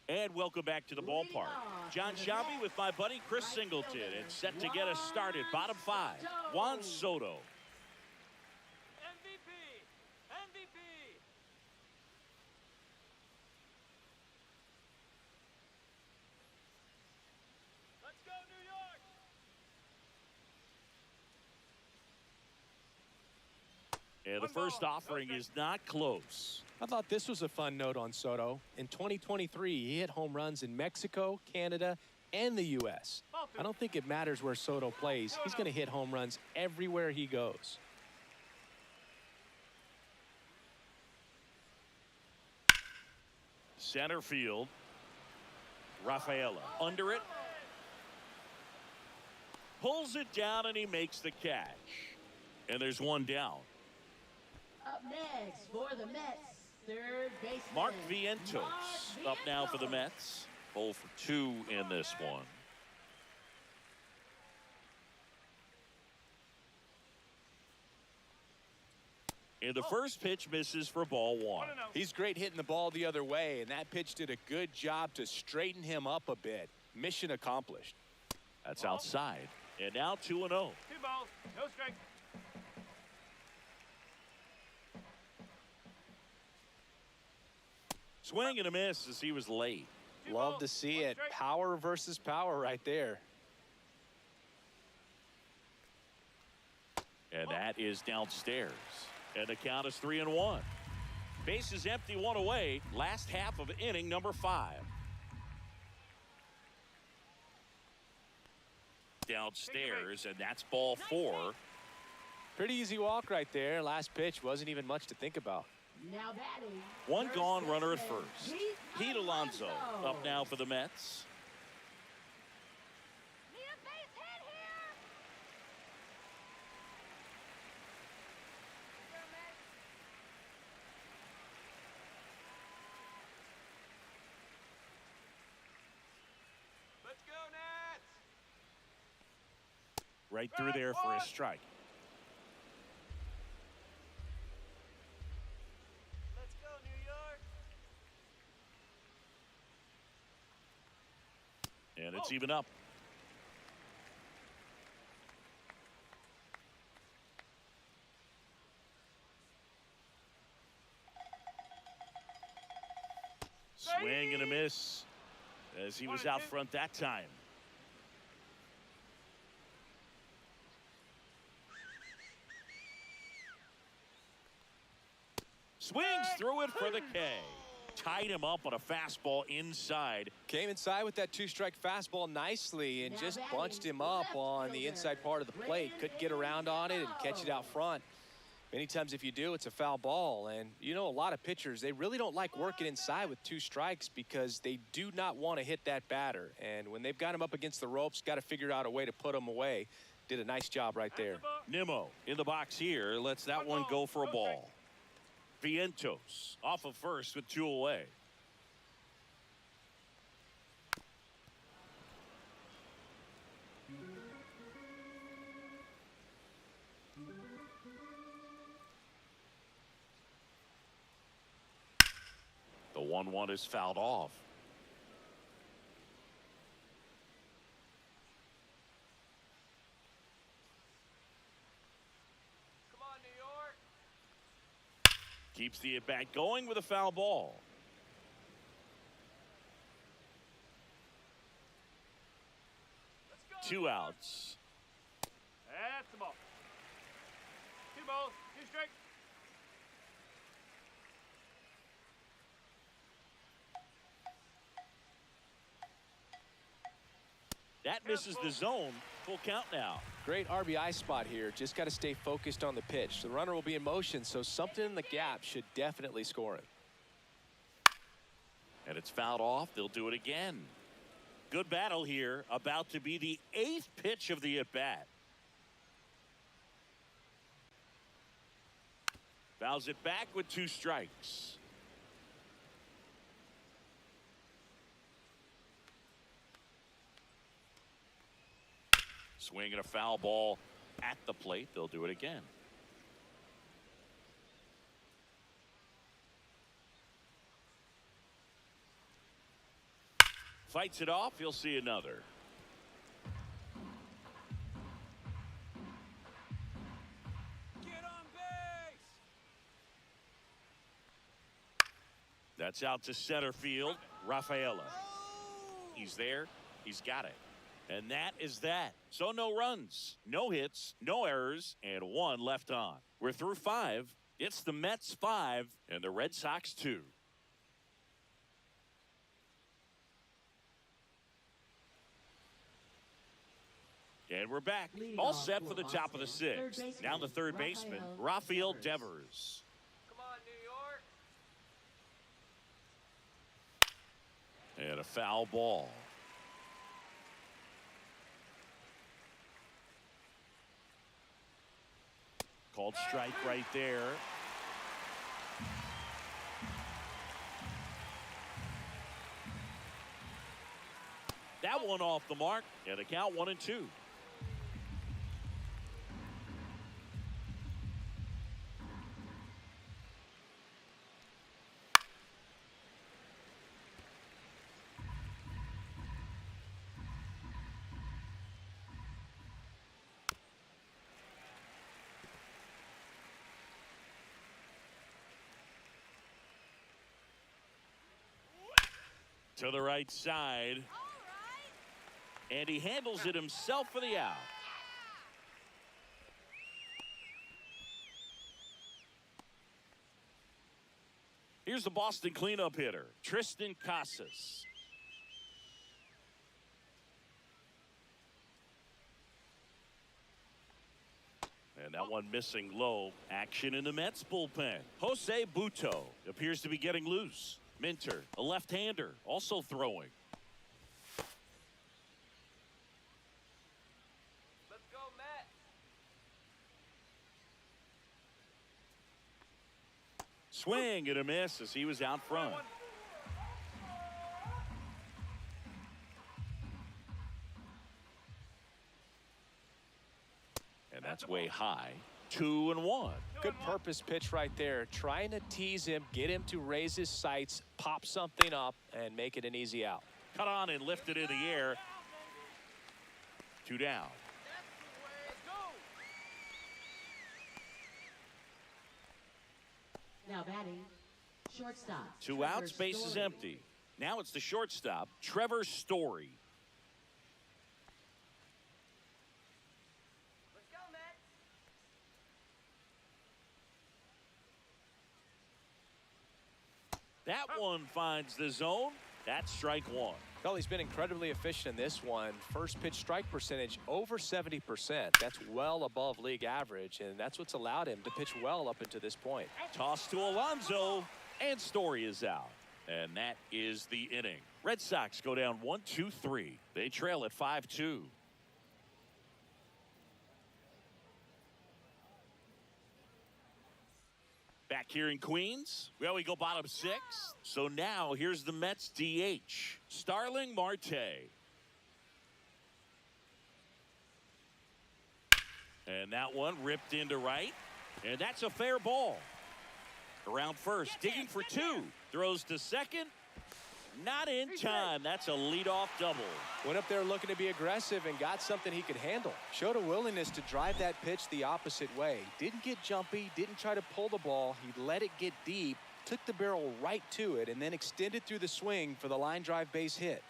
And welcome back to the ballpark. John Sciambi with my buddy Chris Singleton. It's set to get us started. Bottom 5, Juan Soto. MVP. MVP. Let's go, New York. And the first offering is not close. I thought this was a fun note on Soto. In 2023, he hit home runs in Mexico, Canada, and the U.S. I don't think it matters where Soto plays. He's going to hit home runs everywhere he goes. Center field. Rafaela under it. Pulls it down, and he makes the catch. And there's 1 down. Up next for the Mets, third baseman. Mark Vientos up now for the Mets. 0 for 2 in this one. And the first pitch misses for ball 1. He's great hitting the ball the other way, and that pitch did a good job to straighten him up a bit. Mission accomplished. That's outside. And now 2-0. 2 balls, no strike. Swing and a miss as he was late. Love to see it. Power versus power right there. And that is downstairs. And the count is 3-1. Base is empty, 1 away. Last half of inning number 5. Downstairs, and that's ball 4. Pretty easy walk right there. Last pitch wasn't even much to think about. Now batting. 1 first gone, runner at baseman, first. Pete Alonso up now for the Mets. Need a base hit here. Let's go, Nats. Right through there for a strike. Let's go, New York. And it's even up. Swing and a miss as he was out front that time. Swings through it for the K. Tied him up on a fastball inside. Came inside with that 2-strike fastball nicely and just bunched him up on the inside part of the plate. Couldn't get around on it and catch it out front. Many times if you do, it's a foul ball. And you know, a lot of pitchers, they really don't like working inside with 2 strikes because they do not want to hit that batter. And when they've got him up against the ropes, got to figure out a way to put him away. Did a nice job right there. Nimmo in the box here. Lets that one go for a ball. Vientos off of first with 2 away. The 1-1 is fouled off. Keeps the at-bat going with a foul ball. Let's go. 2 outs. That's the ball. 2 balls, 2 strikes. That misses the zone. Full count now. Great RBI spot here. Just got to stay focused on the pitch. The runner will be in motion, so something in the gap should definitely score it. And it's fouled off. They'll do it again. Good battle here. About to be the 8th pitch of the at-bat. Fouls it back with 2 strikes. Swinging a foul ball at the plate. They'll do it again. Fights it off. He'll see another. Get on base. That's out to center field. Rafaela. He's there. He's got it. And that is that. So no runs, no hits, no errors, and 1 left on. We're through 5. It's the Mets 5 and the Red Sox 2. And we're back. All set for the top of the 6th. Now the third baseman, Rafael Devers. Come on, New York. And a foul ball. Called strike right there. That one off the mark, and a count 1-2. To the right side. And he handles it himself for the out. Here's the Boston cleanup hitter, Tristan Casas. And that one missing low. Action in the Mets bullpen. Jose Buto appears to be getting loose. Minter, a left-hander, also throwing. Let's go, Mets. Swing and a miss as he was out front. And that's way high. 2-1. Good purpose pitch right there. Trying to tease him, get him to raise his sights, pop something up, and make it an easy out. Cut on and lifted in the air. 2 down. Let's go. Now batting, shortstop. 2 outs, base is Story. empty. Now it's the shortstop, Trevor Story. Let's go, Mets. That one finds the zone. That's strike 1. Well, he's been incredibly efficient in this one. First pitch strike percentage over 70%. That's well above league average, and that's what's allowed him to pitch well up until this point. Toss to Alonso, and Story is out. And that is the inning. Red Sox go down 1-2-3. They trail at 5-2. Back here in Queens, well, we go bottom 6. So now here's the Mets DH, Starling Marte. And that one ripped into right. And that's a fair ball. Around first, digging for 2. Throws to second. Not in time. That's a leadoff double. Went up there looking to be aggressive and got something he could handle. Showed a willingness to drive that pitch the opposite way. Didn't get jumpy, didn't try to pull the ball. He let it get deep, took the barrel right to it, and then extended through the swing for the line drive base hit.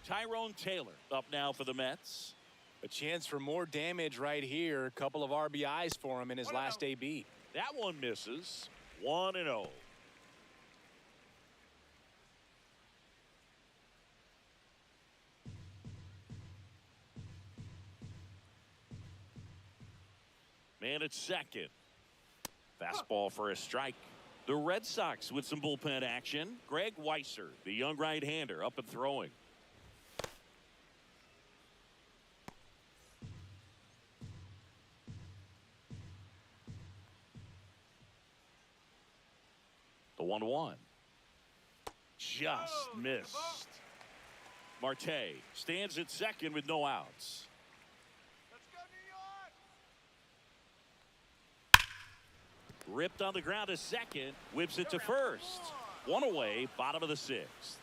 Tyrone Taylor up now for the Mets. A chance for more damage right here. A couple of RBIs for him in his last AB. That one misses. 1-0. Man at second. Fastball for a strike. The Red Sox with some bullpen action. Greg Weisser, the young right-hander, up and throwing. The 1-1. Just missed. Marte stands at second with no outs. Let's go, New York! Ripped on the ground to second. Whips it to first. One away, bottom of the sixth.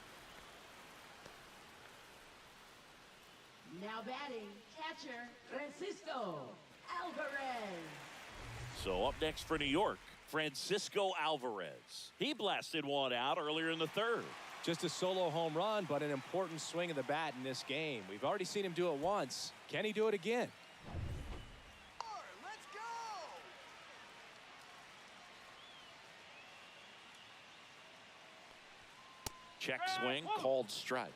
Now batting, catcher Francisco Alvarez. So up next for New York, Francisco Alvarez. He blasted one out earlier in the third. Just a solo home run, but an important swing of the bat in this game. We've already seen him do it once. Can he do it again? Let's go! Check swing, called strike.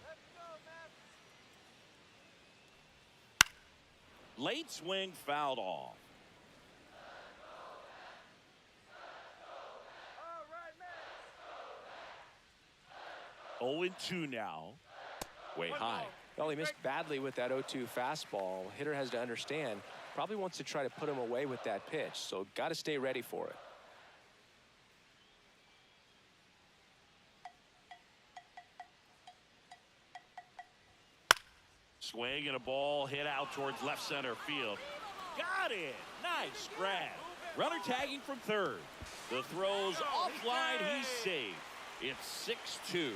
Let's go, Mets! Late swing fouled off. All right, Mets! 0-2 now. Way high. Well, he missed badly with that 0-2 fastball. Hitter has to understand, probably wants to try to put him away with that pitch, so got to stay ready for it. Swing and a ball hit out towards left center field. Got it. Nice grab. Runner tagging from third. The throw's offline. He's safe. It's 6-2.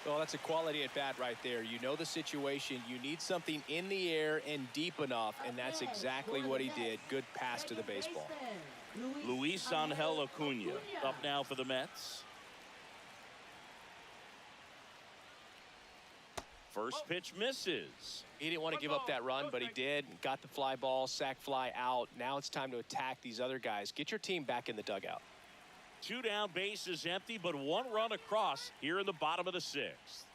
Well, that's a quality at bat right there. You know the situation. You need something in the air and deep enough, and that's exactly what he did. Good pass to the baseball. Luis Angel Acuna up now for the Mets. First pitch misses. He didn't want to give up that run, but he did. Got the fly ball, sac fly out. Now it's time to attack these other guys. Get your team back in the dugout. 2 down, base is empty, but 1 run across here in the bottom of the sixth.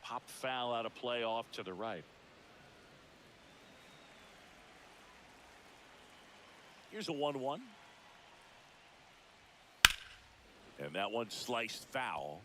Popped foul out of play off to the right. Here's a 1-1. And that one sliced foul.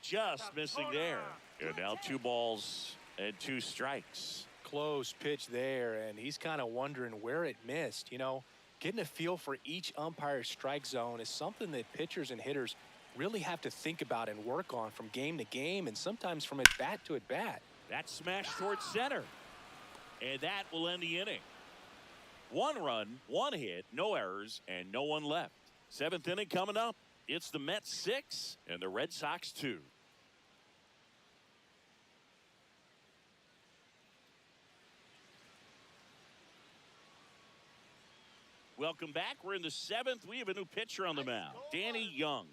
Just missing there. And now 2 balls and 2 strikes. Close pitch there, and he's kind of wondering where it missed. You know, getting a feel for each umpire's strike zone is something that pitchers and hitters really have to think about and work on from game to game, and sometimes from at bat to at bat. That smash towards center. And that will end the inning. 1 run, 1 hit, no errors, and no one left. 7th inning coming up. It's the Mets 6 and the Red Sox 2. Welcome back. We're in the 7th. We have a new pitcher on the mound, Danny Young.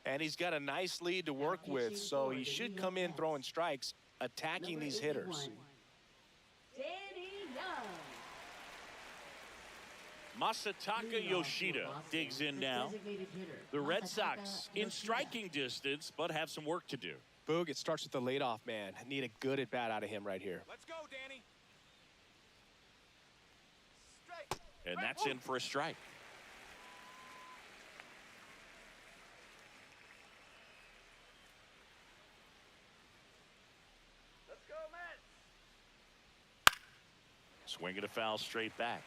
And he's got a nice lead to work with, so he should come in throwing strikes, attacking these hitters. Danny Young. Masataka Yoshida digs in now. The Red Sox in striking distance, but have some work to do. Boog, it starts with the leadoff man. Need a good at bat out of him right here. Let's go, Danny! And that's in for a strike. Let's go, Mets! Swinging a foul straight back.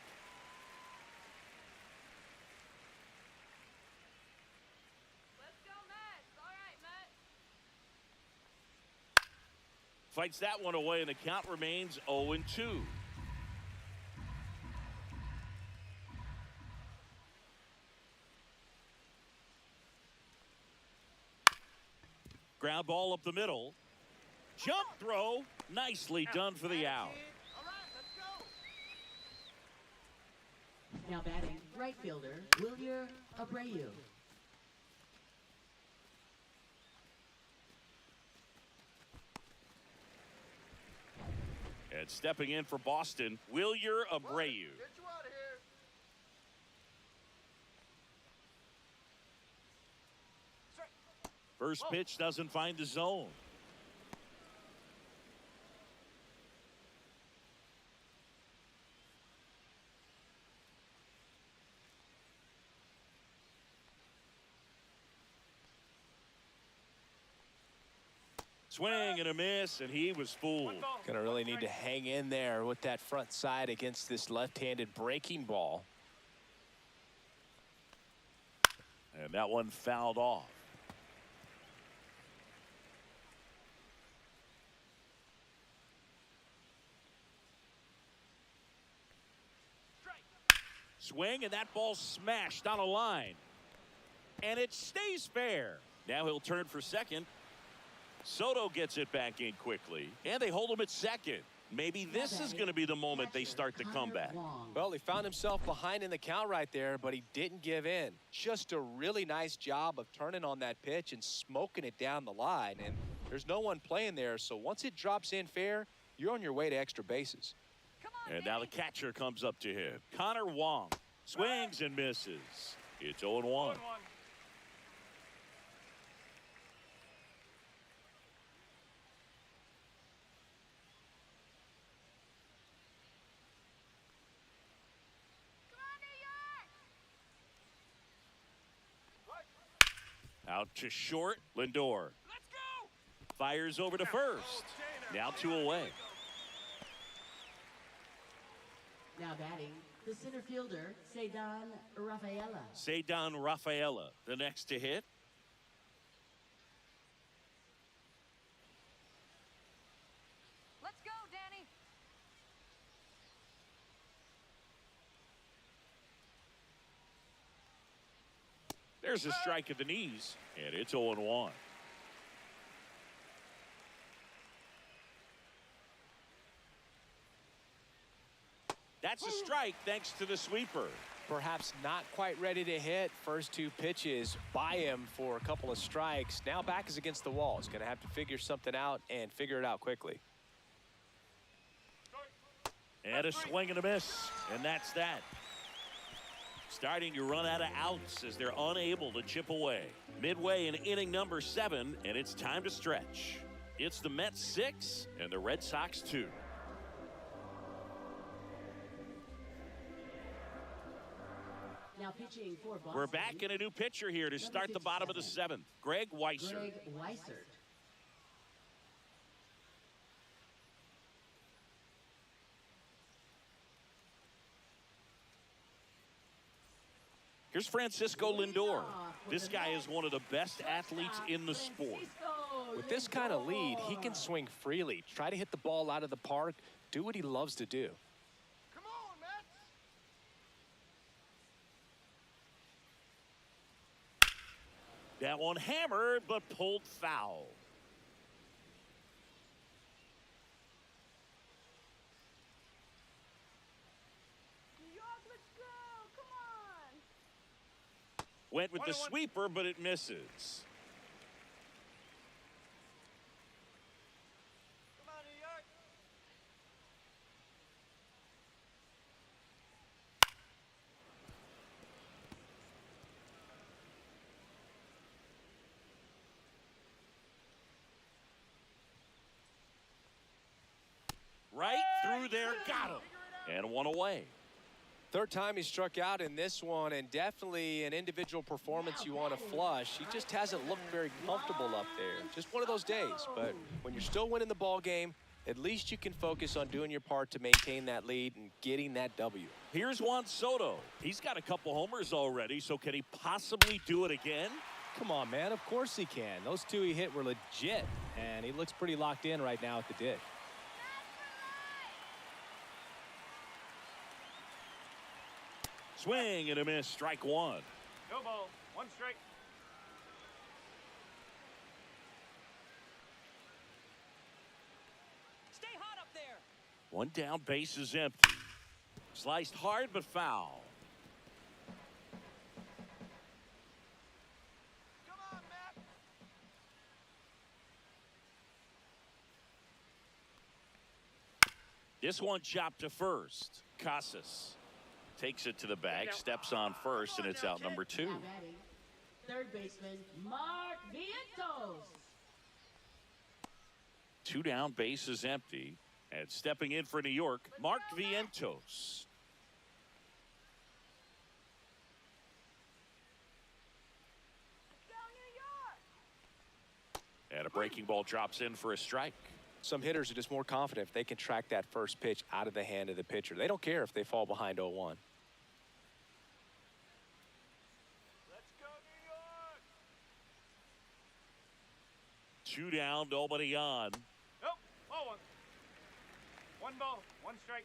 Fights that one away, and the count remains 0-2. Ground ball up the middle. Jump throw. Nicely done for the out. All right, let's go. Now batting, right fielder, Wilyer Abreu. And stepping in for Boston, Wilyer Abreu. Get you out of here. First pitch doesn't find the zone. Swing and a miss, and he was fooled. Gonna really need to hang in there with that front side against this left-handed breaking ball. And that one fouled off. Swing, and that ball smashed on a line. And it stays fair. Now he'll turn for second. Soto gets it back in quickly, and they hold him at second. Maybe this is going to be the moment they start the comeback. Well, he found himself behind in the count right there, but he didn't give in. Just a really nice job of turning on that pitch and smoking it down the line. And there's no one playing there, so once it drops in fair, you're on your way to extra bases. And now the catcher comes up to him. Connor Wong swings and misses. It's 0-1. Out to short, Lindor. Let's go. Fires over to first. Now 2 away. Now batting, the center fielder, Cedon Rafaela. Cedon Rafaela, the next to hit. Let's go, Danny. There's a strike at the knees, and it's 0-1. That's a strike thanks to the sweeper. Perhaps not quite ready to hit. First 2 pitches by him for a couple of strikes. Now back is against the wall. He's going to have to figure something out and figure it out quickly. And a swing and a miss, and that's that. Starting to run out of outs as they're unable to chip away. Midway in inning number 7, and it's time to stretch. It's the Mets 6 and the Red Sox 2. Now pitching for Boston. We're back in a new pitcher here to start the bottom of the 7th. Greg Weissert. Greg Weissert. Here's Francisco Lindor. This guy is one of the best athletes in the sport. With this kind of lead, he can swing freely, try to hit the ball out of the park, do what he loves to do. Come on, Mets. That one hammered, but pulled foul. New York, let's go. Come on. Went with the sweeper, but it misses. Come on, New York. Right through there, got him. And 1 away. Third time he struck out in this one, and definitely an individual performance you want to flush. He just hasn't looked very comfortable up there. Just one of those days. But when you're still winning the ball game, at least you can focus on doing your part to maintain that lead and getting that W. Here's Juan Soto. He's got a couple homers already, so can he possibly do it again? Come on, man. Of course he can. Those two he hit were legit, and he looks pretty locked in right now at the dick. Swing and a miss. Strike one. No ball. One strike. Stay hot up there. One down, base is empty. Sliced hard but foul. Come on, Matt. This one chopped to first. Casas takes it to the bag, steps on first, and it's out number 2. Now batting, third baseman Mark Vientos. 2 down, base is empty. And stepping in for New York, Mark Vientos. Go New York. And a breaking ball drops in for a strike. Some hitters are just more confident if they can track that first pitch out of the hand of the pitcher. They don't care if they fall behind 0-1. Let's go, New York. 2 down, nobody on. Nope. Ball one. One ball. One strike.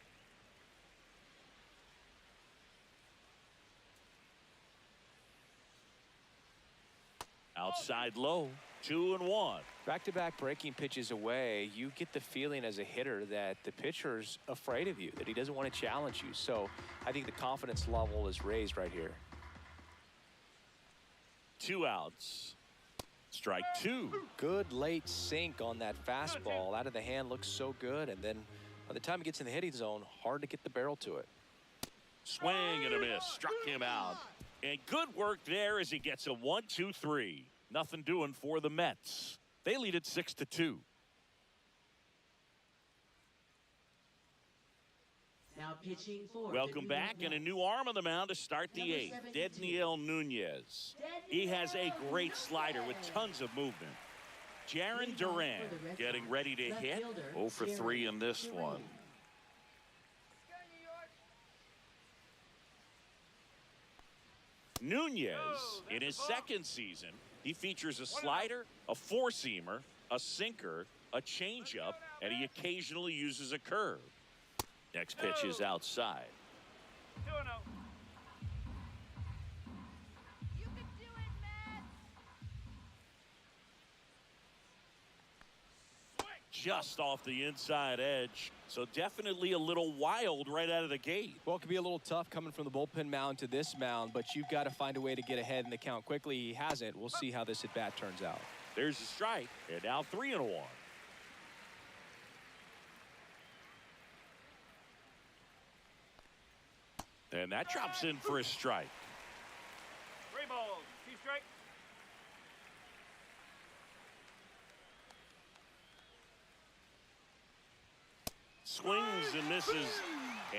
Outside low, 2-1. Back-to-back breaking pitches away, you get the feeling as a hitter that the pitcher's afraid of you, that he doesn't want to challenge you. So I think the confidence level is raised right here. 2 outs. Strike 2. Good late sink on that fastball. Out of the hand looks so good, and then by the time it gets in the hitting zone, hard to get the barrel to it. Swing and a miss. Struck him out. And good work there as he gets a 1-2-3. Nothing doing for the Mets. They lead it 6-2. Now pitching for Welcome the New back, York and a Mets. new arm on the mound to start the Number 8th. 72. Dedniel Nunez. He has a great slider with tons of movement. Jaron Duran getting ready to Left hit. fielder, 0 for 3 in this Duran. one. Go New York. Nunez, in his second season, he features a slider, a four-seamer, a sinker, a changeup, and he occasionally uses a curve. Next pitch is outside. 2-0. You can do it, Matt. Just off the inside edge, so definitely a little wild right out of the gate. Well, it could be a little tough coming from the bullpen mound to this mound, but you've got to find a way to get ahead in the count quickly. He hasn't. We'll see how this at-bat turns out. There's a strike, and now 3-1. And that drops in for a strike. 3 balls. 2 strikes. Swings and misses,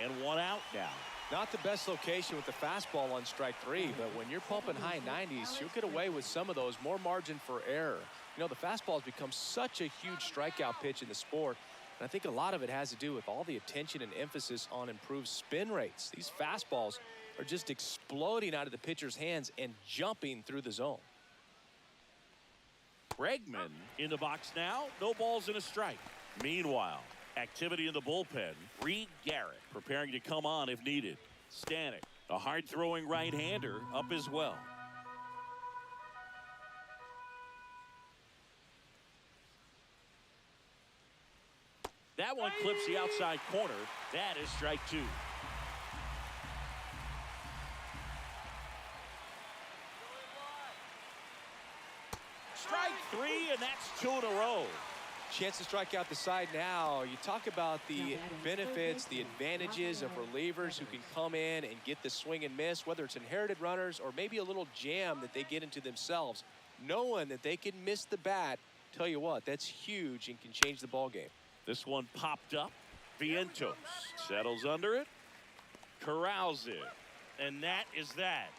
and 1 out now. Not the best location with the fastball on strike 3, but when you're pumping high 90s, you'll get away with some of those. More margin for error. You know, the fastball has become such a huge strikeout pitch in the sport, and I think a lot of it has to do with all the attention and emphasis on improved spin rates. These fastballs are just exploding out of the pitcher's hands and jumping through the zone. Bregman in the box now. No balls and a strike. Meanwhile, activity in the bullpen. Reed Garrett preparing to come on if needed. Stanek, a hard-throwing right-hander, up as well. That one clips the outside corner. That is strike 2. Strike 3, and that's 2 in a row. Chance to strike out the side now. You talk about the benefits, the advantages of relievers who can come in and get the swing and miss, whether it's inherited runners or maybe a little jam that they get into themselves. Knowing that they can miss the bat, tell you what, that's huge and can change the ball game. This one popped up. Vientos settles under it, corrals it, and that is that.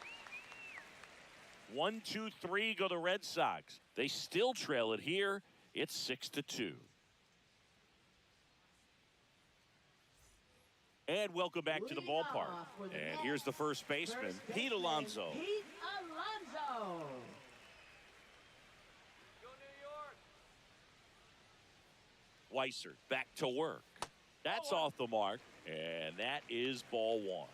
1-2-3 go the Red Sox. They still trail it here. It's 6-2. And welcome back to the ballpark. And here's the first baseman, Pete Alonso. Pete Alonso. Weiser back to work. That's off the mark, and that is ball one.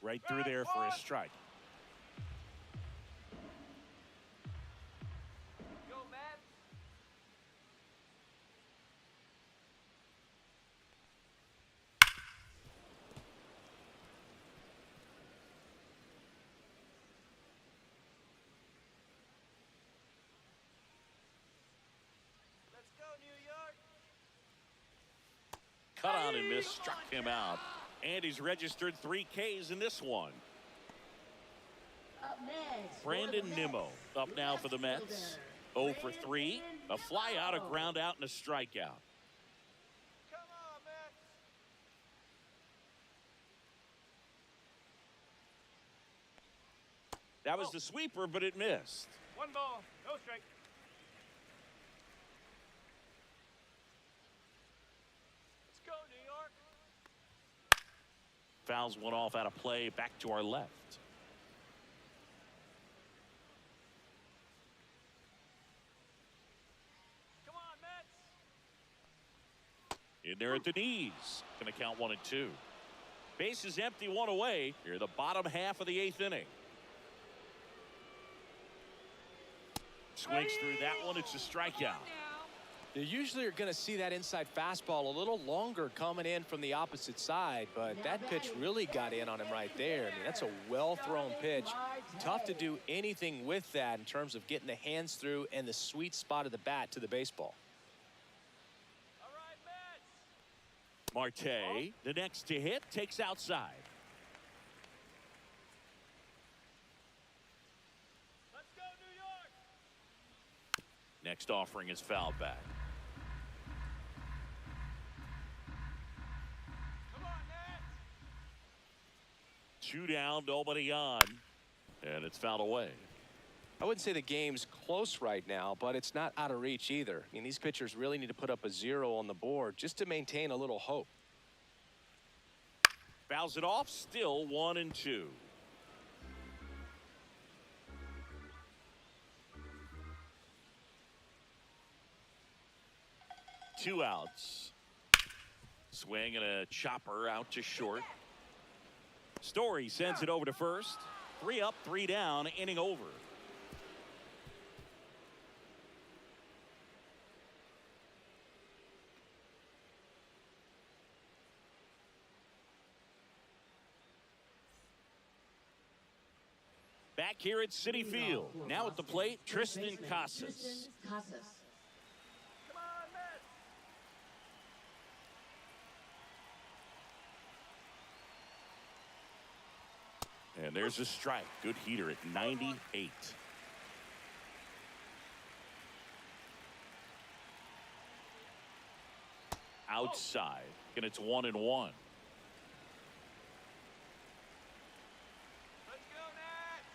Right through there for a strike. Go, Mets. Let's go, New York. Cut on and miss, struck him out. And he's registered 3 Ks in this one. Up next, for Brandon the Nimmo Mets, up now for the left Mets. fielder, 0 for 3. A fly out, a ground out, and a strikeout. Come on, Mets. That was the sweeper, but it missed. 1 ball, no strike. Let's go, New York. Fouls one off out of play, back to our left. Come on, Mets. In there at the knees. Going to count 1 and 2. Base is empty, 1 away. Here, the bottom half of the 8th inning. Swings through that one. It's a strikeout. You usually are going to see that inside fastball a little longer coming in from the opposite side, but that pitch really got in on him right there. I mean, that's a well-thrown pitch. Tough to do anything with that in terms of getting the hands through and the sweet spot of the bat to the baseball. All right, Mets. Marte, the next to hit, takes outside. Let's go, New York. Next offering is fouled back. Come on, Mets. 2 down, nobody on. And it's fouled away. I wouldn't say the game's close right now, but it's not out of reach either. I mean, these pitchers really need to put up a 0 on the board just to maintain a little hope. Fouls it off, still 1 and 2. Two outs. Swing and a chopper out to short. Story sends it over to first. 3 up, 3 down, inning over. Back here at Citi Field. Now at the plate, Tristan Casas. Come on, Mets. And there's a strike. Good heater at 98. Outside. And it's 1 and 1. Let's go, Nats.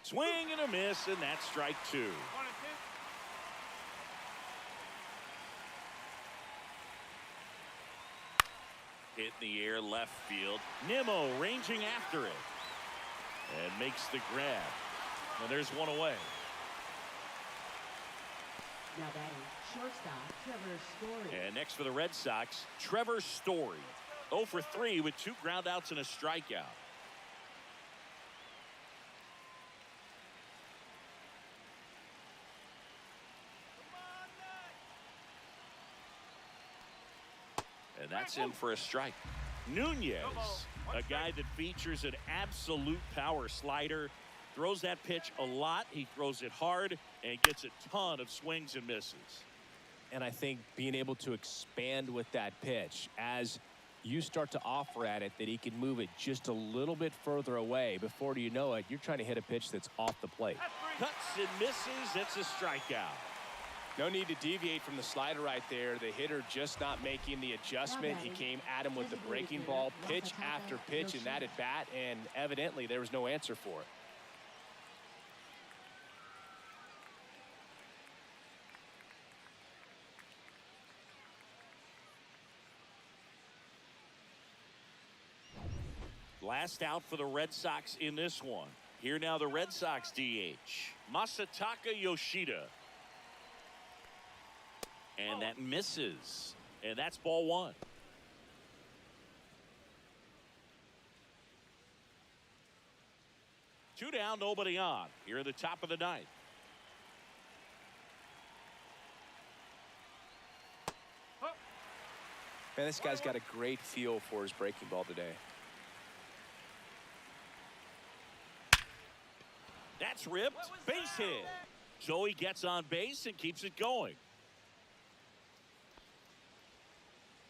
Swing and a miss, and that's strike 2. 1 and 2. Hit in the air left field. Nimmo ranging after it. And makes the grab. And there's 1 away. Now batting, shortstop, Trevor Story. And next for the Red Sox, Trevor Story. 0 for 3 with 2 groundouts and a strikeout. And that's in for a strike. Nunez, a guy that features an absolute power slider. Throws that pitch a lot. He throws it hard and gets a ton of swings and misses. And I think being able to expand with that pitch as you start to offer at it that he can move it just a little bit further away. Before you know it, you're trying to hit a pitch that's off the plate. Cuts and misses. It's a strikeout. No need to deviate from the slider right there. The hitter just not making the adjustment. He came at him with the breaking ball pitch after pitch in that at bat, and evidently there was no answer for it. Last out for the Red Sox in this one. Here now the Red Sox DH, Masataka Yoshida. And that misses. And that's ball one. Two down, nobody on. Here at the top of the ninth. Man, this guy's got a great feel for his breaking ball today. That's ripped. Base hit. So he gets on base and keeps it going.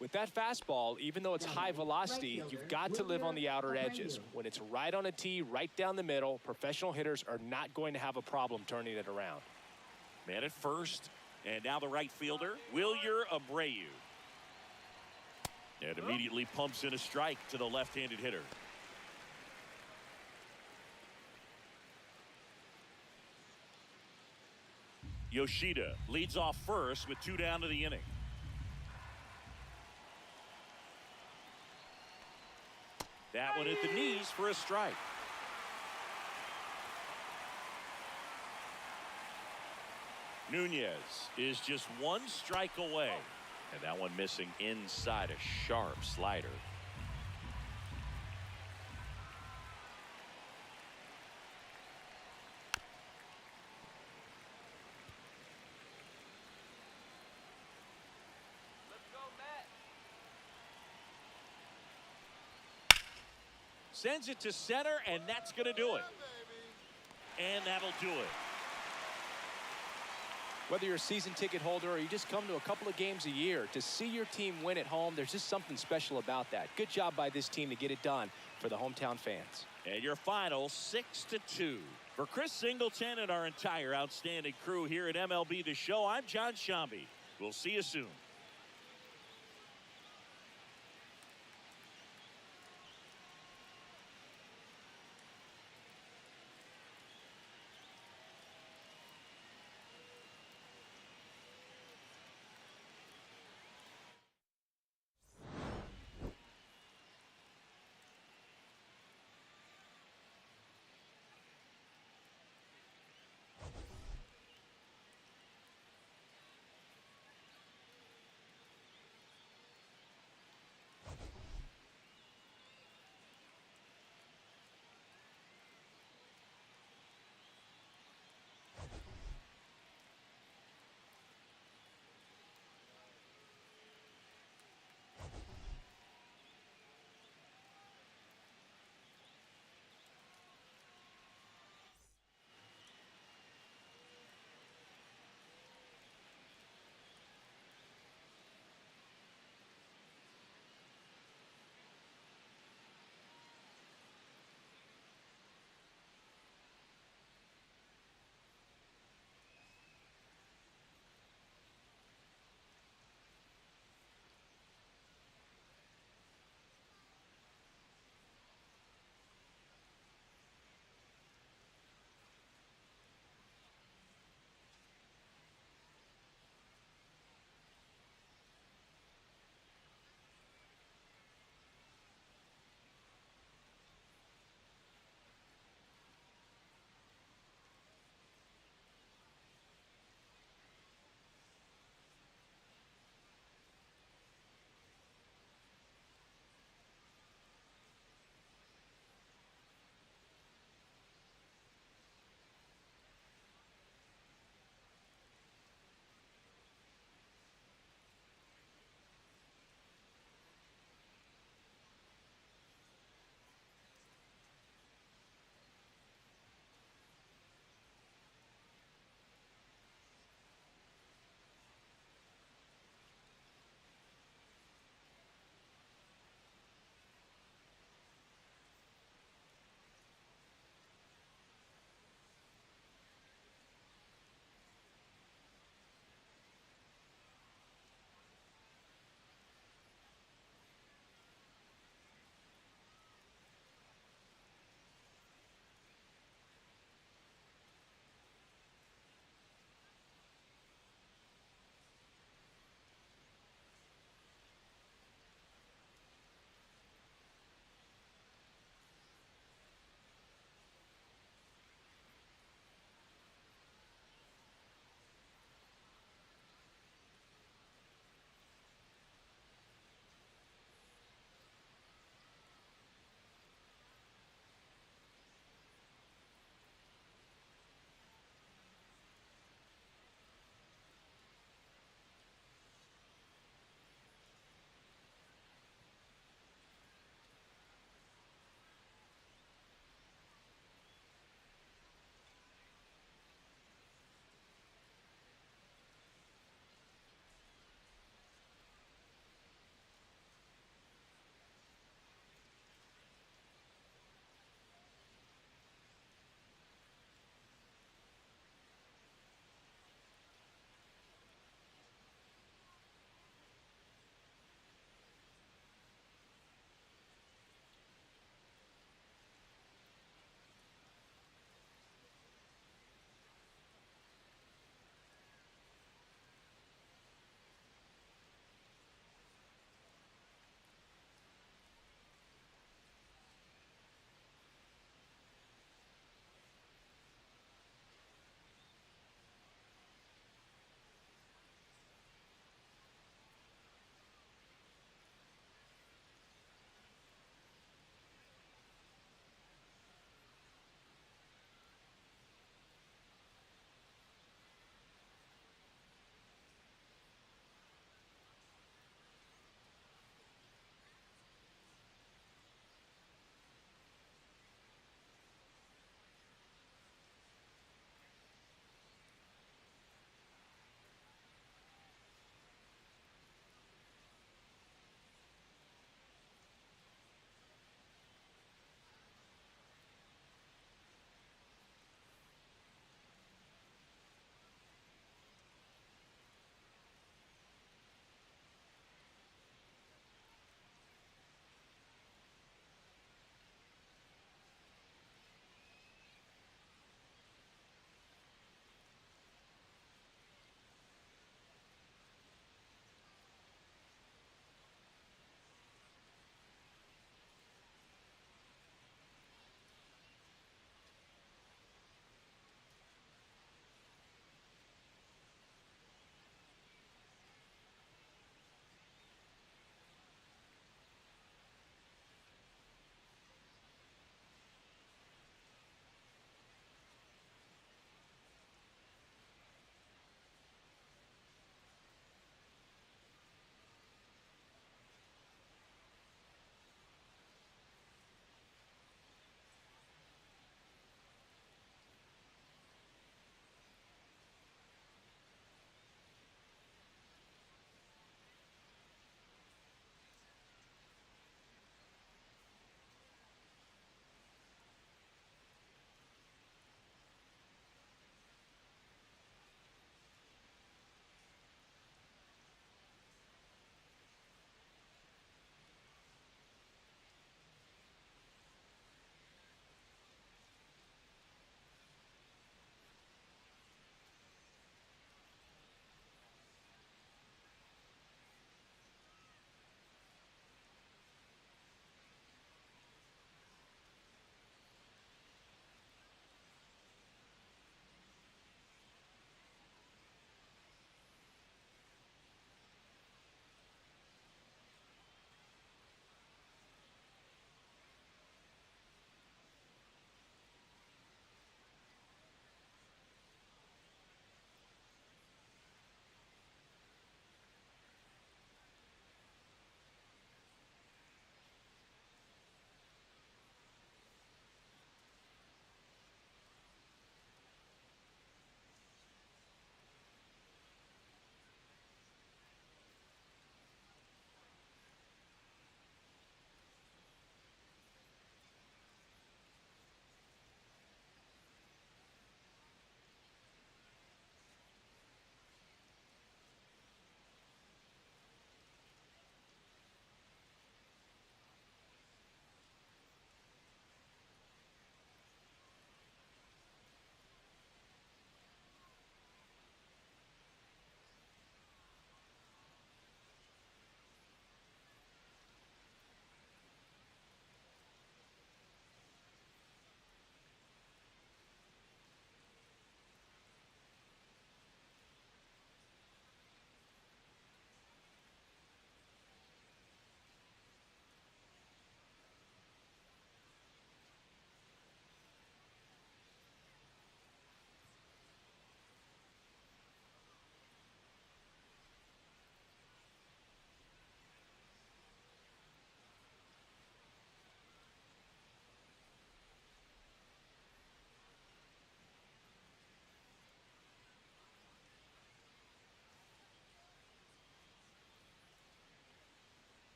With that fastball, even though it's high velocity, you've got to live on the outer edges. When it's right on a tee, right down the middle, professional hitters are not going to have a problem turning it around. Man at first, and now the right fielder, Wilyer Abreu. And immediately pumps in a strike to the left-handed hitter. Yoshida leads off first with two down to the inning. That one at the knees for a strike. Nunez is just one strike away. And that one missing inside a sharp slider. Let's go, Matt. Sends it to center, and that's going to do it. And that'll do it. Whether you're a season ticket holder or you just come to a couple of games a year, to see your team win at home, there's just something special about that. Good job by this team to get it done for the hometown fans. And your final 6-2. For Chris Singleton and our entire outstanding crew here at MLB The Show, I'm John Shambi. We'll see you soon.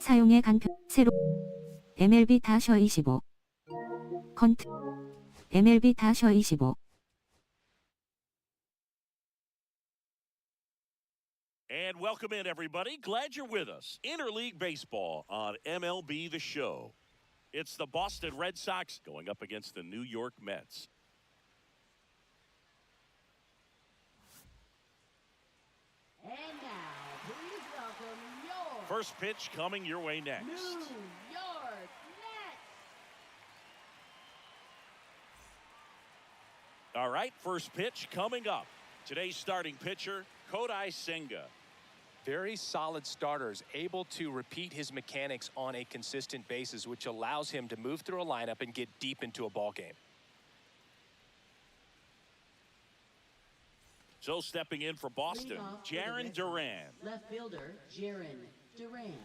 사용의 간편 새로 MLB-25 컨트 MLB-25 And welcome in, everybody. Glad you're with us. Interleague Baseball on MLB The Show. It's the Boston Red Sox going up against the New York Mets. And now, please welcome your First pitch coming your way next. New York Mets. All right, first pitch coming up. Today's starting pitcher, Kodai Senga. Very solid starters, able to repeat his mechanics on a consistent basis, which allows him to move through a lineup and get deep into a ball game. So stepping in for Boston, Jarren Duran. Left fielder, Jarren Duran.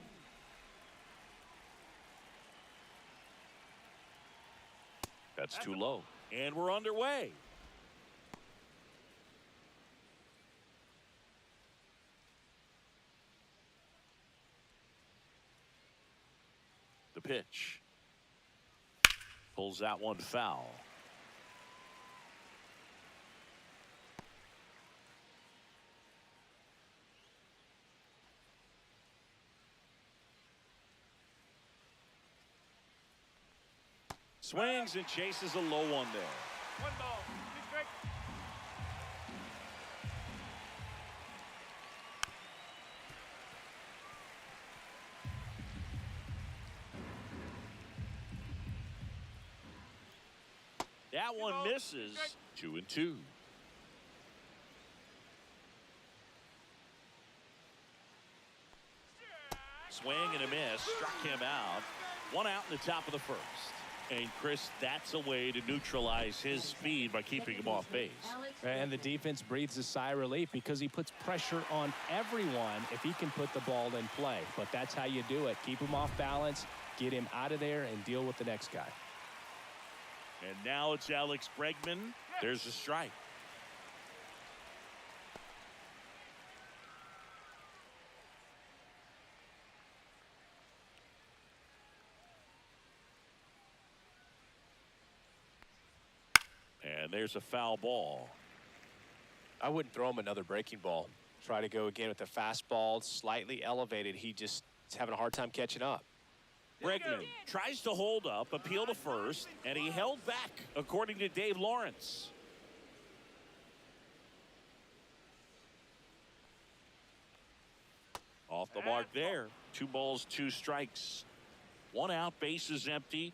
That's too low. And we're underway. The pitch. Pulls that one foul. Swings and chases a low one there. One ball. Two strike. That one misses. 2-2. Swing and a miss. Struck him out. One out in the top of the first. And Chris, that's a way to neutralize his speed by keeping him off base. And the defense breathes a sigh of relief because he puts pressure on everyone if he can put the ball in play. But that's how you do it. Keep him off balance, get him out of there, and deal with the next guy. And now it's Alex Bregman. There's a strike. And there's a foul ball. I wouldn't throw him another breaking ball. Try to go again with the fastball, slightly elevated. He just is having a hard time catching up. Bregman tries to hold up, appeal to first, and he held back, according to Dave Lawrence. Off the mark there. 2 balls, 2 strikes. 1 out, bases empty.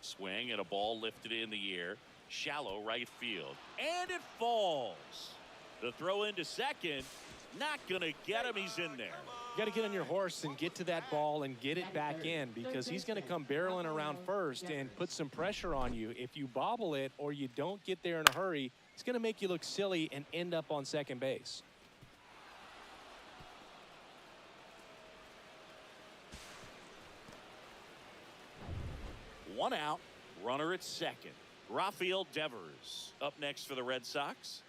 Swing and a ball lifted in the air. Shallow right field. And it falls. The throw into second. Not going to get him. He's in there. You got to get on your horse and get to that ball and get it back in because he's going to come barreling around first and put some pressure on you. If you bobble it or you don't get there in a hurry, it's going to make you look silly and end up on second base. One out, runner at second. Rafael Devers up next for the Red Sox.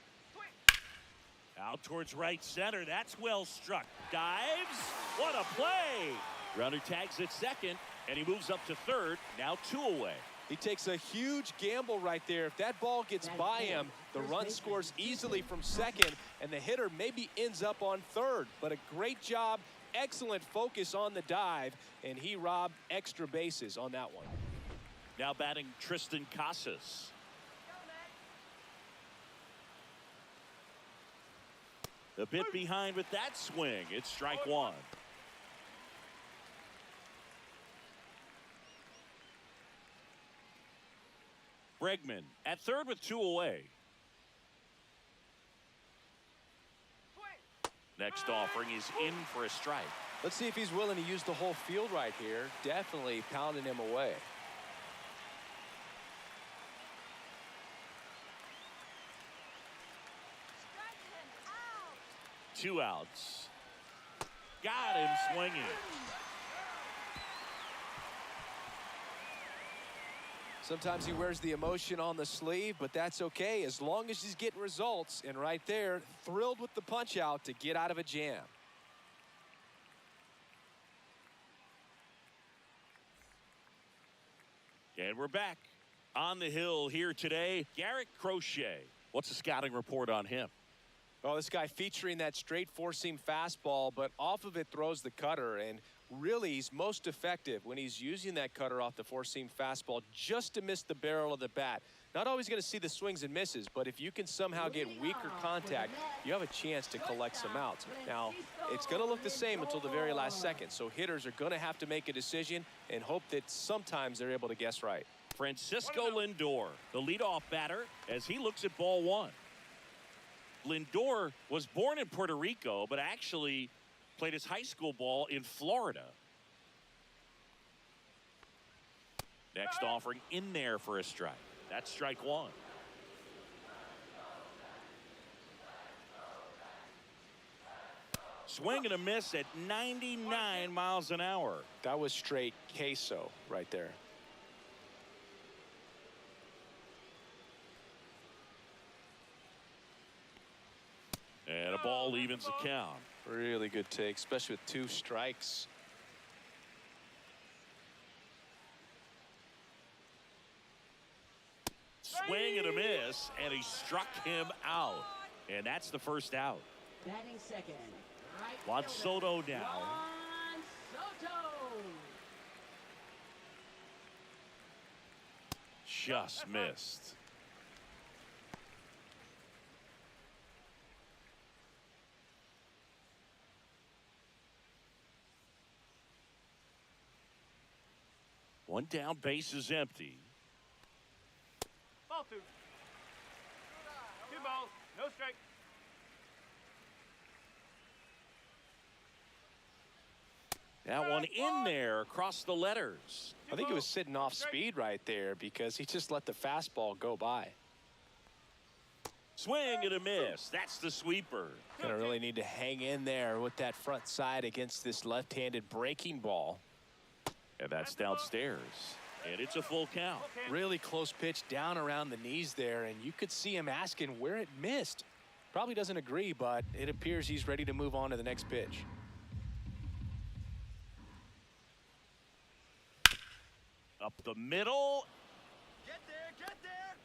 Out towards right center. That's well struck. Dives. What a play. Runner tags at second, and he moves up to third. Now 2 away. He takes a huge gamble right there. If that ball gets by him, the run scores easily from second, and the hitter maybe ends up on third. But a great job, excellent focus on the dive, and he robbed extra bases on that one. Now batting Tristan Casas. A bit behind with that swing. It's strike 1. Bregman at third with 2 away. Next offering is in for a strike. Let's see if he's willing to use the whole field right here. Definitely pounding him away. Strike him out. 2 outs. Got him swinging. Sometimes he wears the emotion on the sleeve, but that's okay as long as he's getting results. And right there, thrilled with the punch out to get out of a jam. And we're back on the hill here today. Garrett Crochet. What's the scouting report on him? Well, this guy featuring that straight four-seam fastball, but off of it throws the cutter. And really, he's most effective when he's using that cutter off the four-seam fastball just to miss the barrel of the bat. Not always going to see the swings and misses, but if you can somehow get weaker contact, you have a chance to collect some outs. Now, it's going to look the same until the very last second, so hitters are going to have to make a decision and hope that sometimes they're able to guess right. Francisco Lindor, the leadoff batter, as he looks at ball one. Lindor was born in Puerto Rico, but actually played his high school ball in Florida. Next offering in there for a strike. That's strike one. Swing and a miss at 99 miles an hour. That was straight queso right there. And a ball evens the count. Really good take, especially with 2 strikes. Swing and a miss, and he struck him out. And that's the first out. Batting second. Right Juan fielder, Soto now. Juan Soto. Just missed. One down, base is empty. Ball 2. 2 balls, no strike. That one in there across the letters. I think he was sitting off speed right there because he just let the fastball go by. Swing and a miss. That's the sweeper. Gonna really need to hang in there with that front side against this left-handed breaking ball. And that's downstairs. And it's a full count. Really close pitch down around the knees there, and you could see him asking where it missed. Probably doesn't agree, but it appears he's ready to move on to the next pitch. Up the middle. Get there, get there.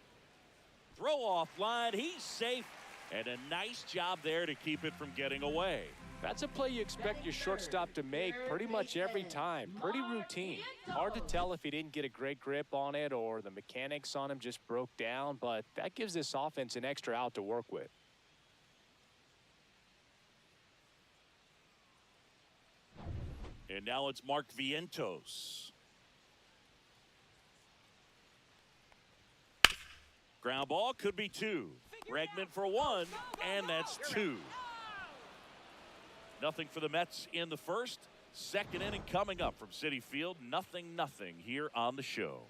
Throw off line. He's safe. And a nice job there to keep it from getting away. That's a play you expect your shortstop to make pretty much every time. Pretty routine. Hard to tell if he didn't get a great grip on it or the mechanics on him just broke down, but that gives this offense an extra out to work with. And now it's Mark Vientos. Ground ball could be 2. Bregman for 1, and that's 2. Nothing for the Mets in the first. Second inning coming up from Citi Field. 0-0 here on the show.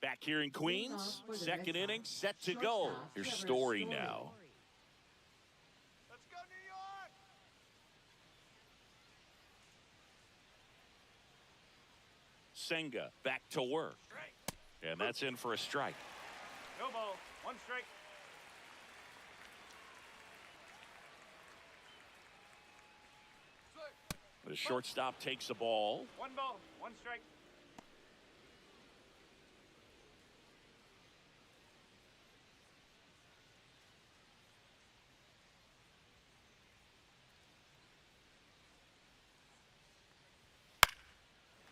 Back here in Queens. Second inning set to go. Your story now. Let's go, New York. Senga back to work. And that's in for a strike. No ball, 1 strike. The shortstop takes the ball. 1 ball, 1 strike.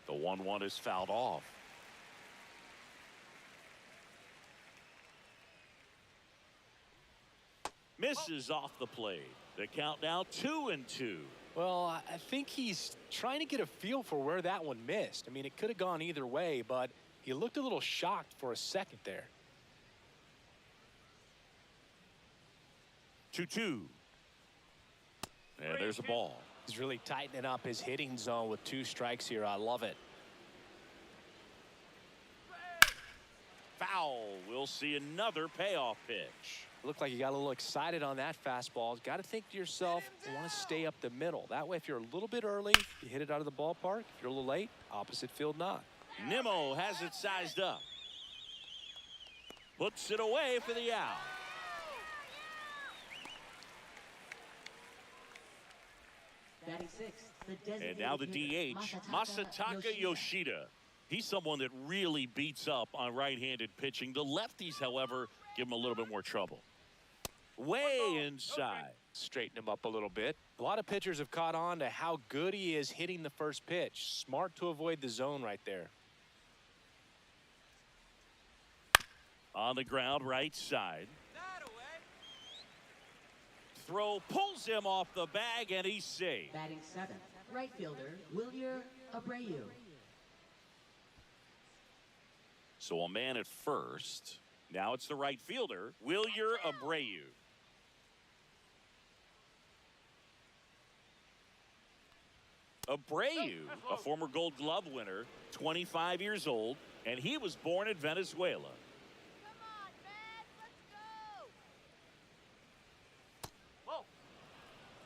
The 1-1 is fouled off. Misses off the plate. The count now 2-2. Well, I think he's trying to get a feel for where that one missed. I mean, it could have gone either way, but he looked a little shocked for a second there. 2-2. And there's a ball. He's really tightening up his hitting zone with 2 strikes here. I love it. Foul. We'll see another payoff pitch. Looked like you got a little excited on that fastball. Got to think to yourself, you want to stay up the middle. That way, if you're a little bit early, you hit it out of the ballpark. If you're a little late, opposite field not. Nimmo has it sized up. Puts it away for the out. Batting sixth, the designated And now the hitter, DH, Masataka Yoshida. He's someone that really beats up on right-handed pitching. The lefties, however, give him a little bit more trouble. Way inside. Straighten him up a little bit. A lot of pitchers have caught on to how good he is hitting the first pitch. Smart to avoid the zone right there. On the ground, right side. Throw pulls him off the bag, and he's safe. Batting seventh, right fielder, Wilyer Abreu. So a man at first. Now it's the right fielder, Wilyer Abreu. Abreu, a former Gold Glove winner, 25 years old, and he was born in Venezuela. Come on, man. Let's go. Whoa.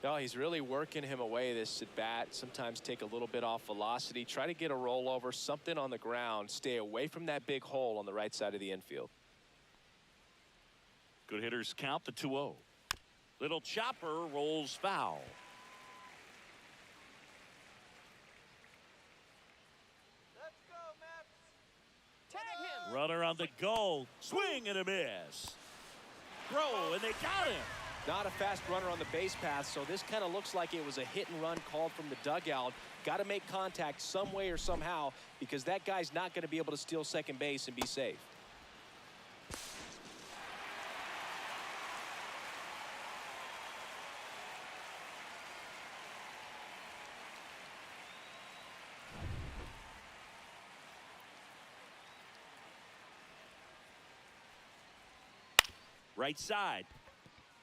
No, he's really working him away this at bat. Sometimes take a little bit off velocity. Try to get a rollover, something on the ground. Stay away from that big hole on the right side of the infield. Good hitters count the 2-0. Little chopper rolls foul. Let's go, Maps. Tag him. Runner on the go. Swing and a miss. Throw, and they got him. Not a fast runner on the base path, so this kind of looks like it was a hit and run called from the dugout. Got to make contact some way or somehow because that guy's not going to be able to steal second base and be safe. Right side.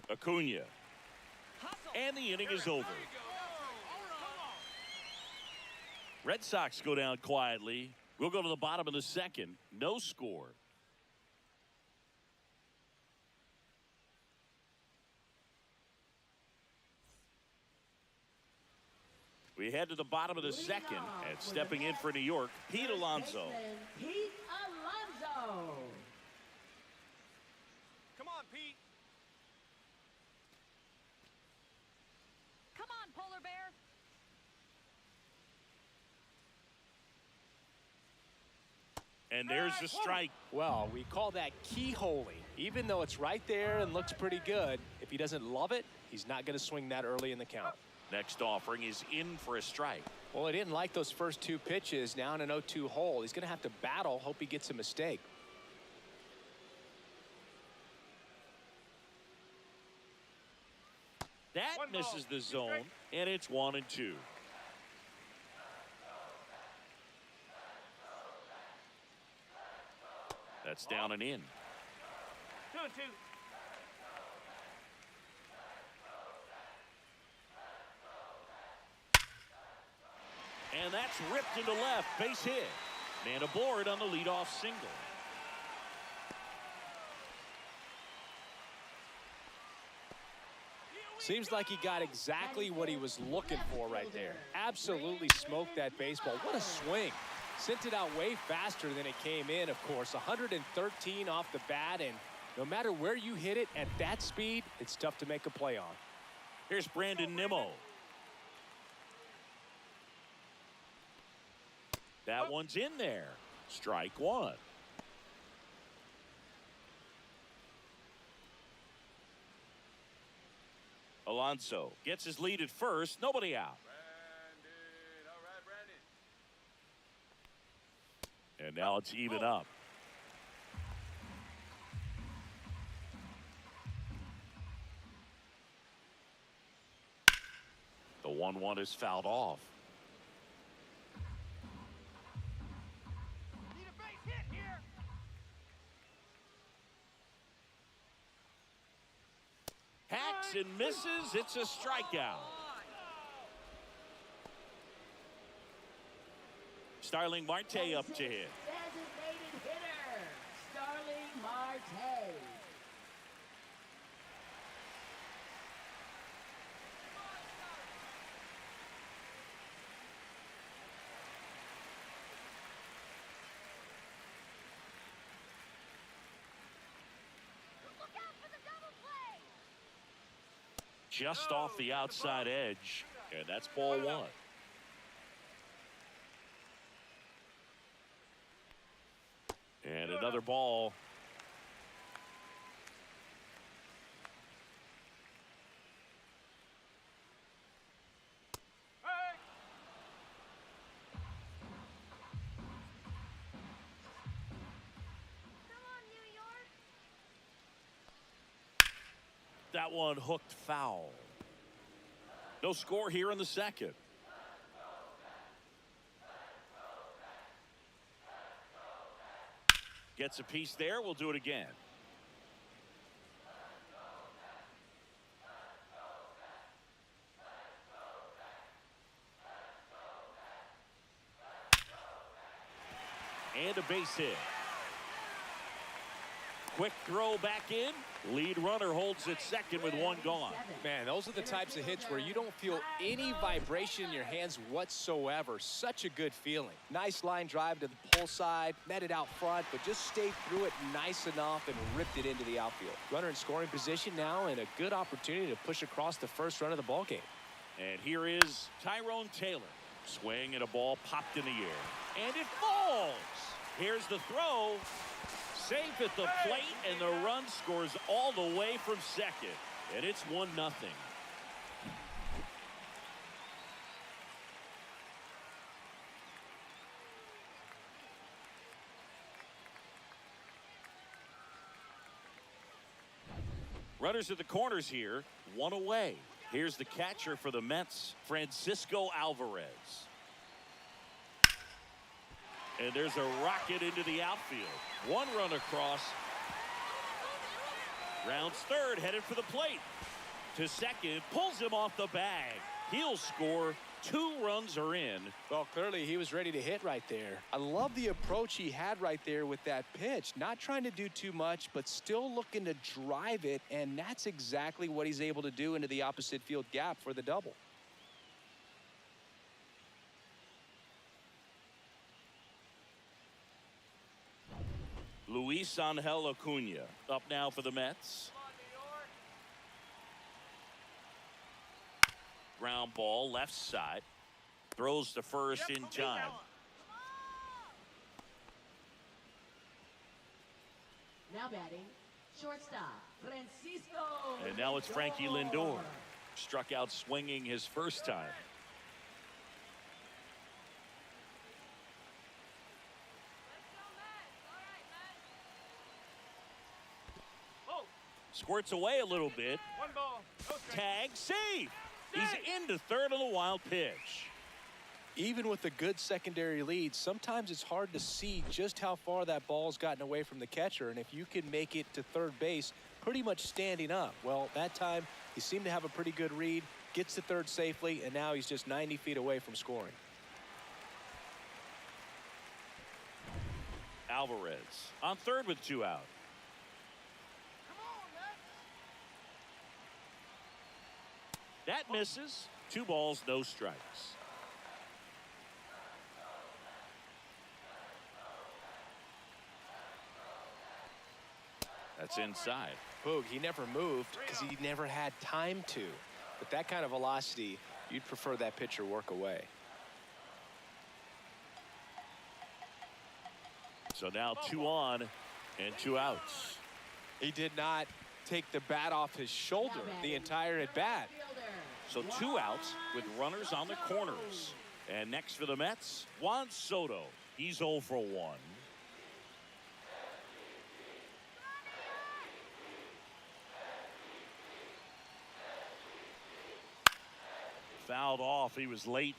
Acuna. And the inning is over. Red Sox go down quietly. We'll go to the bottom of the second. No score. We head to the bottom of the second, and stepping in for New York, Pete Alonso. Pete Alonso. Come on, Pete. Come on, Polar Bear. And there's the strike. Well, we call that keyholing. Even though it's right there and looks pretty good, if he doesn't love it, he's not going to swing that early in the count. Next offering is in for a strike. Well, he didn't like those first two pitches. Now in an 0-2 hole, he's going to have to battle. Hope he gets a mistake. That One ball, misses the two zone, strikes. and it's 1-2. That's down and in. 2-2. And that's ripped into left, base hit. Man aboard on the leadoff single. Seems like he got exactly what he was looking for right there. Absolutely smoked that baseball. What a swing. Sent it out way faster than it came in, of course. 113 off the bat, and no matter where you hit it at that speed, it's tough to make a play on. Here's Brandon Nimmo. That one's in there. Strike one. Alonso gets his lead at first. Nobody out. Brandon. All right, Brandon. And now it's even up. The 1-1 is fouled off. Need a base hit here. Hacks and misses. It's a strikeout. Starling Marte up to hit. Designated hitter, Starling Marte. just off the outside edge, and that's ball one. And another ball. That one hooked foul. No score here in the second. Gets a piece there. We'll do it again. And a base hit. Quick throw back in. Lead runner holds at second with one gone. Man, those are the types of hits where you don't feel any vibration in your hands whatsoever. Such a good feeling. Nice line drive to the pull side, met it out front, but just stayed through it nice enough and ripped it into the outfield. Runner in scoring position now, and a good opportunity to push across the first run of the ball game. And here is Tyrone Taylor. Swing and a ball popped in the air. And it falls. Here's the throw. Safe at the plate, and the run scores all the way from second. And it's 1-0. Runners at the corners here, one away. Here's the catcher for the Mets, Francisco Alvarez. And there's a rocket into the outfield. One run across. Rounds third, headed for the plate. To second, pulls him off the bag. He'll score. 2 runs are in. Well, clearly he was ready to hit right there. I love the approach he had right there with that pitch. Not trying to do too much, but still looking to drive it, and that's exactly what he's able to do into the opposite field gap for the double. Luis Angel Acuna up now for the Mets. Ground ball left side. Throws to first in time. Now batting, shortstop, Francisco. And now it's Frankie Lindor. Struck out swinging his first time. Squirts away a little bit. One ball. No strike. Tag, safe. He's into third on the wild pitch. Even with a good secondary lead, sometimes it's hard to see just how far that ball's gotten away from the catcher, and if you can make it to third base pretty much standing up. Well, that time he seemed to have a pretty good read, gets to third safely, and now he's just 90 feet away from scoring. Alvarez on third with 2 out. That misses. 2 balls, no strikes. That's inside. Boog, he never moved because he never had time to. But that kind of velocity, you'd prefer that pitcher work away. So now 2 on and 2 outs. He did not take the bat off his shoulder the entire at bat. So 2 outs with runners on the corners. And next for the Mets, Juan Soto. He's 0 for 1. Fouled off. He was late.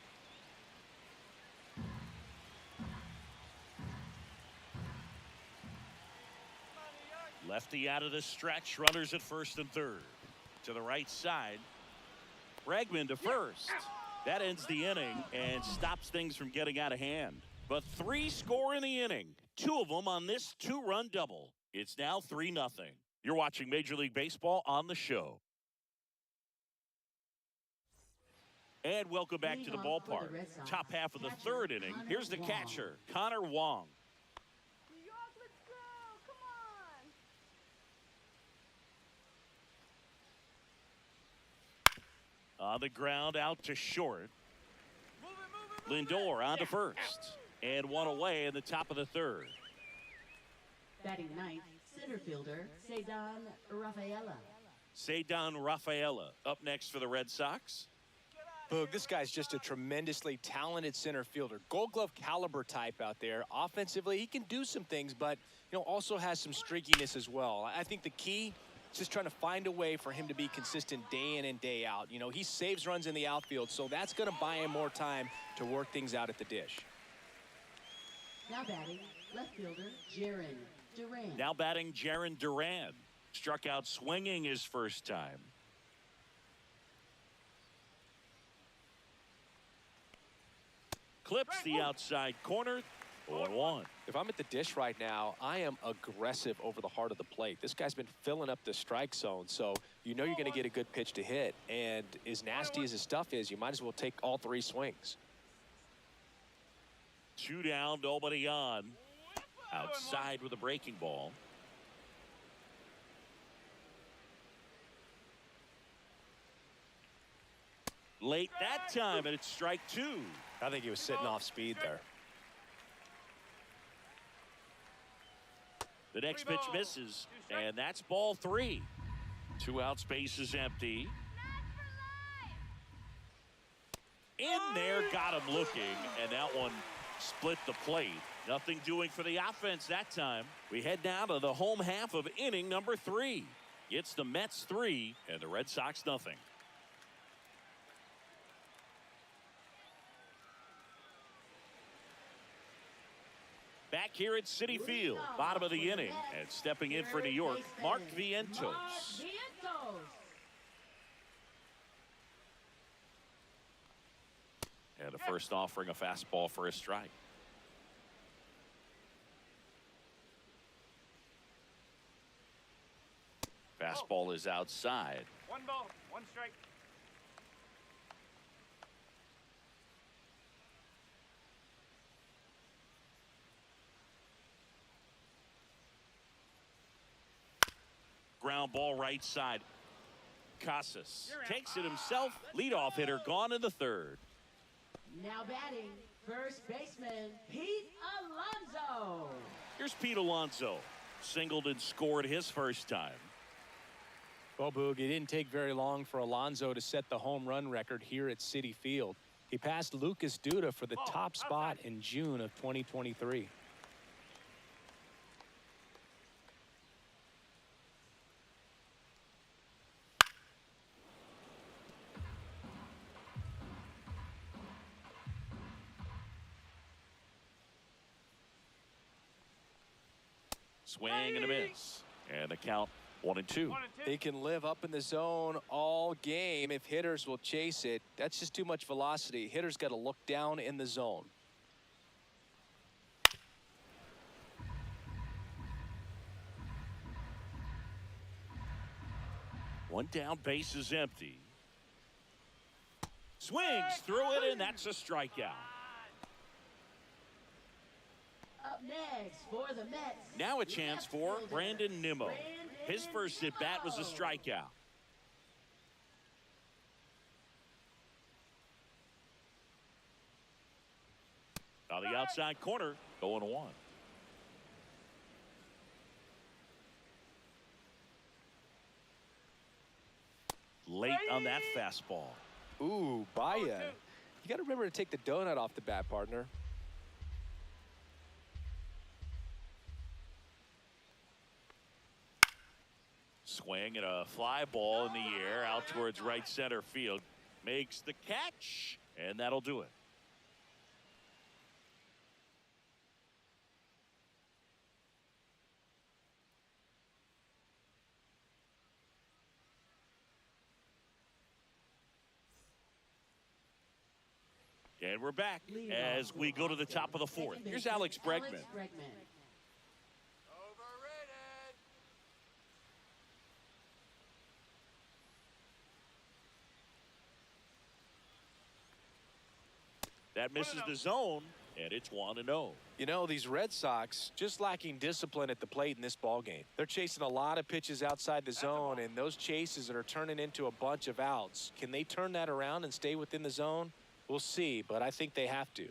Lefty out of the stretch. Runners at first and third. To the right side. Bregman to first. That ends the inning and stops things from getting out of hand. But 3 score in the inning. 2 of them on this 2-run double. It's now 3-0. You're watching Major League Baseball on the show. And welcome back to the ballpark. Top half of the 3rd inning. Here's the catcher, Connor Wong. New York, let's go! Come on! On the ground, out to short. Lindor on to first. And one away in the top of the third. Batting ninth, center fielder, Cedar Rafaela. Cedar Rafaela up next for the Red Sox. Boog, this guy's just a tremendously talented center fielder. Gold Glove caliber type out there. Offensively, he can do some things, but also has some streakiness as well. I think the key is just trying to find a way for him to be consistent day in and day out. He saves runs in the outfield, so that's going to buy him more time to work things out at the dish. Now batting, left fielder, Jaron Duran. Now batting, Jaron Duran. Struck out swinging his first time. Clips the outside corner. 0-1. If I'm at the dish right now, I am aggressive over the heart of the plate. This guy's been filling up the strike zone, so you're going to get a good pitch to hit. And as nasty as his stuff is, you might as well take all three swings. 2 down, nobody on. Outside with a breaking ball. Late that time, and it's strike 2. I think he was sitting off speed there. The next pitch misses, and that's ball 3. 2 outs, base is empty. In there, got him looking, and that one split the plate. Nothing doing for the offense that time. We head now to the home half of inning number 3. It's the Mets 3 and the Red Sox nothing. Back here at Citi Field, bottom of the inning, and stepping in for New York, Mark Vientos. And a first offering, a fastball for a strike. Fastball is outside. 1 ball, 1 strike. Ground ball right side. Casas takes it himself. Leadoff hitter gone in the third. Now batting, first baseman, Pete Alonso. Here's Pete Alonso. Singled and scored his first time. Well, Boog, it didn't take very long for Alonso to set the home run record here at Citi Field. He passed Lucas Duda for the top spot in June of 2023. Swing and a miss. And the count 1-2. They can live up in the zone all game if hitters will chase it. That's just too much velocity. Hitters got to look down in the zone. One down, base is empty. Swings through it, and that's a strikeout. Up next for the Mets. Now a chance for Brandon Nimmo. His first at bat was a strikeout. On the outside corner, 0-1. Late on that fastball. Ooh, Baya. You got to remember to take the donut off the bat, partner. Swing and a fly ball in the air out towards right center field. Makes the catch, and that'll do it. And we're back as we go to the top of the fourth. Here's Alex Bregman. That misses the zone. And it's 1-0. You know, these Red Sox just lacking discipline at the plate in this ball game. They're chasing a lot of pitches outside the zone, and those chases are turning into a bunch of outs. Can they turn that around and stay within the zone? We'll see, but I think they have to.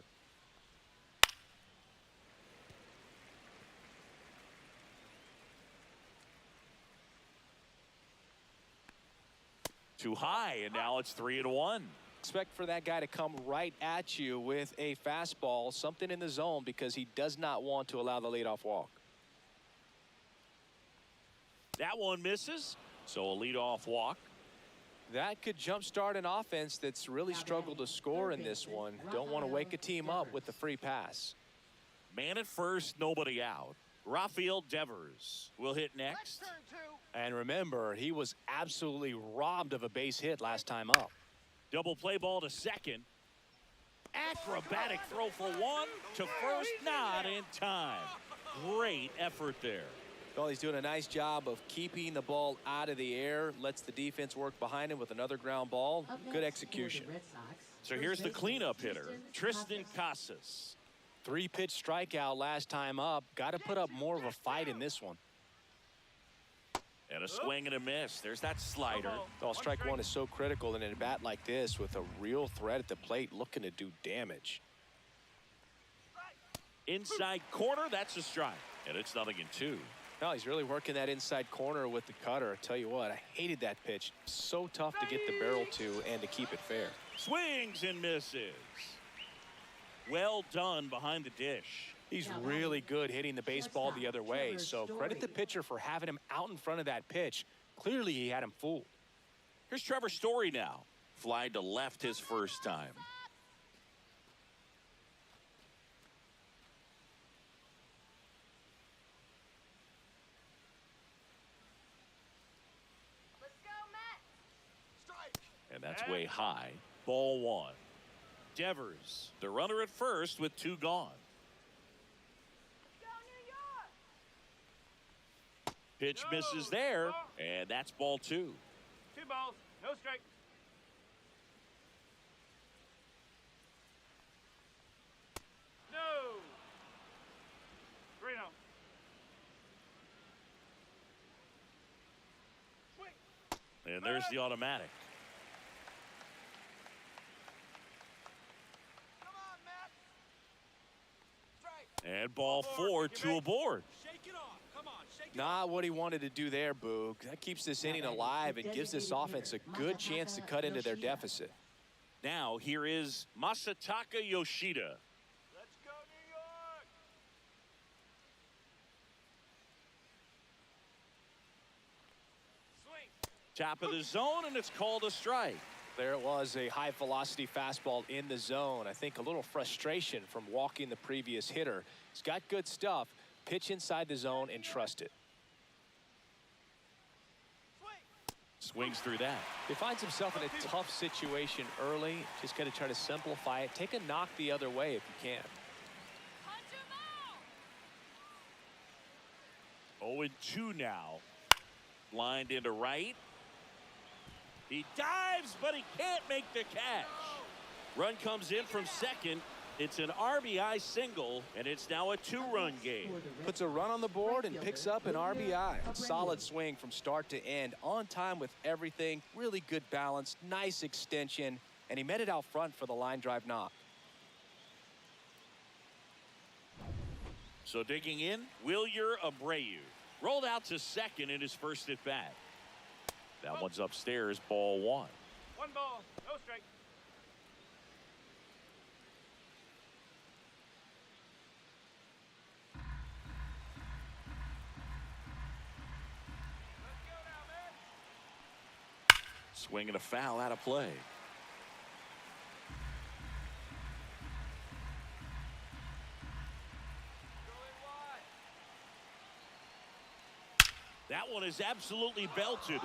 Too high, and now it's 3-1. Expect for that guy to come right at you with a fastball, something in the zone, because he does not want to allow the leadoff walk. That one misses, so a leadoff walk. That could jumpstart an offense that's really struggled to score in this one. Don't want to wake a team up with the free pass. Man at first, nobody out. Rafael Devers will hit next. And remember, he was absolutely robbed of a base hit last time up. Double play ball to second. Acrobatic throw for one to first, not in time. Great effort there. Well, he's doing a nice job of keeping the ball out of the air. Lets the defense work behind him with another ground ball. Good execution. So here's the cleanup hitter, Tristan Casas. 3-pitch strikeout last time up. Got to put up more of a fight in this one. And a swing and a miss. There's that slider. Well, strike one is so critical in a bat like this with a real threat at the plate looking to do damage. Inside corner, that's a strike. And it's 0-2. No, he's really working that inside corner with the cutter. Tell you what, I hated that pitch. So tough to get the barrel to and to keep it fair. Swings and misses. Well done behind the dish. He's really good hitting the baseball the other way, so credit the pitcher for having him out in front of that pitch. Clearly, he had him fooled. Here's Trevor Story now. Fly to left his first time. Let's go, Matt. Strike. And that's way high. Ball one. Devers, the runner at first with 2 gone. Go, New York. Pitch misses there, and that's ball 2. 2 balls, no strike. No. 3-0. Swing. And there's the automatic. Come on, Matt. Strike. And ball 4, 2 aboard. Shake it off. Come on, shake it Not what he wanted to do there, Boog. That keeps this inning alive and gives this offense a good chance to cut into their deficit. Now here is Masataka Yoshida. Let's go, New York. Swing. Top of the zone, and it's called a strike. There it was, a high velocity fastball in the zone. I think a little frustration from walking the previous hitter. He's got good stuff. Pitch inside the zone and trust it. Swings through that. He finds himself in a tough situation early. Just got to try to simplify it. Take a knock the other way if you can. Punch him out. 0-2 now. Lined into right. He dives, but he can't make the catch. Run comes in from second. It's an RBI single, and it's now a 2-run game. Puts a run on the board and picks up an RBI. Solid swing from start to end. On time with everything. Really good balance. Nice extension. And he met it out front for the line drive knock. So digging in, Wilyer Abreu. Rolled out to second in his first at bat. That one's upstairs, ball 1. 1 ball, no strike. Let's go now, man. Swing and a foul out of play. Going wide. That one is absolutely belted.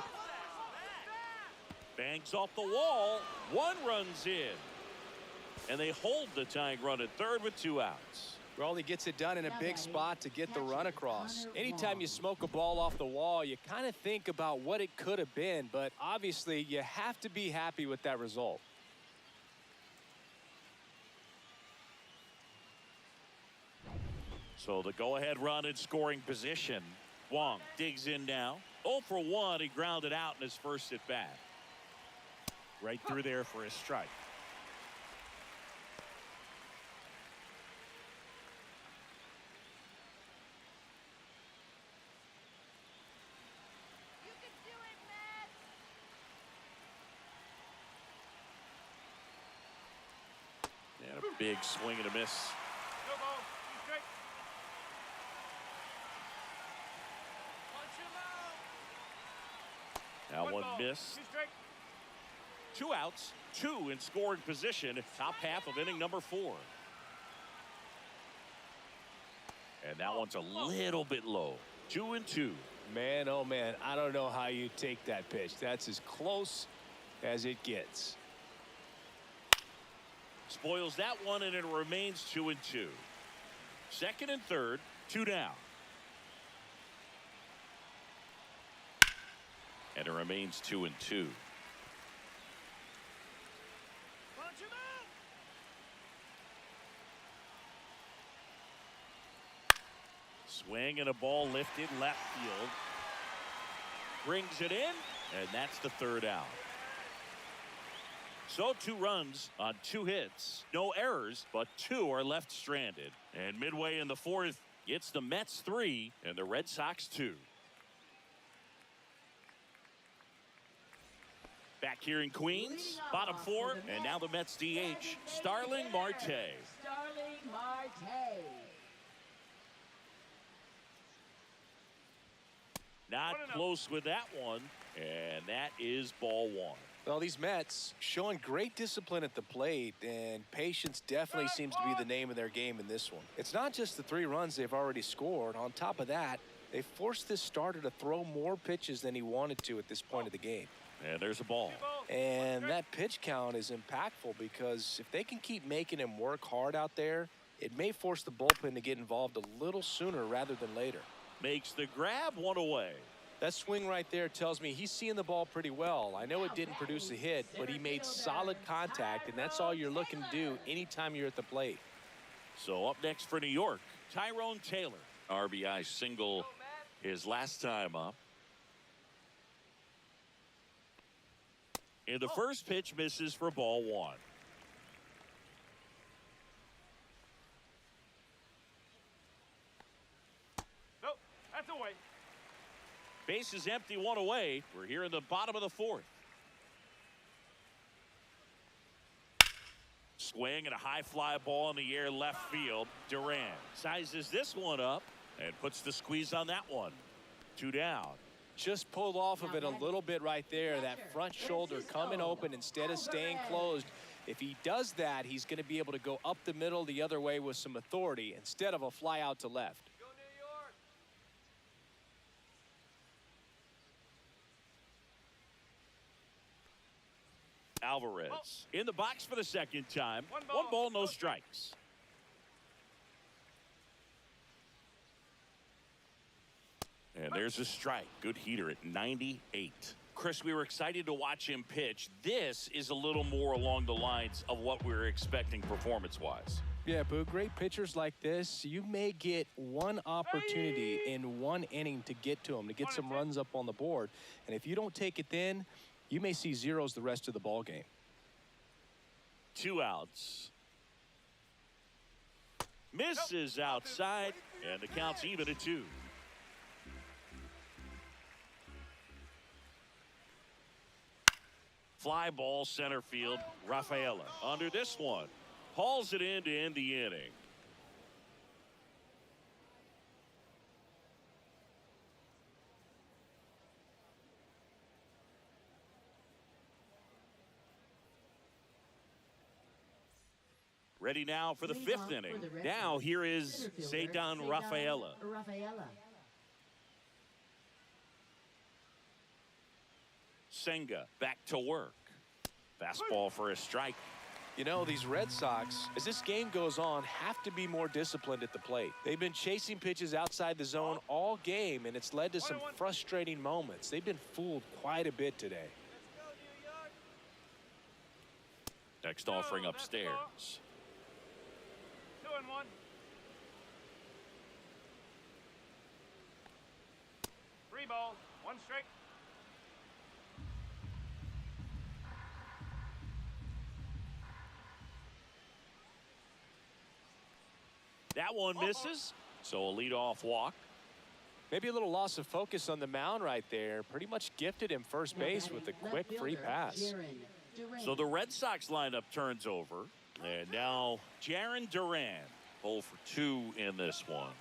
Bangs off the wall. 1 runs in. And they hold the tying run at third with 2 outs. Well, he gets it done in a big spot to get the run across. Anytime you smoke a ball off the wall, you kind of think about what it could have been, but obviously you have to be happy with that result. So the go-ahead run in scoring position. Wong digs in now. 0 for 1. He grounded out in his first at bat. Right through there for a strike. You can do it, Matt. And a big swing and a miss. No ball. He's straight. Punch him out. Now one ball. miss. He's straight. 2 outs, 2 in scoring position. Top half of inning number 4. And that one's a little bit low. 2-2. Man, oh man, I don't know how you take that pitch. That's as close as it gets. Spoils that one, and it remains 2-2. Second and third, 2 down. And it remains 2-2. Punch him out. Swing and a ball lifted left field. Brings it in, and that's the 3rd out. So 2 runs on 2 hits. No errors, but 2 are left stranded. And midway in the 4th, it's the Mets 3 and the Red Sox 2. Back here in Queens, bottom 4, and now the Mets DH, Starling Marte. Starling Marte. Not close with that one, and that is ball 1. Well, these Mets showing great discipline at the plate, and patience definitely seems to be the name of their game in this one. It's not just the 3 runs they've already scored. On top of that, they forced this starter to throw more pitches than he wanted to at this point of the game. And there's a ball. And that pitch count is impactful because if they can keep making him work hard out there, it may force the bullpen to get involved a little sooner rather than later. Makes the grab, 1 away. That swing right there tells me he's seeing the ball pretty well. I know it didn't produce a hit, but he made solid contact, and that's all you're looking to do anytime you're at the plate. So up next for New York, Tyrone Taylor. RBI single his last time up. And the first pitch misses for ball 1. Nope. That's away. Base is empty, 1 away. We're here in the bottom of the 4th. Swing and a high fly ball in the air left field. Duran sizes this one up and puts the squeeze on that one. 2 down. Just pulled off of it a little bit right there. That front shoulder coming open instead of staying closed. If he does that, he's going to be able to go up the middle the other way with some authority instead of a fly out to left. Go New York. Alvarez in the box for the 2nd time. 1 1 ball, ball, no no strikes. And there's a strike. Good heater at 98. Chris, we were excited to watch him pitch. This is a little more along the lines of what we were expecting performance-wise. Yeah, Boo, great pitchers like this, you may get one opportunity in 1 inning to get to them, to get some runs up on the board. And if you don't take it then, you may see zeros the rest of the ball game. 2 outs. Misses outside, and the count's even at 2. Fly ball center field. Rafaela under this one. Hauls it in to end the inning. Ready now for the 5th inning. Now here is Cedar Rafaela. Senga back to work. Fastball for a strike. You know, these Red Sox, as this game goes on, have to be more disciplined at the plate. They've been chasing pitches outside the zone all game, and it's led to some frustrating moments. They've been fooled quite a bit today. Let's go New York. Next offering upstairs. 2-1. 3 balls, 1 strike. That one misses. So a leadoff walk. Maybe a little loss of focus on the mound right there. Pretty much gifted him first base with a quick free pass. So the Red Sox lineup turns over. And now Jaron Duran, 0 for 2 in this one.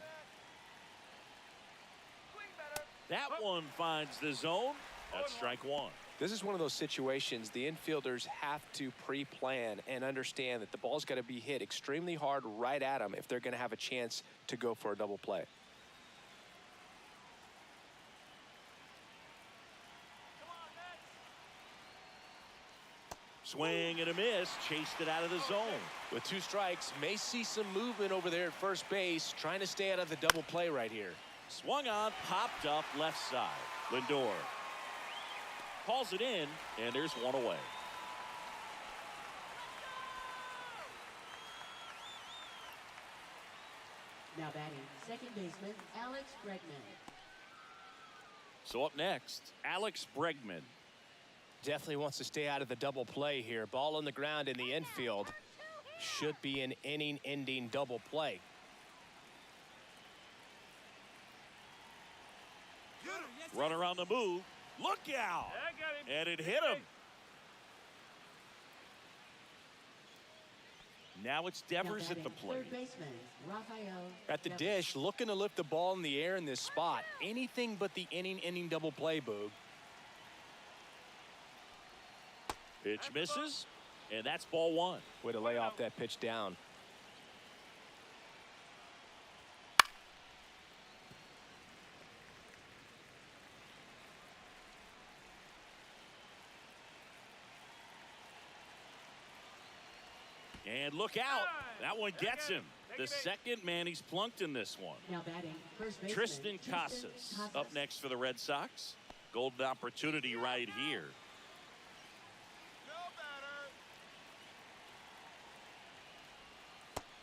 Swing better. That one finds the zone. That's strike 1. This is one of those situations the infielders have to pre-plan and understand that the ball's got to be hit extremely hard right at them if they're going to have a chance to go for a double play. Come on, Mets. Swing and a miss. Chased it out of the zone. With 2 strikes, may see some movement over there at first base, trying to stay out of the double play right here. Swung on, popped up left side. Lindor calls it in, and there's one away. Now batting, second baseman, Alex Bregman. So up next, Alex Bregman. Definitely wants to stay out of the double play here. Ball on the ground in the infield. Should be an inning-ending double play. Runner on the move. Look out! I got him. And it hit him. Now it's Now Devers at the batting, plate. third baseman, Rafael At the Devers. dish, looking to lift the ball in the air in this spot. Anything but the inning-ending double play, Boog. Pitch misses, and that's ball 1. Way to lay off that pitch down. And look out. That one gets him. The second man he's plunked in this one. Now batting, first baseman, Tristan Casas up next for the Red Sox. Golden opportunity right here. No better.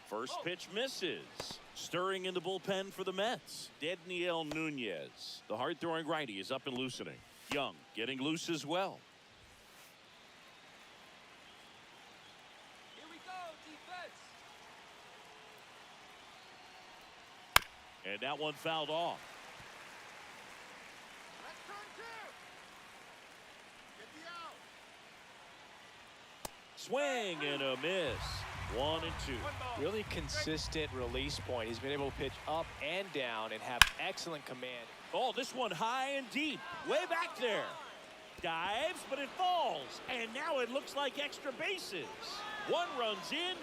First pitch misses. Stirring in the bullpen for the Mets. Dedniel Nunez. The hard-throwing righty is up and loosening. Young getting loose as well. Here we go, defense. And that one fouled off. Let's turn 2. Get the out. Swing and a miss. 1 and 2. 1 ball. Really consistent release point. He's been able to pitch up and down and have excellent command. Oh, this one high and deep. Way back there. Dives, but it falls. And now it looks like extra bases. One runs in.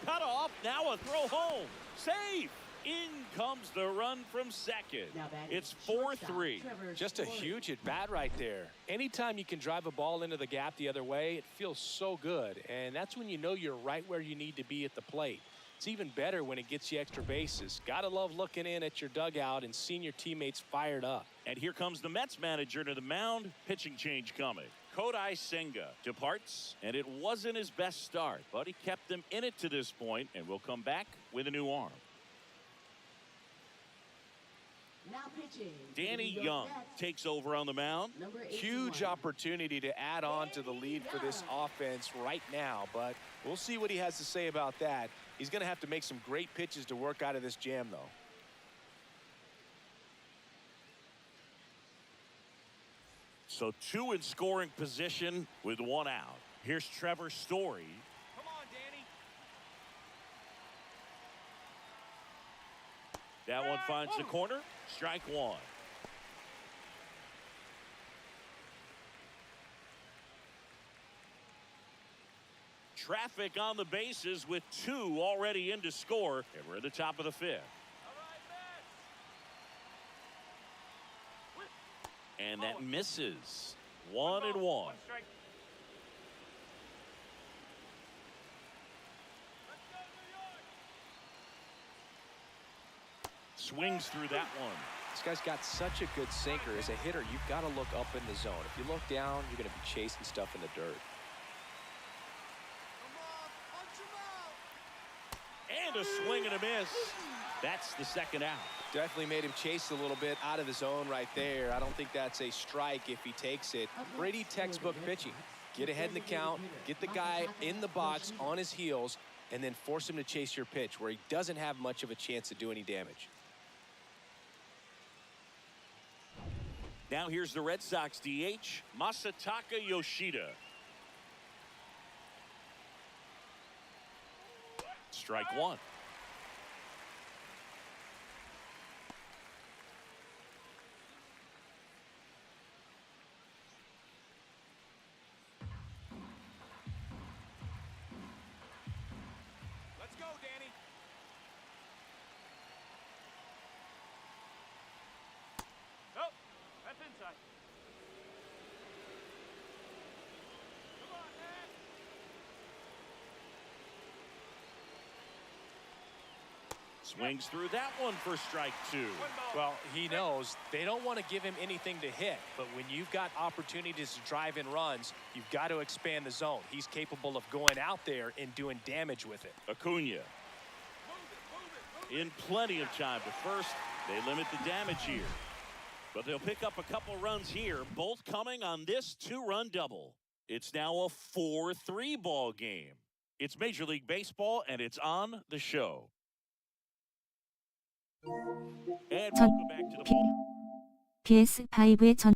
Cut off. Now a throw home. Safe. In comes the run from second. Now batting, It's shortstop, 4-3. Trevor Just a Story. huge at bat right there. Anytime you can drive a ball into the gap the other way, it feels so good. And that's when you know you're right where you need to be at the plate. It's even better when it gets you extra bases. Gotta love looking in at your dugout and seeing your teammates fired up. And here comes the Mets manager to the mound. Pitching change coming. Kodai Senga departs, and it wasn't his best start, but he kept them in it to this point and will come back with a new arm. Now pitching. Danny New York Young Mets, takes over on the mound. number Huge 81. opportunity to add on to the lead for this offense right now, but we'll see what he has to say about that. He's going to have to make some great pitches to work out of this jam, though. So 2 in scoring position with 1 out. Here's Trevor Story. Come on, Danny. That one finds the corner. Strike 1. Traffic on the bases with 2 already in to score. And we're at the top of the 5th. All right, Mets. And that misses. 1 and 1. 1 strike. Let's go, New York. Swings through that one. This guy's got such a good sinker. As a hitter, you've got to look up in the zone. If you look down, you're going to be chasing stuff in the dirt. Come on, punch him out. And a swing and a miss. That's the second out. Definitely made him chase a little bit out of the zone right there. I don't think that's a strike if he takes it. Pretty textbook pitching. Get ahead in the count, get the guy in the box on his heels, and then force him to chase your pitch where he doesn't have much of a chance to do any damage. Now here's the Red Sox DH, Masataka Yoshida. Strike one. Let's go, Danny. Oh, that's inside. Come on, man. Swings through that one for strike two. One ball. Well, he knows they don't want to give him anything to hit, but when you've got opportunities to drive in runs, you've got to expand the zone. He's capable of going out there and doing damage with it. Acuna in plenty of time to first. They limit the damage here, but they'll pick up a couple runs here, both coming on this two-run double. It's now a 4-3 ball game. It's Major League Baseball, and it's on the show. And welcome back to the ball. PS5의 전